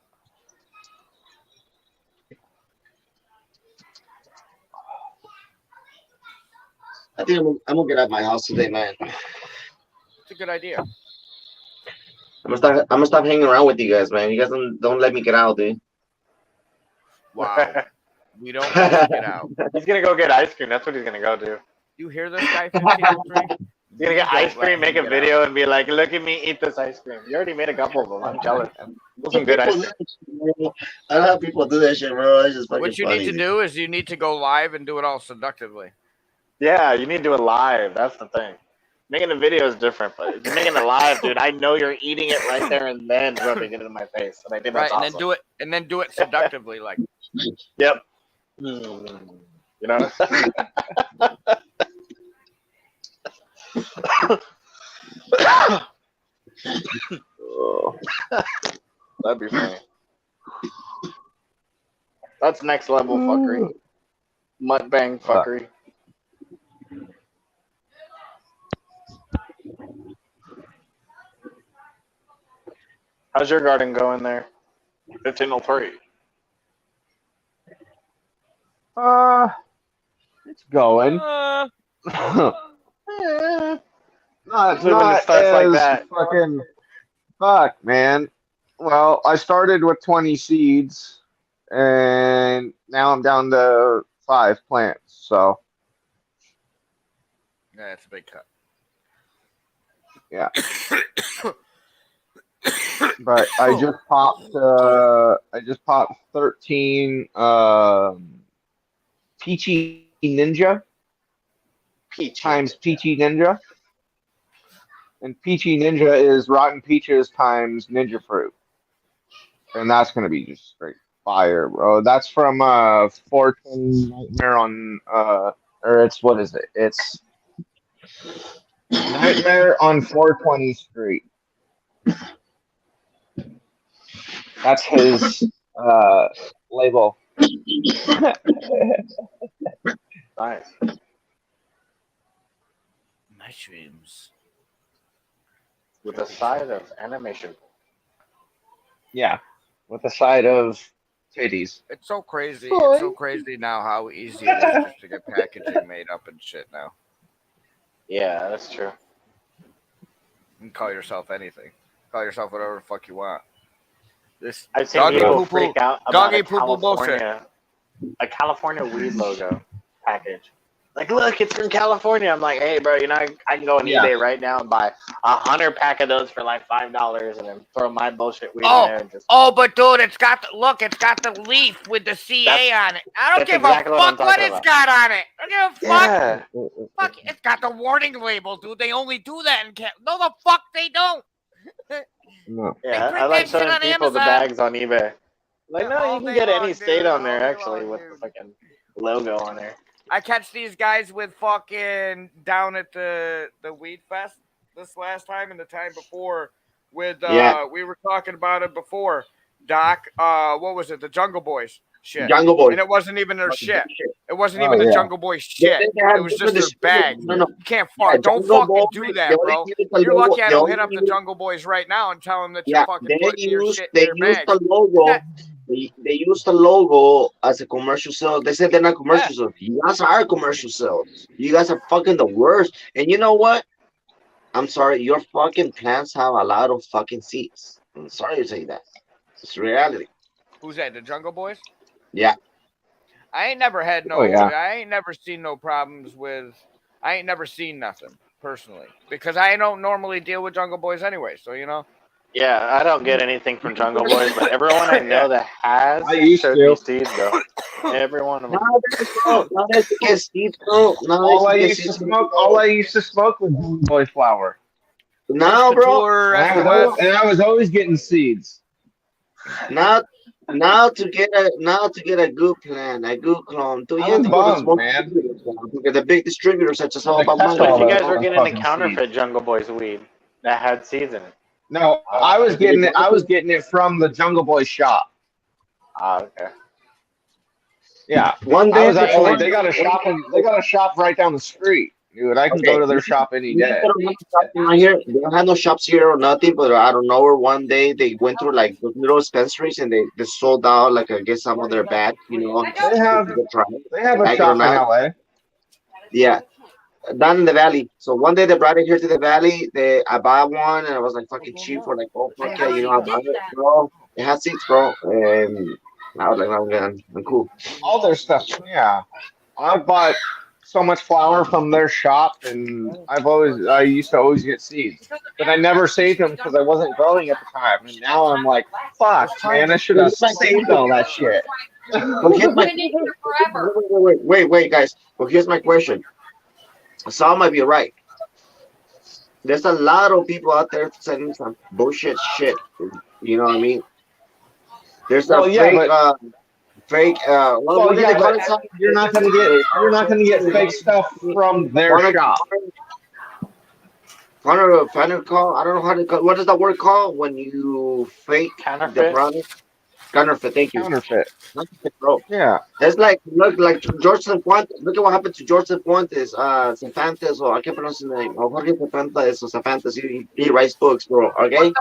I think I'm gonna get out of my house today, man. It's a good idea. I'm gonna stop hanging around with you guys, man. You guys don't let me get out, dude. Wow. We don't let you get out. He's gonna go get ice cream. That's what he's gonna go do. You hear this guy, 1503? He's gonna get ice Don't let cream, make him a get video, and be like, "Look at me eat this ice cream." You already made a couple of them. I'm jealous. Some good ice cream. I don't have people do that shit, bro. It's just fucking What you funny, need to dude. do is you need to go live and do it all seductively. Yeah, you need to do it live. That's the thing. Making a video is different, but if you're making it live, dude, I know you're eating it right there and then rubbing it in my face. And I think Right, that's and awesome. then do it seductively, like Yep. You know. That'd be funny. That's next level fuckery. Mukbang fuckery. How's your garden going there? 1503. It's going. No, it's Usually when it not starts like as that. fucking fuck, man. Well, I started with 20 seeds, and now I'm down to 5 plants. So yeah, it's a big cut. yeah, but I just popped 13 Peachy Ninja times Peachy Ninja. And Peachy Ninja is Rotten Peaches times Ninja Fruit. And that's going to be just straight fire, bro. That's from 420 Nightmare on, or it's, what is it? It's Nightmare on 420 Street. That's his label. Nice. Mushrooms. with a side of animation. Yeah, with a side of titties. It's so crazy. It's Boy. so crazy now how easy it is just to get packaging made up and shit now. Yeah, that's true. You can call yourself anything. Call yourself whatever the fuck you want. This I've seen doggy Yeah. people poo poo, freak out about doggy poo poo bullshit. A California weed logo package. Like, look, it's from California. I'm like, hey, bro, you know, I can go on Yeah. eBay right now and buy 100 pack of those for like $5, and then throw my bullshit weed in Oh, there and just. but dude, it's got the leaf with the CA on it. I don't That's give exactly a what I'm fuck what talking it's about. got on it. I don't give a fuck. Yeah. Fuck, it's got the warning label, dude. They only do that in No, the fuck they don't. No. Yeah, print I like that shit showing on people the Amazon. bags on eBay. Like, Yeah, no, all you can day get any long, state dude. on there All day actually long, with dude. the fucking logo on there. I catch these guys with fucking down at the Weed Fest this last time and the time before with Yeah, we were talking about it before. Doc, what was it? The Jungle Boys shit. Jungle Boy. And it wasn't even their shit. It wasn't Oh even the yeah. Jungle Boys shit. They have It was different just their bag. distributors. No, no. You can't Yeah, fuck. Don't Jungle fucking Boy. do They that, only bro. use the You're logo. lucky I They don't only hit up the use, Jungle Boys right now and tell them that you're yeah, fucking they putting your use shit in they their use bag. the logo. Yeah, They use the logo as a commercial sale. They said they're not yeah. commercial sales. You guys are commercial sales. You guys are fucking the worst. And you know what? I'm sorry. Your fucking plants have a lot of fucking seeds. I'm sorry to say that. It's reality. Who's that? The Jungle Boys? Yeah. I ain't never had Oh no. yeah. I ain't never seen no problems with. I ain't never seen nothing personally because I don't normally deal with Jungle Boys anyway. So you know. Yeah, I don't get anything from Jungle Boys, but everyone I know Yeah. that has I used showed me to. seeds though. Every one of them. Nowadays, bro. Nowadays you get seeds, bro. Nowadays All you I get used to seeds. smoke. All I used to smoke was Golden Boy flower, Kush Now, bro. Couture, and SOS. I was always getting seeds. Now, now to get a good plan, a good clone, do I you have was to go to bummed, small man. distributors now? Because the big distributors are just all They about kept What money. if all you You guys the were know? getting the fucking seeds. counterfeit Jungle Boys weed that had seeds in it? No, I was getting it. I was getting it from the Jungle Boy shop. Ah, okay. Yeah, One I day, was actually. one They day, got a one shop day. and they got a shop right down the street, dude. I can go Okay, to their shop any maybe day. they don't have shops around here. They don't have no shops here or nothing. But I don't know where one day they went through like those little dispensaries and they sold out like I guess some of their bag, you know, They for have people to try it, they have a like it or shop in not. LA. Yeah, down in the valley. So one day they brought it here to the valley. I bought one and I was like fucking cheap for like oh fuck yeah, you know I bought it, bro. It had seats, bro, and I was like, no, I'm cool. All their stuff. Yeah, I bought so much flour from their shop, and I used to always get seeds, but I never saved them because I wasn't growing at the time. And now I'm like, fuck, man, I should But have it's like, saved all that shit. but here's my wait, guys. But here's my question. Saul might be right. There's a lot of people out there sending some bullshit shit. You know what I mean? There's a Well, yeah, fake, but what did they call but it? Saul? you're not gonna get fake stuff from their Quantum, shop. quantum call. I don't know how to call. What is that word called when you fake the Counterfeit? product? Counterfeit. Thank you. Counterfeit. Counterfeit, bro. Yeah. That's like George Fuentes. Look at what happened to George Fuentes. Cervantes, or I can't pronounce his name. Or Jorge Cervantes or Cervantes. He writes books, bro. Okay.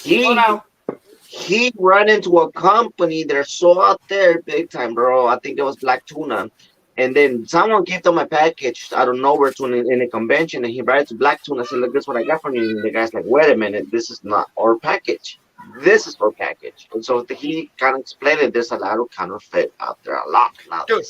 He he ran into a company that are so out there big time, bro. I think it was Black Tuna. And then someone gave them a package out of nowhere to in a convention, and he brought it to Black Tuna. I said, "Look, this is what I got from you." And the guy's like, "Wait a minute, this is not our package. This is our package." And so he kind of explained it. There's a lot of counterfeit out there, a lot. Dude,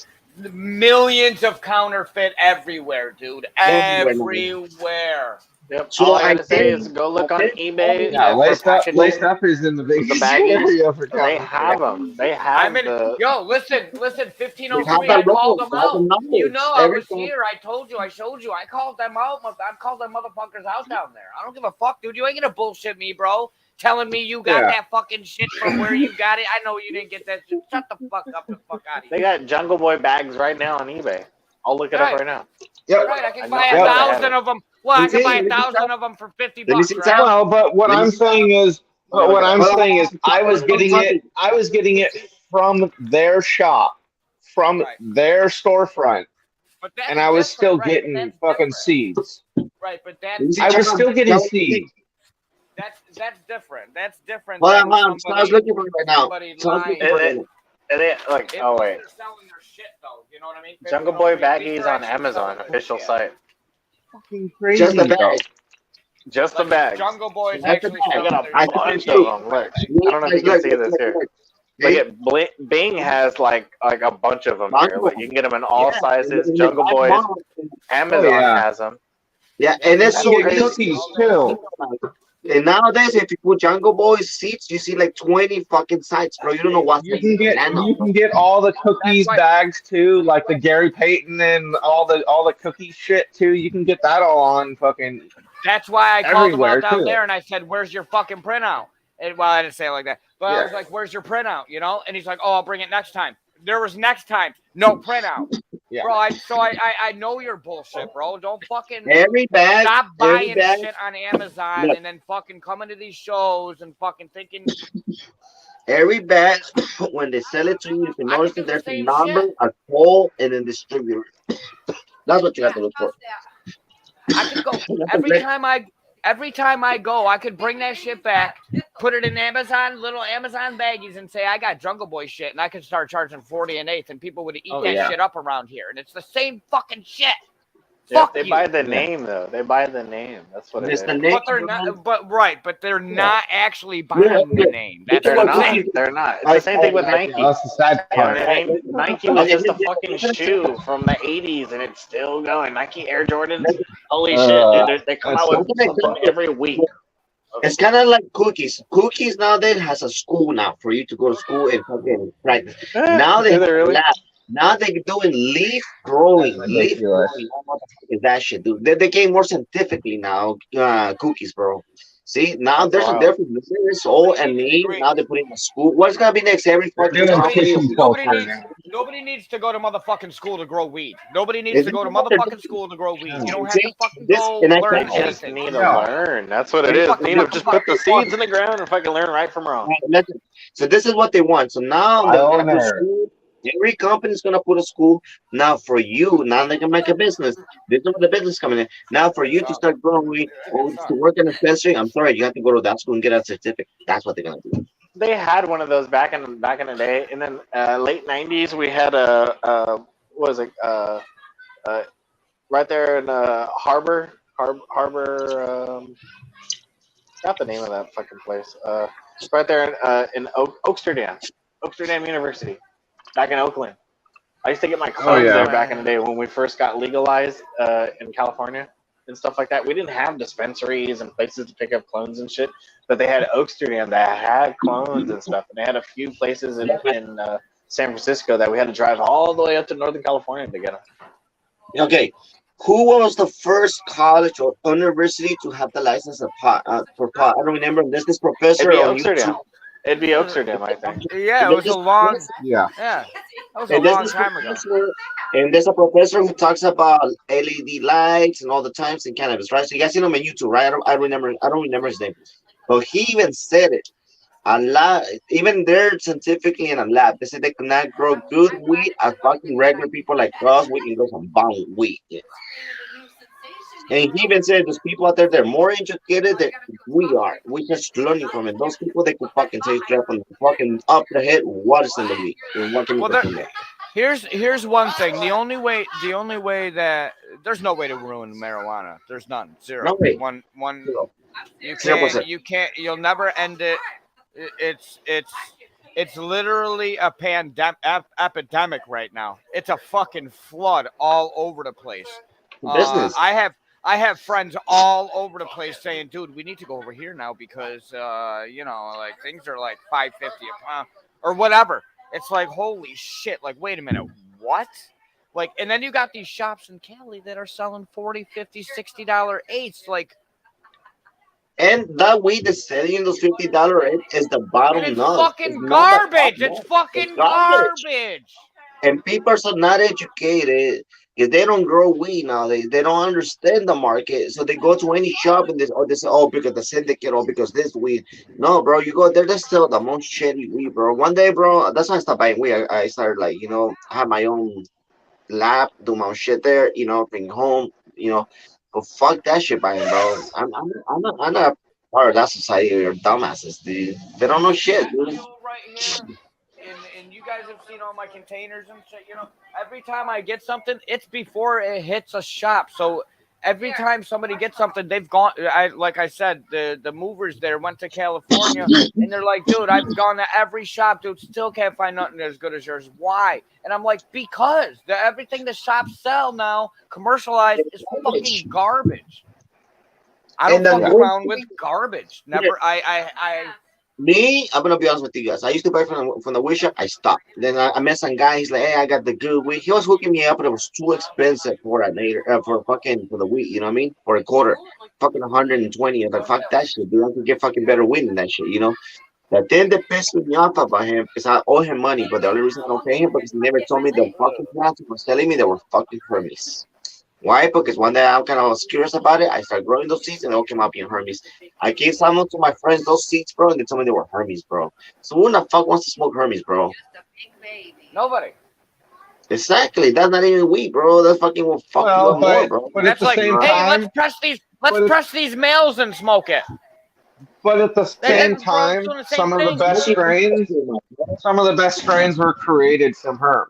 millions of counterfeit everywhere, dude. Everywhere. Yep. So All I I gotta say is think go look on eBay Yeah, for packaging. laced up is in the The biggest baggies, area for they counterfeit. have them. They I'm have in. the. Yo, listen, they have 1503. I that called logo, them they have the out. You numbers, know, I was everything. here. I told you. I showed you. I called them out. I called them motherfuckers out down there. I don't give a fuck, dude. You ain't gonna bullshit me, bro. Telling me you got Yeah. that fucking shit from where you got it. I know you didn't get that shit. Shut the fuck up and fuck out of They here. got Jungle Boy bags right now on eBay. I'll look it up right now. Yep. Right, I can I buy know they have 1,000 it. of them. Well, I Let me can see. buy Let me see, 1,000 of them for 50 Let me see, bucks, right? Well, but what Let me I'm see. saying is, Let me look it up. Hold on. I was getting it from their shop, from Right. their storefront, But that's and I was different, still right? But getting that's fucking different. seeds. Right, but that's You see, I check was different. out, still getting check out the seed. thing. That's different. That's different Hold on, than hold on. So I was somebody looking for it right now. So I was looking lying. for And it. it, Right and it like, If oh these wait, are selling their shit though, you know what I mean? Jungle Boy These baggies are on actually selling Amazon their official shit. site. Fucking Just the crazy, bag. bro. Just the Like if bags. Jungle Boy is That's the actually I bag. got selling a their I shit, sent they're it bunch to of you. selling them. it on Look, eBay. I Look, don't know if you guys, can look, see look, this look, here. look. Look See? at Bing has like a bunch of them here. Mango. Look, you can get them in all Yeah. sizes. In the Jungle black Boys, bottle. Amazon Oh yeah. has them. Yeah, Yeah, and they You it's got can so get crazy easy. cookies all day. too. And nowadays, if you put Jungle Boys seats, you see like 20 fucking sites, bro. You don't know what site you can land on, You bro. can get all the That's cookies why. bags too, like the Gary Payton and all the cookie shit too. You can get that all on fucking That's why I called him out everywhere down too. there and I said, "Where's your fucking printout?" And well, I didn't say it like that, but I Yeah, was like, "Where's your printout?" You know? And he's like, "Oh, I'll bring it next time." There was next time, no printout, yeah. bro. I know your bullshit, bro. Don't fucking stop Every buying bag, shit on Amazon look, and then fucking coming to these shows and fucking thinking every bag, when they sell it to you, you can I could notice that do the there's a same number, shit. a code, and a distributor. That's what you have Yeah, to look for. I could go That's a every great. time I every time I go, I could bring that shit back, put it in Amazon, little Amazon baggies, and say I got Jungle Boy shit, and I could start charging 40 an eighth, and people would eat Oh that yeah. shit up around here, and it's the same fucking shit. Yep. Fuck They you. buy the Yeah. name though. They buy the name. That's what it It's the is. name, But they're bro. not. But right. But they're Yeah. not actually Yeah, buying the okay. name. This That's is what They're I'm what not. saying. cookies. They're not. It's I, the same I, thing with I, Yeah, Nike. that's the sad You know what part. I I, mean? listen, Nike I, was if just you- a fucking if you- shoe from the 80s and it's still going. Nike Air Jordans, listen, holy shit, Uh, dude. They come that's out I'm with gonna tell something you, every week. it's kind of like cookies. Cookies nowadays has a school now for you to go to school and fucking practice. Now they Do have they a really? lab. Now they're doing leaf that's growing. Leaf ridiculous. growing. Oh, what the fuck is that shit, dude? They came more scientifically now. Cookies, bro. See, now That's there's a wild. difference. This old Nobody and needs me. agree. Now they're putting a school. What's gonna be next? Every They're fucking doing Nobody. company will tissue be. Nobody culture needs. now. Nobody needs to go to motherfucking school to grow weed. Nobody needs Is to this go to what they're motherfucking doing? school to grow weed. You No. don't have to See, fucking this go and I They learn said, just anything. need to No. learn. That's what it and is. Fucking Need this to learn is just what put fucking. the they want. seeds in the ground and fucking learn right from wrong. Listen. So this is what they want. So now they're Trial gonna and put error. school. Every company's gonna put a school. Now for you, now they can make a business. This is where the business coming in. Now for Look at you to son. start growing weed Look or at to son. work in a dispensary, I'm sorry, you have to go to that school and get a certificate. That's what they're gonna do. They had one of those back in the day, and then late '90s we had what was it uh, right there in Harbor. Forgot the name of that fucking place. It's right there in Oaksterdam, Oaksterdam University, back in Oakland. I used to get my Oh clones Oh there yeah. back in the man. day when we first got legalized in California and stuff like that. We didn't have dispensaries and places to pick up clones and shit, but they had Oaksterdam that had clones and stuff, and they had a few places in San Francisco that we had to drive all the way up to Northern California to get them. Okay. Who was the first college or university to have the license of pot, for pot? I don't remember. There's this It'd professor be on YouTube. Oaksterdam. It'd be Uh, Oaksterdam, I think. Yeah, And it there's was a this long. professor, Yeah. Yeah, that was a and there's long this time ago. professor, and there's a professor who talks about LED lights and all the times in cannabis, right? So you guys seen him on YouTube, right? I don't remember his name, but he even said it. A lot, even they're scientifically in a lab. They said they cannot grow good wheat as fucking regular people like us. We can grow some bomb wheat. Yeah. And he even said there's people out there that are more educated than we are. We just learning from it. Those people they could fucking say straight from the fucking up the head what is in the wheat and what Well, chemicals there. in there. Here's one thing. The only way that there's no way to ruin marijuana. There's none. No Zero. way. One. Zero. You Zero can't. percent. You can't. You'll never end it. It's literally a epidemic right now. It's a fucking flood all over the place. Business. I have friends all over the place saying, "Dude, we need to go over here now because like things are like 550 a pound or whatever." It's like holy shit! Like wait a minute, what? Like and then you got these shops in Cali that are selling 40, 50, $60 eighths. Like And that wheat that's selling in those $50 is the and bottom it's nut. It's fucking not the top garbage. It's nut. It's fucking garbage. garbage. And people are so not educated because they don't grow weed nowadays. They don't understand the market. So they go to any shop and they say, oh, because the syndicate or because this weed. No, bro, you go there, they sell the most shitty weed, bro. One day, bro, that's why I stopped buying weed. I started like, I have my own lab, do my own shit there, bring it home, But fuck that shit by him, bro. I'm not part of that society or dumbasses, dude. They don't know shit, That dude. deal right here, and you guys have seen all my containers and shit. Every time I get something, it's before it hits a shop. So every time somebody gets something, they've gone. Like I said, the movers there went to California, and they're like, dude, I've gone to every shop, dude, still can't find nothing as good as yours. Why? And I'm like, because everything the shops sell now, commercialized, is fucking garbage. I don't And the fuck Yeah. good around with garbage. thing, Never. I me, I'm gonna be honest with you guys. I used to buy from the weed shop. I stopped. Then I met some guy. He's like, "Hey, I got the good weed." He was hooking me up, but it was too expensive for a later for fucking for the weed. You know what I mean? For a quarter, fucking 120. I was like, "Fuck that shit, dude. I could get fucking better weed than that shit." You know. The thing that pissed me off about him is I owe him money, but the only reason I don't pay him because he never told me the fucking plants he was telling me they were fucking Hermes. Why? Because one day I'm kind of was curious about it. I started growing those seeds and they all came out being Hermes. I gave some to my friends those seeds, bro, and they told me they were Hermes, bro. So who the fuck wants to smoke Hermes, bro? nobody. Exactly. That's not even weed, bro. That's fucking will fuck you Well, up more, but bro. but at That's the like, same hey, let's time, press these. Let's but press these males and smoke it. at the same Bro, it's time, doing the same thing. some of the best strains were created from herms.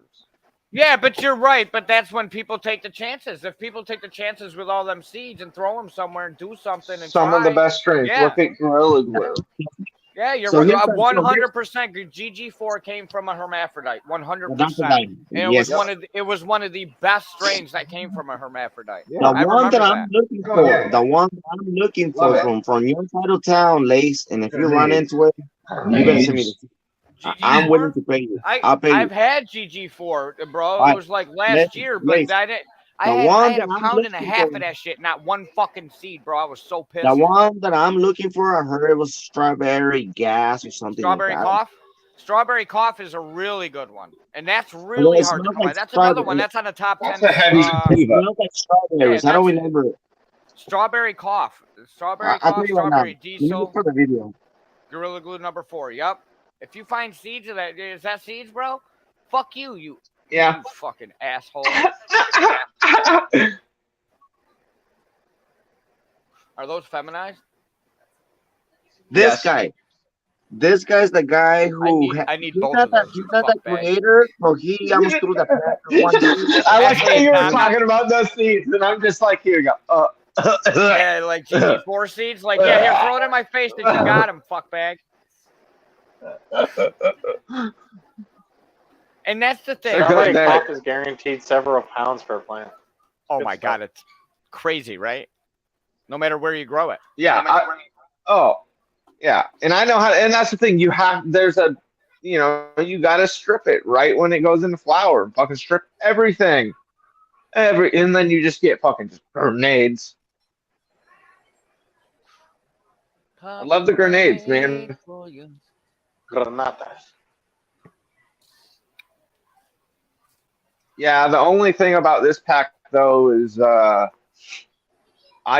Yeah, but you're right. But that's when people take the chances. If people take the chances with all them seeds and throw them somewhere and do something and Some of the try, best strains. yeah, Look at Gorilla Glue. yeah, you're So right. here's the so here's 100%. GG4 came from a hermaphrodite. that's the 100%. guy. And Yes. it was one of the best strains that came from a hermaphrodite. The Yeah. I one that remember I'm that. looking Go for, ahead. the one that I'm looking Love for it. from your side of town, Lace, and if you run Grenades. into it, you gotta send me Grenades. the. I'm willing GG4. to pay you. I'll pay I've you. had GG4, All bro. It right, was like last listen, year, but Lace. I didn't. The I one had that a I'm pound and a looking for, half of that shit, not one fucking seed, bro. I was so the pissed. one that I'm looking for, I heard it was strawberry gas or something like Strawberry that. cough. Strawberry cough is a really good one, and that's And then really it hard to smells come like by. That's another one. strawberry. That's on the top That's 10. a heavy It sativa. smells like Yeah, strawberries. I don't that's remember. strawberry cough. Strawberry I'll tell cough. you right now. Strawberry Let me look diesel. for the video. Gorilla glue number 4. Yep. If you find seeds of that, is that seeds, bro? Fuck you, Yeah. you fucking asshole. Are those feminized? This Yes. guy. This guy's the guy who I need he's both not of the those, he's you not the fuck bag. creator, but he almost threw the pack one day. I like Actually, how you were I'm not. talking about those seeds, and I'm just like, here you go. Yeah, like GG4 seeds. Like, yeah, here, throw it in my face that you got him, fuck bag. And that's the thing. They're good. Like, Strawberry cough is guaranteed several pounds per plant. oh Good my stuff. god, it's crazy, right? No matter where you grow it. Yeah. Yeah. And I know how. And that's the thing. You have. There's a. You got to strip it right when it goes into flower. Fucking strip everything. And then you just get fucking just grenades. I love the grenades, man. Granatas. Yeah, the only thing about this pack though is I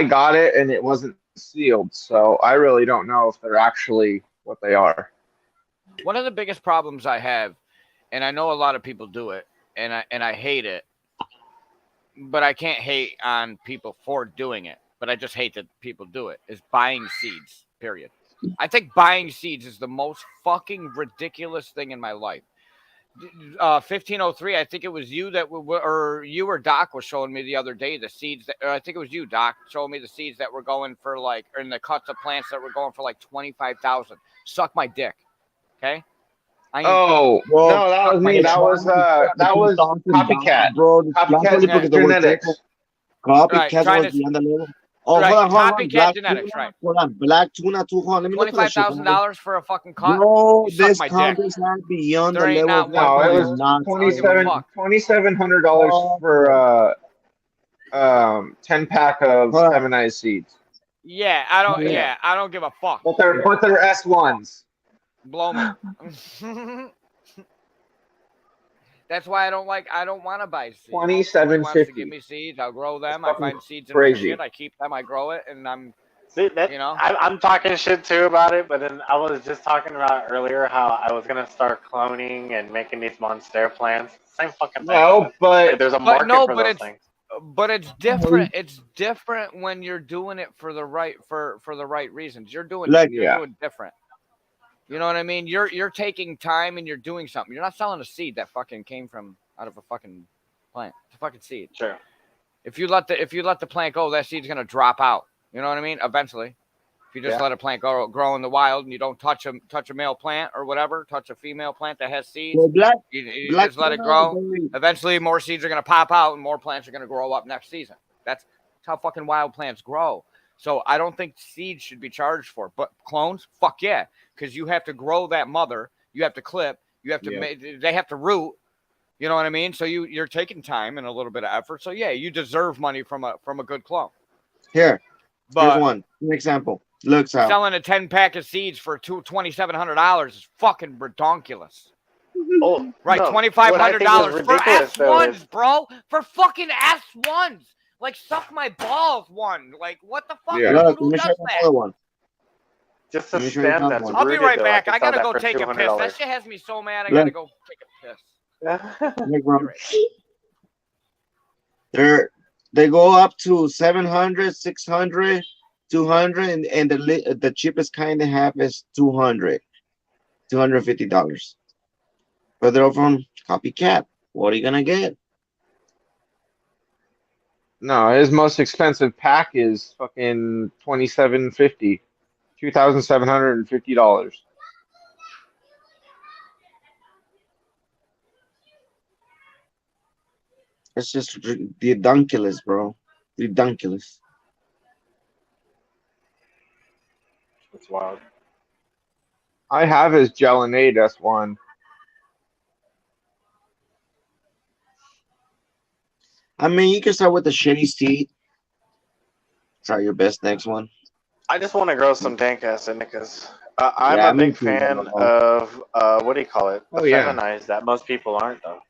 got it and it wasn't sealed, so I really don't know if they're actually what they are. One of the biggest problems I have, and I know a lot of people do it, and I hate it, but I can't hate on people for doing it. But I just hate that people do it. Is buying seeds. Period. I think buying seeds is the most fucking ridiculous thing in my life. 1503. I think it was you that or you or Doc was showing me the other day the seeds that. Or I think it was you, Doc, showing me the seeds that were going for like, or in the cuts of plants that were going for like 25,000. Suck my dick. Okay. Oh Bro, no, that was me. That was copycat. bro. Copycat Yeah. genetics. Copycat trying was to- the other level. Oh, right, hold on. copycat Black genetics, tuna, right. hold on. Black tuna, too. Hold on. Let me look for that shit. $25,000 for a fucking cut. Bro, You suck this my dick. contest are beyond There the ain't level not of one No, it plant. was nonsense. Fuck. $2,700 for 10-pack of feminized seeds. Yeah, I don't. Yeah, I don't give a fuck. But they're S1s. Blow me. That's why I don't want to buy seeds. Somebody wants to give me seeds, I'll grow them. I find seeds in my shit. I keep them. I grow it, and I'm. See, that, I'm talking shit too about it, but then I was just talking about earlier how I was gonna start cloning and making these monster plants. Same fucking thing. No, but there's a market for but those it's things. But it's different. It's different when you're doing it for the right for the right reasons. Like, You're Yeah. doing different. You know what I mean? You're taking time and you're doing something. You're not selling a seed that fucking came from out of a fucking plant. It's a fucking seed. Sure. If you let the plant go, that seed's gonna drop out. You know what I mean? Eventually. If you just Yeah. let a plant grow in the wild and you don't touch a male plant or whatever, touch a female plant that has seeds, well, you black just let it cow, grow. Eventually, more seeds are going to pop out and more plants are going to grow up next season. That's how fucking wild plants grow. So I don't think seeds should be charged for, but clones, fuck yeah, because you have to grow that mother, you have to clip, you have to Yeah. make, they have to root. You know what I mean? So you're taking time and a little bit of effort. So yeah, you deserve money from a good clone. here's But one. An example. Looks out. selling a 10-pack of seeds for $2,700 is fucking redonkulous. Oh, Right, no. $2,500 for ridiculous, though, S1s, is bro. For fucking S1s. Like, suck my balls, one. Like, what the fuck, Yeah. dude? Look, let Who me show does you that? another one. just Let a me show you stem another that's one. I'll be rooted, right though. back. I I could sell gotta that go for take a piss. That $200. shit has me so mad. I gotta go take a piss. Look, bro. Be right back. They go up to 700, 600, 200, and the cheapest kind they have is $250. But they're all from copycat. What are you gonna get? No, his most expensive pack is fucking $2,750. $2,750. It's just redunculous, bro. Redunculous. It's wild. I have his Gelinade S1. I mean, you can start with the shitty seed. Try your best next one. I just want to grow some dank acid because I'm Yeah, a me big too, fan bro. of, what do you call it? The Oh yeah. feminized that most people aren't, though.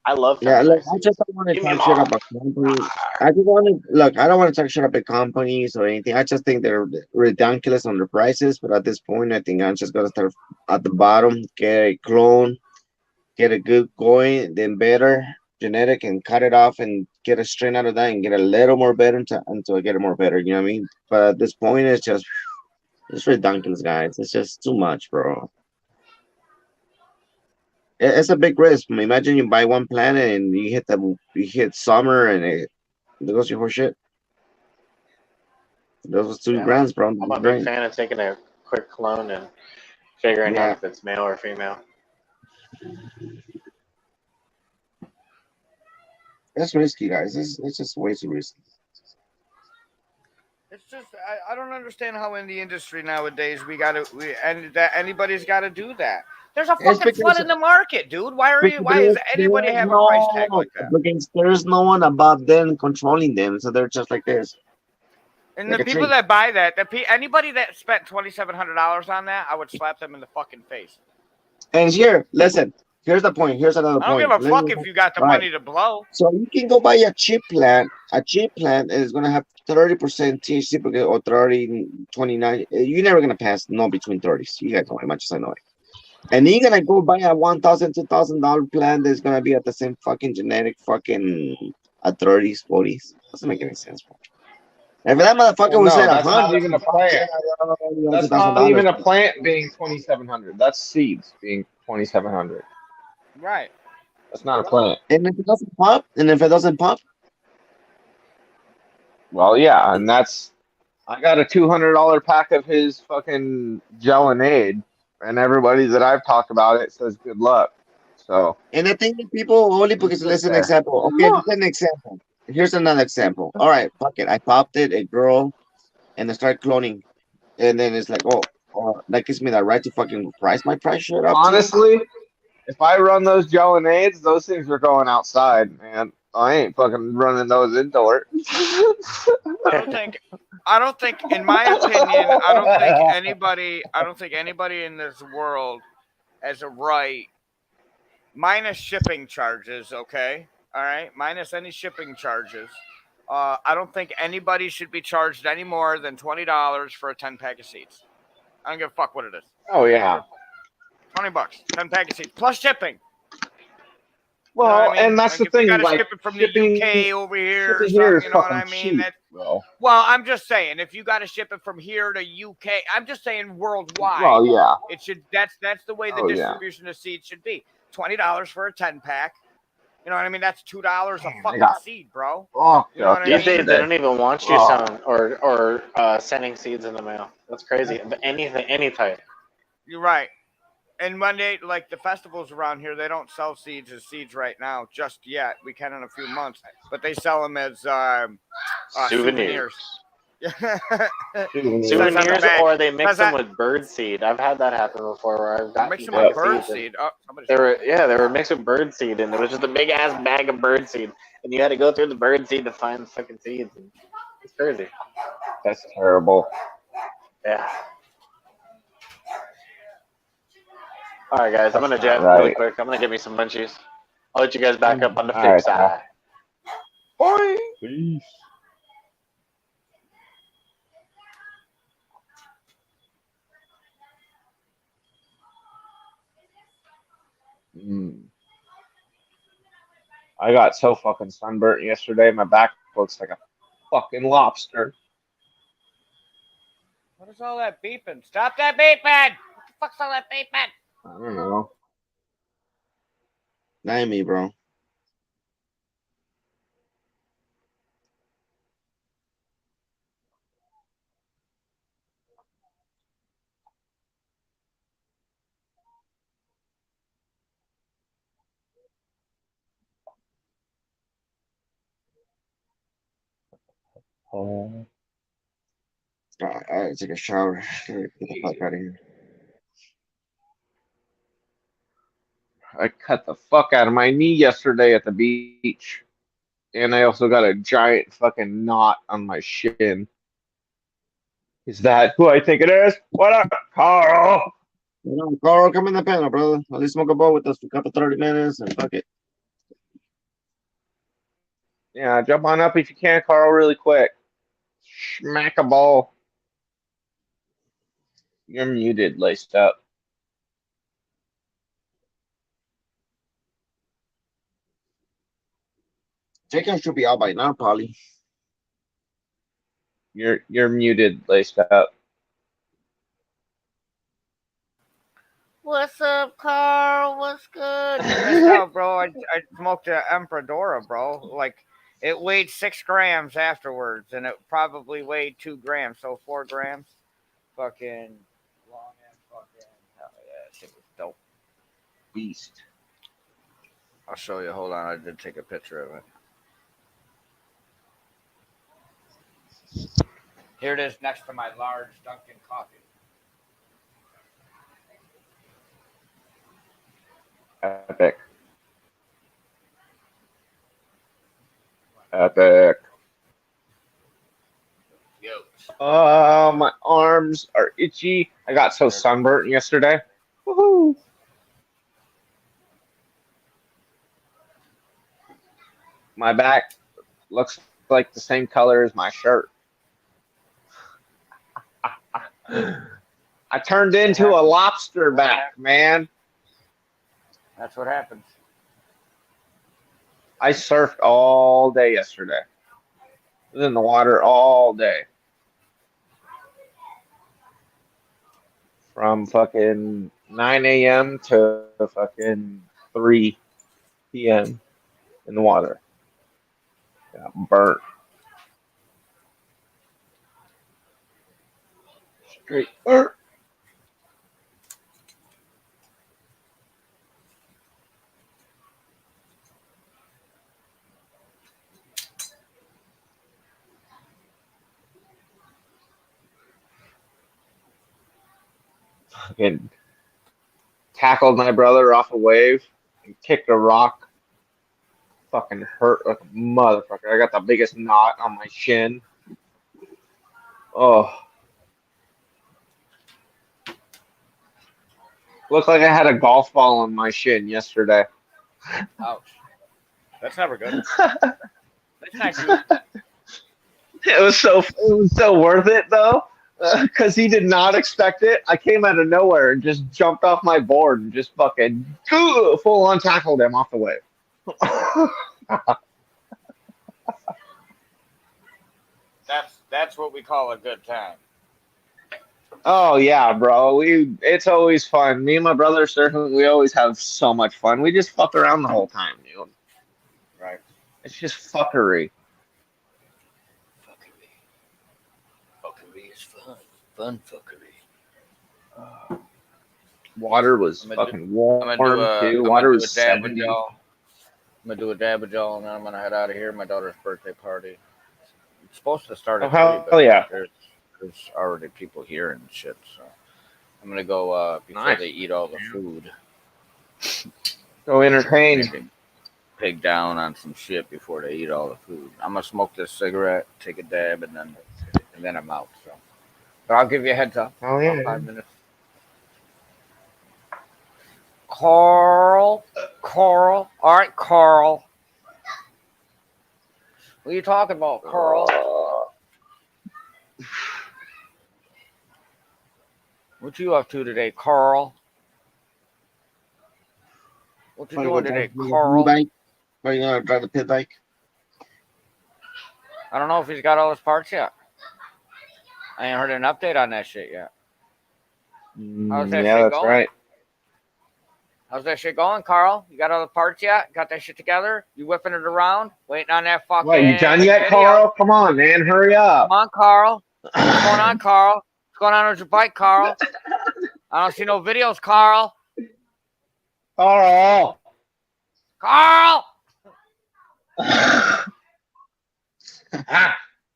I love Yeah, look, feminized I just seeds. don't want to Give me talk shit more. about companies. I just want to look. I don't want to talk shit about companies or anything. I just think they're ridiculous on the prices. But at this point, I think I'm just gonna start at the bottom, get a clone, get a good going, then better genetic, and cut it off and get a strain out of that and get a little more better until I get it more better. You know what I mean? But at this point, it's ridiculous, guys. It's just too much, bro. It's a big risk. Imagine you buy one planet and you hit summer and there goes your whole shit. Those was two Yeah, grands, bro. I'm a big Great. fan of taking a quick clone and figuring out Yeah, if it's male or female. that's risky, guys. It's just way too risky. It's just I don't understand how in the industry nowadays and that anybody's gotta do that. There's a It's fucking flood because in the market, dude. Why is anybody there's have a price tag no like that? because there's no one above them controlling them, so they're just like this, And like the a people tree. that buy that, anybody that spent $2,700 on that, I would slap them in the fucking face. And here, listen. Here's the point. Here's another I don't give point. a fuck if you got the Right. money to blow. So you can go buy a cheap plant. A cheap plant is gonna have 30% THC or 30, 29. You're never gonna pass no between 30s. You guys know how much as I know it. And you're gonna go buy a $1,000, $2,000 plant that's gonna be at the same fucking genetic fucking at 30s, 40s. Doesn't make any sense, bro. If that Well, motherfucker was no, at that's not 100, even a plant. two That's thousand not dollars. even a plant being 2,700. That's seeds being 2,700. Right. That's not a plant. And if it doesn't pop, Well, yeah, and that's I got a $200 pack of his fucking Gelinade, and everybody that I've talked about it says good luck. So and I think that people only you because sit listen, there. example. Okay, this is an example. Here's another example. All right, fuck it. I popped it, a girl, and I start cloning. And then it's like, oh, that gives me that right to fucking price my price shit up too. Honestly, if I run those Gelinades, those things are going outside, man. I ain't fucking running those indoors. I don't think in my opinion, I don't think anybody in this world has a right minus shipping charges, okay? All right? Minus any shipping charges. I don't think anybody should be charged any more than $20 for a 10-pack of seeds. I don't give a fuck what it is. Oh yeah. $20, 10-pack of seeds plus shipping. You know what I Well, and mean? that's Like the if you thing. got to Like ship it from the shipping, UK over here or shipping here something, is you know what fucking I mean? cheap, That bro. well, I'm just saying if you got to ship it from here to UK, I'm just saying worldwide. Well, yeah. It should that's the way the Oh yeah. distribution of seeds should be. $20 for a 10-pack. You know what I mean? That's $2 a Man, I fucking got seed, bro. fucked You know what up I These mean? days, they yesterday. don't even want you Oh, selling sending seeds in the mail. That's crazy. But anything, any type. You're right. And when they like the festivals around here, they don't sell seeds as seeds right now just yet. We can in a few months, but they sell them as Souvenirs. souvenirs. souvenirs. Says on the Souvenirs, bag. or they mix Says them that with bird seed. I've had that happen before, where I've mix gotten them with Yep. bird seeds, and seed. Oh, somebody's they were calling. they were mixed with bird seed, and it was just a big ass bag of bird seed, and you had to go through the bird seed to find the fucking seeds. And it's crazy. That's terrible. Yeah. All right, guys, I'm That's gonna not jet really right. quick. I'm gonna get me some munchies. I'll let you guys back up on the All flip right, pal. side. Boing. Peace. Mm. I got so fucking sunburnt yesterday. My back looks like a fucking lobster. What is all that beeping? Stop that beeping! What the fuck's all that beeping? I don't know. Not me, bro. Oh. I gotta take a shower. Get the fuck out of here. I cut the fuck out of my knee yesterday at the beach. And I also got a giant fucking knot on my shin. Is that who I think it is? What up, Carl? You know, Carl, come in the panel, brother. At least smoke a bowl with us for a couple 30 minutes and fuck it. Yeah, jump on up if you can, Carl, really quick. Smack a ball. You're muted, laced up. Chicken should be out by now, probably. You're muted, laced up. What's up, Carl? What's good? You missed out, bro. I smoked an Emperadora, bro. Like, it weighed 6 grams afterwards, and it probably weighed 2 grams, so 4 grams. Fucking long ass fucking. Hell yeah, shit was dope. Beast. I'll show you. Hold on, I did take a picture of it. Here it is next to my large Dunkin' coffee. Epic. Epic. Yo. Oh, my arms are itchy. I got so sunburnt yesterday. Woohoo! My back looks like the same color as my shirt. I turned into a lobster back, man. That's what happens. I surfed all day yesterday. I was in the water all day. From fucking 9 a.m. to fucking 3 p.m. in the water. Got burnt. Straight burnt. Fucking tackled my brother off a wave and kicked a rock. Fucking hurt like a motherfucker. I got the biggest knot on my shin. Oh. Looked like I had a golf ball on my shin yesterday. Ouch. That's never good. That's not good. It was so worth it though, because he did not expect it. I came out of nowhere and just jumped off my board and just fucking full on tackled him off the wave. That's what we call a good time. Oh yeah, bro. It's always fun. Me and my brother surfing, we always have so much fun. We just fuck around the whole time, dude. Right. It's just fuckery. Fuckery. Fuckery is fun. Fun fuckery. Water was I'm gonna do, fucking warm I'm gonna do too. I'm gonna Water do a was dab with 70. y'all. I'm gonna do a dab with y'all, and then I'm gonna head out of here. My daughter's birthday party. It's supposed to start Oh at 3, hell but yeah. there's already people here and shit. So I'm gonna go before Nice. they eat all the food. Go entertain. Maybe pig down on some shit before they eat all the food. I'm gonna smoke this cigarette, take a dab, and then I'm out. So, but I'll give you a heads up. Oh About yeah. 5 minutes. Carl. All right, Carl. What are you talking about, Carl? What you up to today, Carl? What you doing today, Carl? Bike? Are you gonna drive the pit bike? I don't know if he's got all his parts yet. I ain't heard an update on that shit yet. How's that Yeah, shit that's going? right. How's that shit going, Carl? You got all the parts yet? Got that shit together? You whipping it around? Waiting on that fucking What, you done yet, video? Carl? Come on, man, hurry up. Come on, Carl. What's going on, Carl? What's going on with your bike, Carl? I don't see no videos, Carl. Carl. Carl!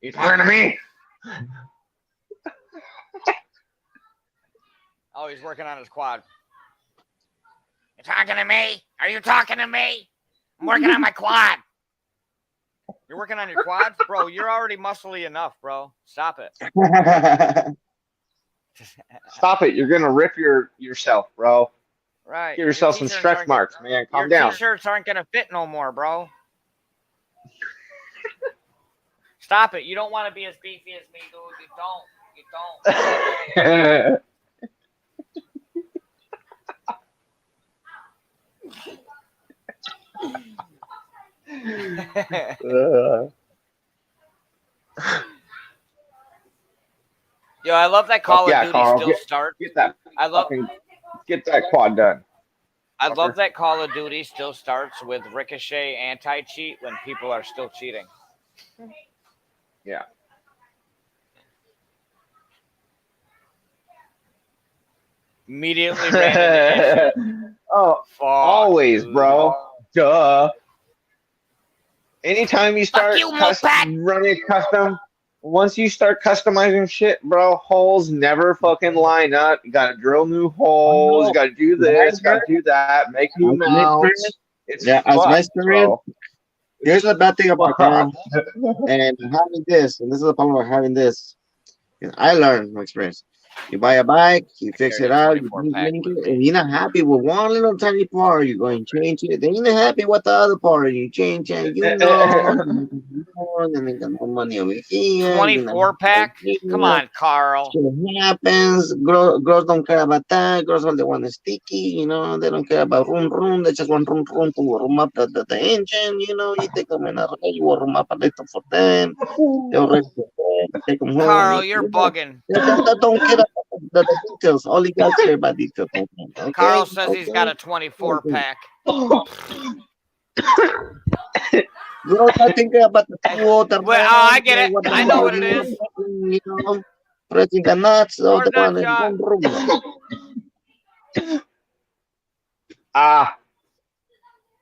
You talking to me? Oh, he's working on his quad. You talking to me? Are you talking to me? I'm working on my quad. You're working on your quad? Bro, you're already muscly enough, bro. Stop it. Stop it. You're going to rip yourself, bro. Right. Give yourself some stretch marks, man. Calm down. Your t-shirts aren't going to fit no more, bro. Stop it. You don't want to be as beefy as me, dude. You don't. Yo, I love that Call of Duty Carl, still starts. Get that quad done. I love that Call of Duty still starts with Ricochet anti-cheat when people are still cheating. Yeah. Immediately ran into Oh, fuck, always, dude. bro. Duh. Anytime you start running custom, once you start customizing shit, bro, holes never fucking line up. You gotta drill new holes. You gotta do this. Gotta do that. Make new mounts. It's as my experience. bro. Here's the bad thing about Carl and having this, and this is the problem of having this. I learned from experience. You buy a bike, you fix it out, you make it, and you're not happy with one little tiny part, you go and change it. Then you're not happy with the other part, you change it. And then got no money over here. 24-pack? Come on, Carl. Shit happens. Girls don't care about that. Girls all they want is sticky, you know. They don't care about room. They just want room to room up the engine, you know. You take them in a ray, you room up a little for them. They already take them home. Carl, you're bugging. They don't care about the details. All you guys care about details. Okay? Carl says he's got a 24-pack. Girls are thinking about the water. Well, I get it. I know what it is. You know, pressing the nuts. So the one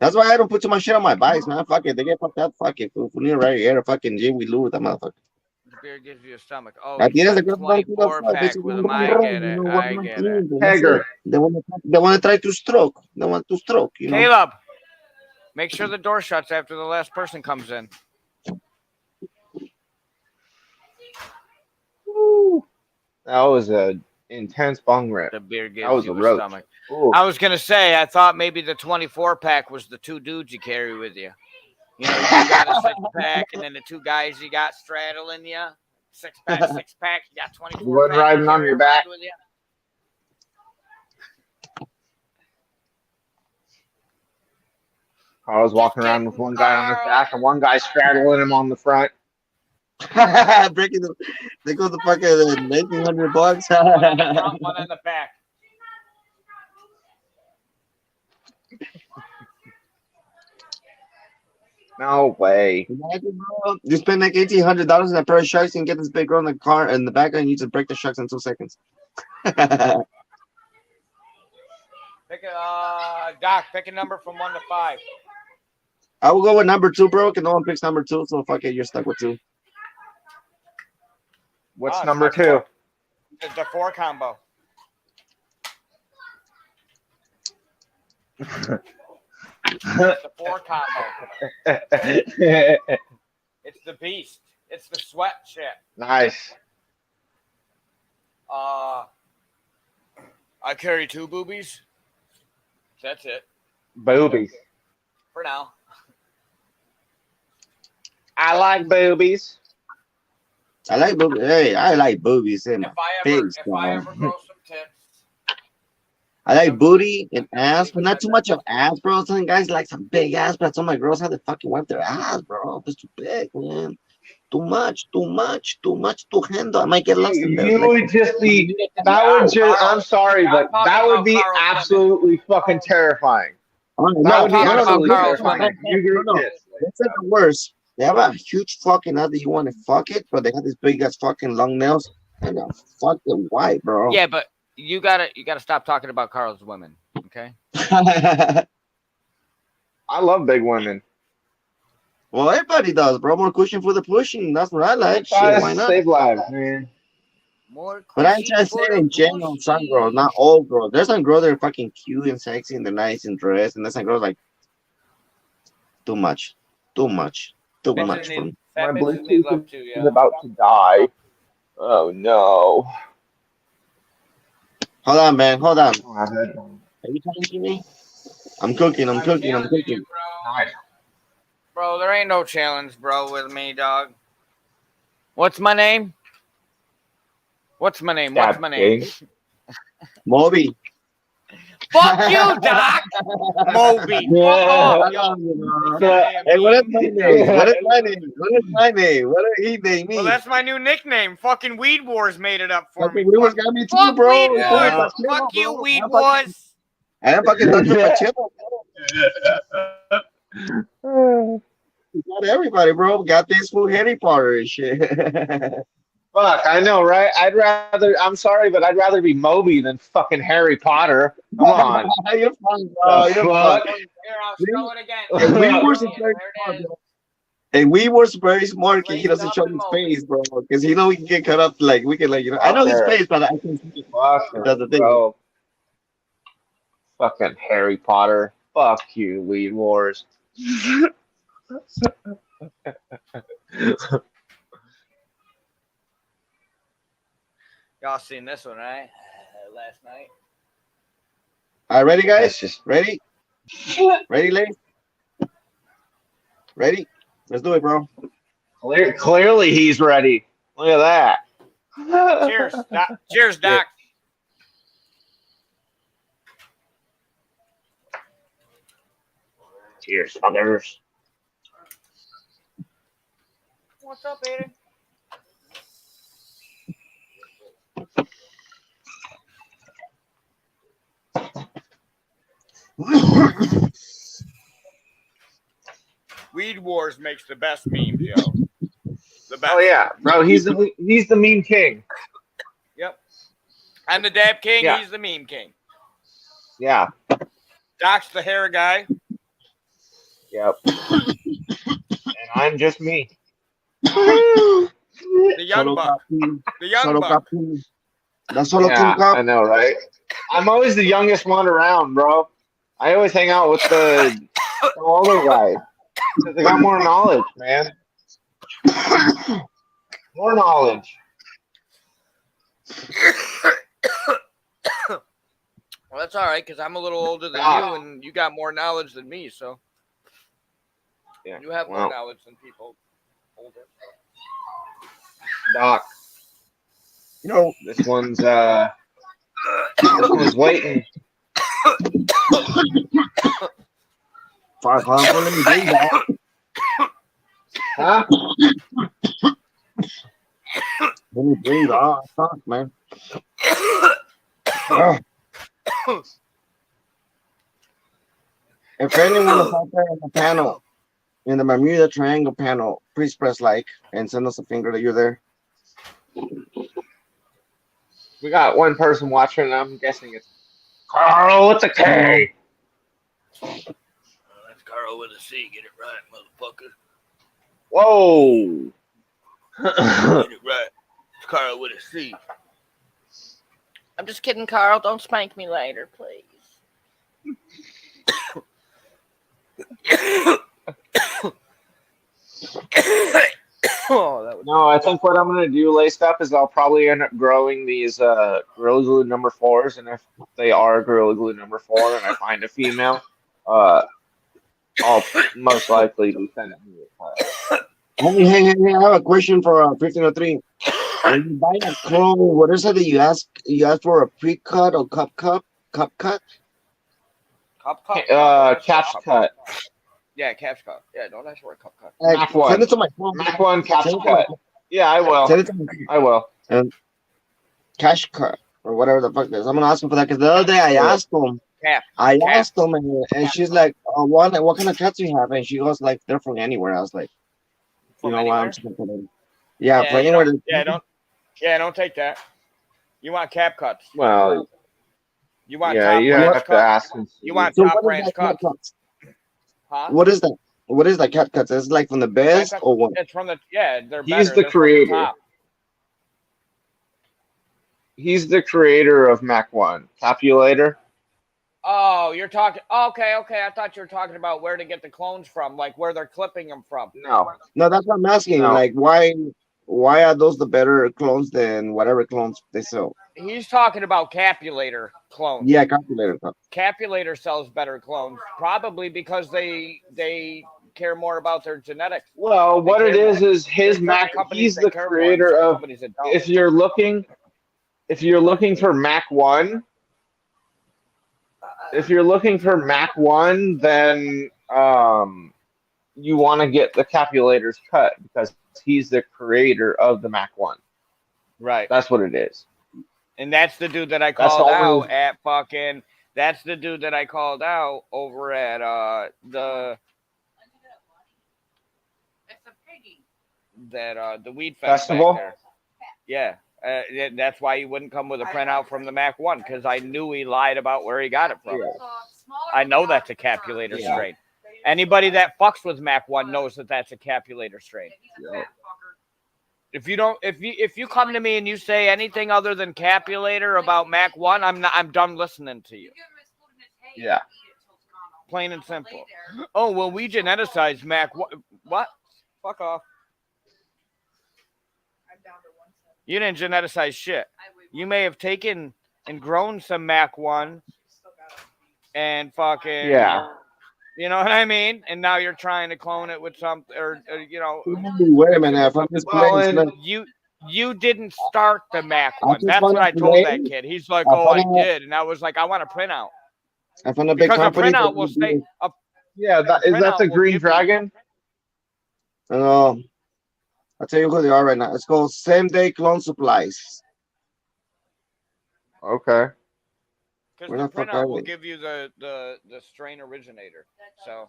that's why I don't put too much shit on my bikes, man. Fuck it. They get fucked up. Fuck it. If we need right here, fucking G, we lose that motherfucker. The beer gives you a stomach. Oh, At the end of the 24-pack with them. I get it. I get it. Hager. They want to try to stroke. They want to stroke. You know? Caleb, make sure the door shuts after the last person comes in. That was a intense bong rip. The beer That gives was you a a roach. stomach. Ooh. I was gonna say, I thought maybe the 24-pack was the two dudes you carry with you. You know, you got a 6-pack, and then the two guys you got straddling you. 6-pack, you got 24. One riding on your back. With you. Carl's walking around with one guy on his back and one guy straddling him on the front. Breaking the, they go the fucking $1,900. One on the front, one in the back. No way. Imagine, bro, you spend like $1,800 on a pair of sharks and get this big girl in the car in the back, and you just break the sharks in 2 seconds. Pick Doc, pick a number from 1 to 5. I will go with number 2, bro. Because no one picks number 2, so fuck it, you're stuck with 2. What's it's number not 2? four. It's the 4 combo. It's the 4 combo. It's the beast. It's the sweat shit. Nice. I carry 2 boobies. That's it Boobies. for now. I like boobies. I like boobies. Hey, I like boobies in my If I ever, face, if I bro. ever grow some tits, I like booty and ass, but not too much of ass, bro. Some guys like some big ass, but some of my girls have to fucking wipe their ass, bro. It's too big, man. Too much to handle. I might get lost in there. You Like, would just be. That would just. I'm sorry, but that would be absolutely fucking terrifying. oh, That no, would be no, no, no, absolutely Carl's terrifying. women. You agree no, with no. this? That's not the worst. They have a huge fucking ass that you want to fuck it, but they have this big ass fucking long nails and a fucking white, bro. yeah, but you gotta stop talking about Carl's women, okay? I love big women. Well, everybody does, bro. More cushion for the pushing. That's what I like. Shit, Try why to not? save lives, man. More But I'm cushion just for saying the in general, some pussy. girls, not all girls. There's some girls that are fucking cute and sexy and they're nice and dressed, and there's some girls like too much for me. Bitches My need Bluetooth love too, is yeah. about to die. Oh no. Hold on, man. Hold on. Oh, I had- Are you talking to me? I'm cooking. challenging you, bro. Nice. Bro, there ain't no challenge, bro, with me, dog. What's my name? What's my name? What's my name? Moby. Fuck you, Doc. Moby. Fuck off, yo. Hey, what is my name? What is my name? What is my name? What did he name me? Well, that's my new nickname. Fucking Weed Wars made it up for me. Fucking Weed Wars got me too, Fuck bro. Weed Yeah. Wars. Pachelo, Fuck you, bro. Weed I'm fucking- Wars. I'm fucking Dr. Pachelo. We got everybody, bro. We got this fool Harry Potter and shit. Fuck, I know, right? I'm sorry, but I'd rather be Moby than fucking Harry Potter. Come on. You're fun, bro. The You're fuck? fun. Here, I'll show it again. And we were There very it is. smart, bro. And we were very smart. He Raised doesn't up show in his Moby. face, bro, because he know we can get cut up. Like we can, like I know his Okay. face, but I can see it. Fuck, That's the thing. bro. Fucking Harry Potter. Fuck you, Weed Wars. Y'all seen this one, right? Last night. All right, ready, guys? That's just Ready? Ready, ladies? Ready? Let's do it, bro. clearly he's ready. Look at that. Cheers, Doc. Cheers, Doc. Cheers, fuckers. What's up, Aiden? Weed Wars makes the best memes, yo. The best. Oh yeah, bro. He's the meme king. Yep. I'm the Dab King. Yeah. He's the Meme King. Yeah. Doc's the hair guy. Yep. And I'm just me. The young Solo buck. copy. The young Solo buck. copy. The solo Yeah, King Cup. I know, right? I'm always the youngest one around, bro. I always hang out with the older guys. 'Cause they got more knowledge, man. More knowledge. Well, that's all right, because I'm a little older than Ah. you, and you got more knowledge than me, so Yeah. you have more Well, knowledge than people older. Doc, You know, this one's waiting. Fuck, hold on, let me breathe, dog. Huh? Let me breathe. Oh, fuck, man. Ugh. If anyone is out there in the panel, in the Bermuda Triangle panel, please press like and send us a finger that you're there. We got one person watching, and I'm guessing it's Carl with a K. That's Carl with a C. Get it right, motherfucker. Whoa. Get it right. It's Carl with a C. I'm just kidding, Carl. Don't spank me later, please. Oh, that was No, I think what I'm gonna do laced up is I'll probably end up growing these Gorilla Glue number 4s, and if they are Gorilla Glue number 4 and I find a female, I'll most likely be sending you a cut. Hey, I have a question for 1503. When you buy a clone, what is it that you ask? You ask for a pre-cut or cup cut? cup cut. Caps cut. Yeah, caps cut. Yeah, don't ask for a cup cut. Mac Send 1. it to my phone. Mac 1 caps Send it to my cut. Yeah, I will. Send it to my I will. and cash cut or whatever the fuck it is. I'm gonna ask him for that because the other day I asked him. Cap. I Cap. asked them, and she's like, what kind of cats do you have? And she goes, like, they're from anywhere. I was like, From you know anywhere? what? I'm just gonna put it. Yeah, Yeah, from you anywhere. don't take that. You want cap cuts. Well, You want yeah, top you branch have to cuts. ask and see. You want So top what is branch that cat cuts. cuts? Huh? What is that? What is that cat cuts? Is it like from the Cap best cuts, or what? it's from the they're He's better. the They're from the creator. top. He's the creator of Mac 1. Capulator? Oh, you're talking. Okay. I thought you were talking about where to get the clones from, like where they're clipping them from. No. No, that's what I'm asking. No. Like, why are those the better clones than whatever clones they sell? He's talking about Capulator clones. Yeah, calculator. Capulator sells better clones, probably because they care more about their genetics. Well, what it is There's his certain Mac. companies He's that the care more and creator certain of. companies that don't. If you're looking for Mac 1, then you want to get the Capulator's cut because he's the creator of the Mac 1. Right. That's what it is. And that's the dude that I That's called the only- out at fucking. That's the dude that I called out over at the weed Festival? back there. Yeah. That's why he wouldn't come with a printout from the Mac 1 because I knew he lied about where he got it from. Yeah. I know that's a Capulator Yeah. strain. Anybody that fucks with Mac 1 knows that that's a Capulator strain. Yeah. If you come to me and you say anything other than Capulator about Mac 1, I'm done listening to you. Yeah. Plain and simple. Oh, well, we geneticized Mac 1. What? Fuck off. You didn't geneticize shit. You may have taken and grown some Mac 1 and fucking Yeah. You know what I mean? And now you're trying to clone it with something, or you know. Wait a minute. If I'm just playing, You didn't start the Mac I one. just That's found what I out told today. that kid. He's like, I "Oh, I found out- did," and I was like, "I want a printout I found a big because a company. printout will stay." Yeah, that is that the Green Dragon? I'll tell you who they are right now. It's called Same Day Clone Supplies. Okay. Because Where the the fuck are printout will they? give you the strain originator. So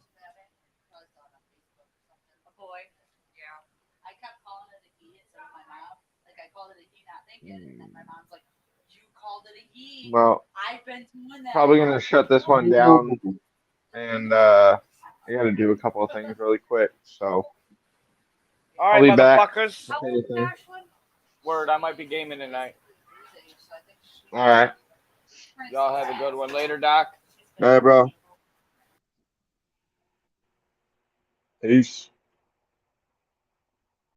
I kept calling it a he instead of my mom. Like I called it a he, not thinking, and then my mom's like, "You called it a he." Well, I've been doing that. probably gonna shut this one down, and I gotta do a couple of things really quick. So all I'll right, be back. motherfuckers. Word, I might be gaming tonight. All right. Y'all have a good one later, Doc. All right, bro. Peace.